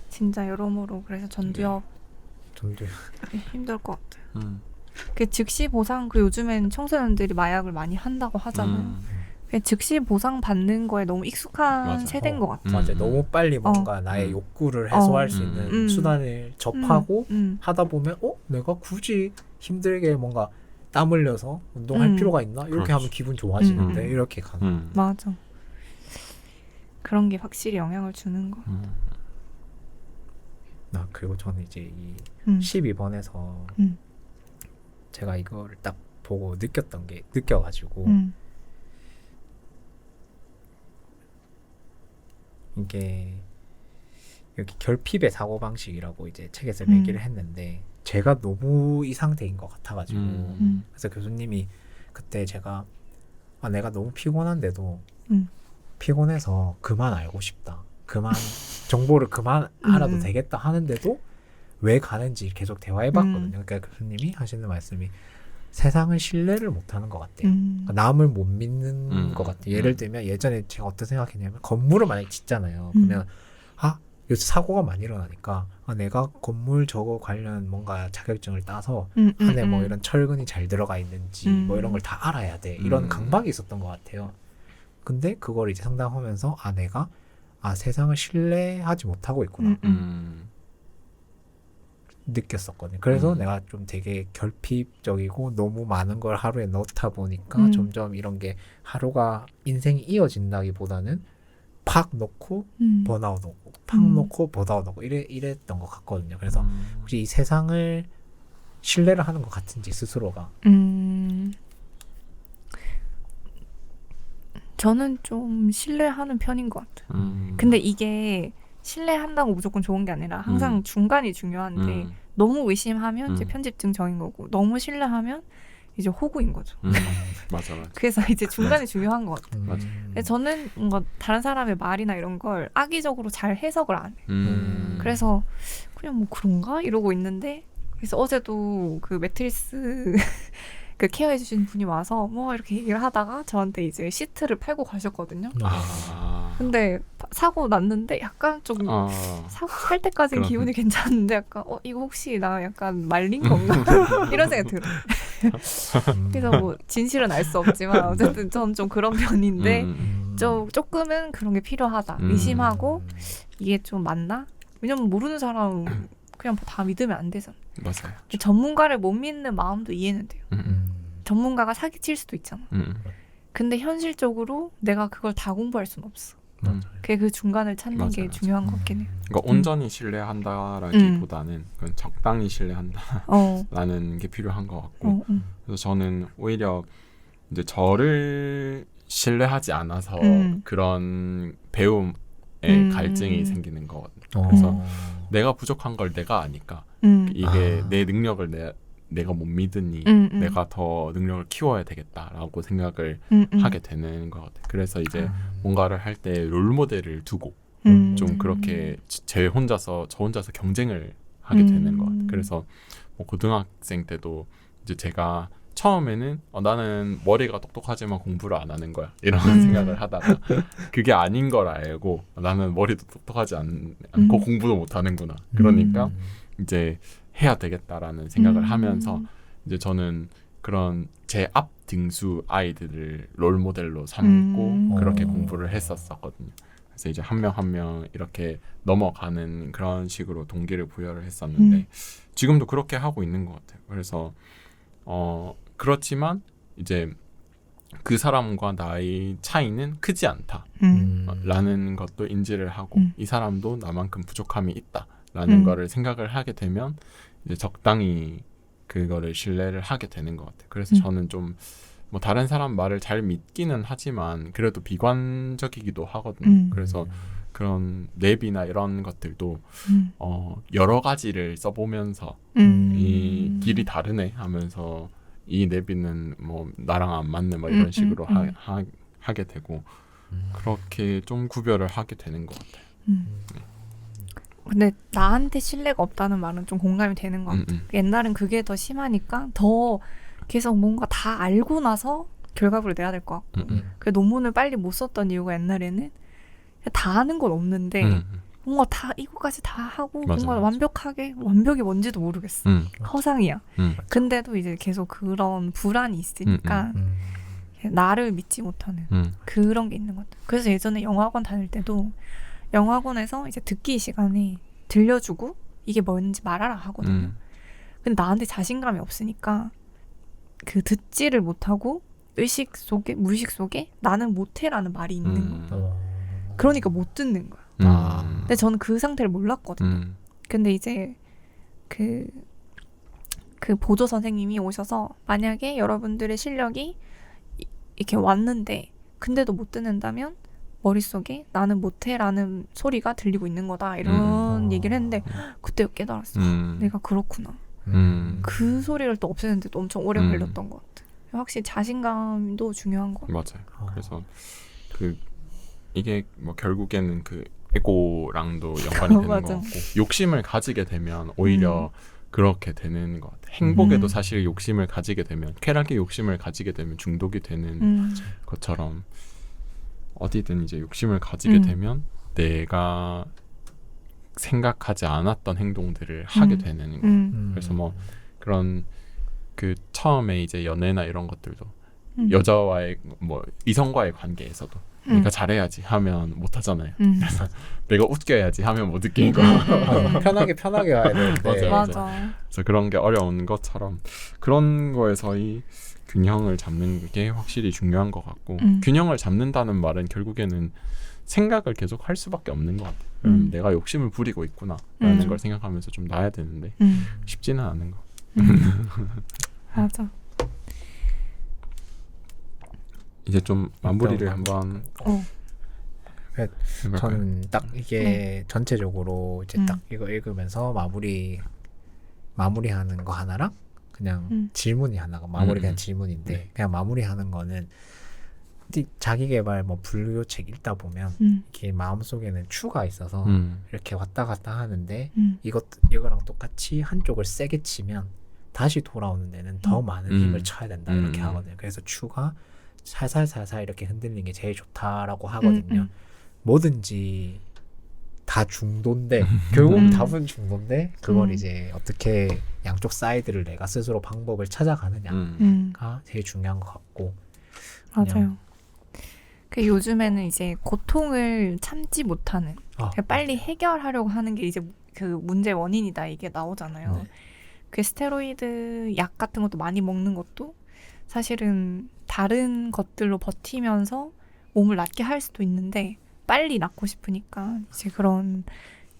진짜 여러모로 그래서 전두엽 힘들 것 같아요. 그 즉시 보상 그 요즘엔 청소년들이 마약을 많이 한다고 하잖아요. 그 즉시 보상 받는 거에 너무 익숙한 맞아. 세대인 것 같아. 맞아. 너무 빨리 뭔가 나의 욕구를 해소할 수 있는 수단을 접하고 하다 보면 내가 굳이 힘들게 뭔가 땀 흘려서 운동할 필요가 있나? 이렇게 그렇지. 하면 기분 좋아지는데 이렇게 가는. 맞아. 그런 게 확실히 영향을 주는 거. 그리고 저는 이제 이 12번에서 제가 이거를 딱 보고 느껴가지고 이게 여기 결핍의 사고방식이라고 이제 책에서 얘기를 했는데 제가 너무 이 상태인 것 같아가지고 그래서 교수님이 그때 제가 내가 너무 피곤한데도 피곤해서 그만 알고 싶다. 그만 정보를 그만 알아도 되겠다 하는데도 왜 가는지 계속 대화해봤거든요. 그러니까 교수님이 하시는 말씀이 세상을 신뢰를 못하는 것 같대요. 그러니까 남을 못 믿는 것 같아요. 예를 들면 예전에 제가 어떤 생각했냐면 건물을 만약에 짓잖아요. 그러면 요새 사고가 많이 일어나니까 내가 건물 저거 관련 뭔가 자격증을 따서 안에 뭐 이런 철근이 잘 들어가 있는지 뭐 이런 걸 다 알아야 돼. 이런 강박이 있었던 것 같아요. 근데 그걸 이제 상담하면서 내가 아 세상을 신뢰하지 못하고 있구나 느꼈었거든요. 그래서 내가 좀 되게 결핍적이고 너무 많은 걸 하루에 넣다 보니까 점점 이런 게 하루가 인생이 이어진다기보다는 팍 넣고 번아웃 오고 팍 넣고 번아웃 오고 이랬던 것 같거든요. 그래서 혹시 이 세상을 신뢰를 하는 것 같은지 스스로가 저는 좀 신뢰하는 편인 것 같아요. 근데 이게 신뢰한다고 무조건 좋은 게 아니라 항상 중간이 중요한데 너무 의심하면 이제 편집증적인 거고 너무 신뢰하면 이제 호구인 거죠. 맞아. 그래서 이제 중간이 중요한 것 같아요. 맞아. 근데 저는 뭔가 다른 사람의 말이나 이런 걸 악의적으로 잘 해석을 안 해요. 그래서 그냥 뭐 그런가? 이러고 있는데 그래서 어제도 그 매트리스 그 케어해주신 분이 와서 뭐 이렇게 얘기를 하다가 저한테 이제 시트를 팔고 가셨거든요. 근데 사고 났는데 약간 좀 사고 살 때까지는 기분이 괜찮은데 약간 이거 혹시 나 약간 말린 건가? 이런 생각이 들어요. 그래서 뭐 진실은 알 수 없지만 어쨌든 전 좀 그런 편인데 조금은 그런 게 필요하다. 의심하고 이게 좀 맞나? 왜냐면 모르는 사람 그냥 다 믿으면 안 되잖아. 맞아요. 전문가를 못 믿는 마음도 이해는 돼요. 전문가가 사기칠 수도 있잖아. 근데 현실적으로 내가 그걸 다 공부할 수는 없어. 그게 그 중간을 찾는 게 중요한 것 같긴 해요. 그러니까 온전히 신뢰한다라기보다는 그건 적당히 신뢰한다라는 게 필요한 것 같고 그래서 저는 오히려 이제 저를 신뢰하지 않아서 그런 배움의 갈증이 생기는 거거든요. 그래서 내가 부족한 걸 내가 아니까 이게 내 능력을 내가 못 믿으니 내가 더 능력을 키워야 되겠다라고 생각을 하게 되는 것 같아요. 그래서 이제 뭔가를 할 때 롤모델을 두고 좀 그렇게 저 혼자서 경쟁을 하게 되는 것 같아요. 그래서 뭐 고등학생 때도 이제 제가 처음에는 나는 머리가 똑똑하지만 공부를 안 하는 거야 이런 생각을 하다가 그게 아닌 걸 알고 나는 머리도 똑똑하지 않고 공부도 못 하는구나. 그러니까 이제 해야 되겠다라는 생각을 하면서 이제 저는 그런 제 앞 등수 아이들을 롤 모델로 삼고 그렇게 공부를 했었거든요. 그래서 이제 한 명 한 명 이렇게 넘어가는 그런 식으로 동기를 부여를 했었는데 지금도 그렇게 하고 있는 것 같아요. 그래서 그렇지만 이제 그 사람과 나의 차이는 크지 않다 라는 것도 인지를 하고 이 사람도 나만큼 부족함이 있다 라는 거를 생각을 하게 되면 이제 적당히 그거를 신뢰를 하게 되는 것 같아요. 그래서 저는 좀 뭐 다른 사람 말을 잘 믿기는 하지만 그래도 비관적이기도 하거든요. 그래서 그런 랩이나 이런 것들도 여러 가지를 써보면서 이 길이 다르네 하면서 이 랩이는 뭐 나랑 안 맞는 뭐 이런 식으로 하게 되고 그렇게 좀 구별을 하게 되는 것 같아요. 근데 나한테 신뢰가 없다는 말은 좀 공감이 되는 것 같아요. 옛날엔 그게 더 심하니까 더 계속 뭔가 다 알고 나서 결과물을 내야 될 것 같고 그 논문을 빨리 못 썼던 이유가 옛날에는 다 아는 건 없는데 뭔가 다 이거까지 다 하고 뭔가 완벽하게 완벽이 뭔지도 모르겠어. 허상이야. 근데도 이제 계속 그런 불안이 있으니까 나를 믿지 못하는 그런 게 있는 것 같아요. 그래서 예전에 영화관 다닐 때도 영화관에서 이제 듣기 시간에 들려주고 이게 뭔지 말하라 하거든요. 근데 나한테 자신감이 없으니까 그 듣지를 못하고 의식 속에 무의식 속에 나는 못해라는 말이 있는 거야. 그러니까 못 듣는 거야. 근데 저는 그 상태를 몰랐거든요. 근데 이제 그 보조 선생님이 오셔서 만약에 여러분들의 실력이 이렇게 왔는데 근데도 못 듣는다면 머릿속에 나는 못해라는 소리가 들리고 있는 거다 이런 얘기를 했는데 그때 깨달았어. 내가 그렇구나. 그 소리를 또 없애는데 또 엄청 오래 걸렸던 것 같아. 확실히 자신감도 중요한 것 같아. 맞아요. 그래서 이게 뭐 결국에는 그 에고랑도 연관이 되는 것 같고 욕심을 가지게 되면 오히려 그렇게 되는 것 같아요. 행복에도 사실 욕심을 가지게 되면 쾌락의 욕심을 가지게 되면 중독이 되는 것처럼 어디든 이제 욕심을 가지게 되면 내가 생각하지 않았던 행동들을 하게 되는 거예요. 그래서 뭐 그런 그 처음에 이제 연애나 이런 것들도 여자와의 뭐 이성과의 관계에서도 내가 잘해야지 하면 못 하잖아요. 내가 웃겨야지 하면 못 웃기는 거. 편하게 와야 되는데. 맞아. 그래서 그런 게 어려운 것처럼 그런 거에서의 균형을 잡는 게 확실히 중요한 것 같고 균형을 잡는다는 말은 결국에는 생각을 계속 할 수밖에 없는 것 같아요. 내가 욕심을 부리고 있구나라는 걸 생각하면서 좀 놔야 되는데 쉽지는 않은 거. 맞아. 이제 좀 마무리를 한번 해볼까요? 저는 딱 이게 전체적으로 이제 딱 이거 읽으면서 마무리하는 거 하나랑 그냥 질문이 하나가 그냥 질문인데 네. 그냥 마무리하는 거는 자기 개발 뭐 분류책 읽다 보면 이렇게 마음속에는 추가 있어서 이렇게 왔다 갔다 하는데 이거랑 똑같이 한쪽을 세게 치면 다시 돌아오는 데는 더 많은 힘을 쳐야 된다 이렇게 하거든요. 그래서 추가 살살살살 이렇게 흔들리는 게 제일 좋다라고 하거든요. 뭐든지 다 중도인데 결국 답은 중도인데 그걸 이제 어떻게 양쪽 사이드를 내가 스스로 방법을 찾아가느냐가 제일 중요한 것 같고. 맞아요. 그 요즘에는 이제 고통을 참지 못하는 빨리 해결하려고 하는 게 이제 그 문제 원인이다 이게 나오잖아요. 네. 그 스테로이드 약 같은 것도 많이 먹는 것도 사실은 다른 것들로 버티면서 몸을 낫게 할 수도 있는데 빨리 낫고 싶으니까 이제 그런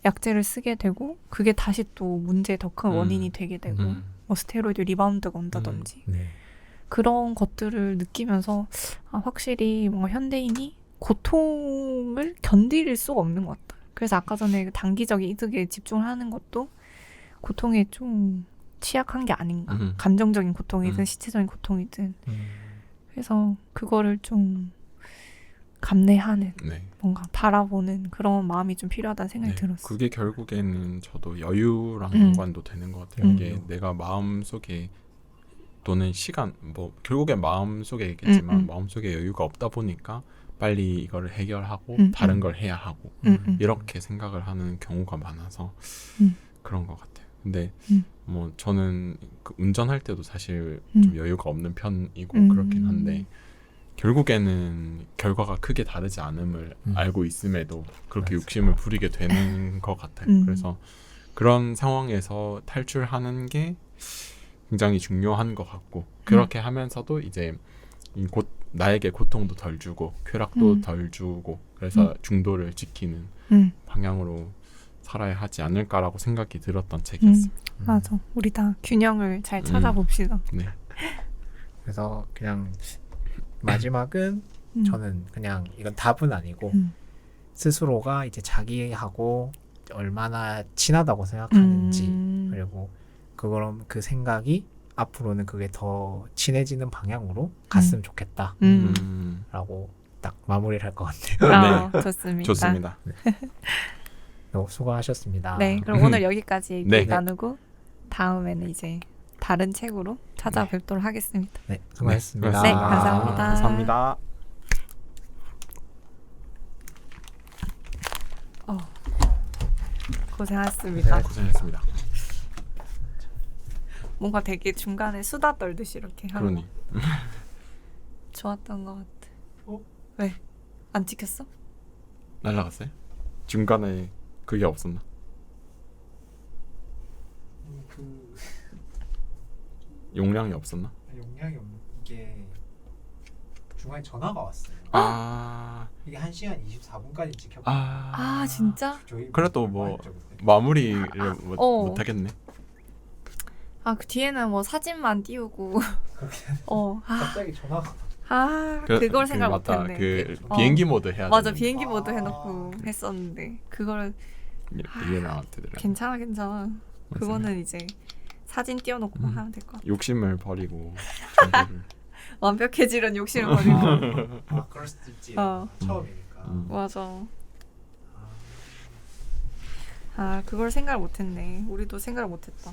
약제를 쓰게 되고 그게 다시 또 문제의 더 큰 원인이 되게 되고 뭐 스테로이드 리바운드가 온다든지 네. 그런 것들을 느끼면서 확실히 뭔가 현대인이 고통을 견딜 수가 없는 것 같다. 그래서 아까 전에 단기적인 이득에 집중하는 것도 고통에 좀 취약한 게 아닌가. 감정적인 고통이든 신체적인 고통이든. 그래서 그거를 좀 감내하는 뭔가 바라보는 그런 마음이 좀 필요하다는 생각이 들었어요. 그게 결국에는 저도 여유랑 연관도 되는 것 같아요. 이게 내가 마음속에 또는 시간 뭐 결국엔 마음속에겠지만 마음속에 여유가 없다 보니까 빨리 이거를 해결하고 다른 걸 해야 하고 이렇게 생각을 하는 경우가 많아서 그런 것 같아요. 근데 뭐 저는 그 운전할 때도 사실 좀 여유가 없는 편이고 그렇긴 한데 결국에는 결과가 크게 다르지 않음을 알고 있음에도 그렇게 욕심을 부리게 되는 것 같아요. 그래서 그런 상황에서 탈출하는 게 굉장히 중요한 것 같고 그렇게 하면서도 이제 나에게 고통도 덜 주고 쾌락도 덜 주고 그래서 중도를 지키는 방향으로 살아야 하지 않을까라고 생각이 들었던 책이었습니다. 맞아. 우리 다 균형을 잘 찾아봅시다. 네. 그래서 그냥 마지막은 저는 그냥 이건 답은 아니고 스스로가 이제 자기하고 얼마나 친하다고 생각하는지 그리고 그럼 그 생각이 앞으로는 그게 더 친해지는 방향으로 갔으면 좋겠다 라고 딱 마무리를 할 것 같아요. 좋습니다. 좋습니다. 수고하셨습니다. 네, 그럼 오늘 여기까지 얘기 네. 나누고 다음에는 이제 다른 책으로 찾아뵙도록 하겠습니다. 네, 수고하셨습니다. 네, 감사합니다. 감사합니다. 고생하셨습니다. 고생했습니다. 뭔가 되게 중간에 수다 떨듯이 이렇게 하고 그러니 좋았던 것 같아. 왜? 안 찍혔어? 날라갔어요? 중간에 그게 없었나? 용량이 없었나? 용량이 없는 게 중간에 전화가 왔어요. 이게 1시간 24분까지 찍혔고. 진짜? 그래도 뭐 마무리를 못 하겠네. 그 뒤에는 뭐 사진만 띄우고 갑자기 전화가 그걸 생각 못했네. 그 비행기 모드 해야 돼. 맞아, 비행기 모드 해놓고 했었는데 그거를 이게 나한테더라. 괜찮아. 그거는 이제 사진 띄워놓고 하면 될 것 같아. 욕심을 버리고 정보를. 완벽해지려는 욕심을 버리고. 그럴 수도 있지. 처음이니까. 맞아. 그걸 생각을 못했네. 우리도 생각을 못했다.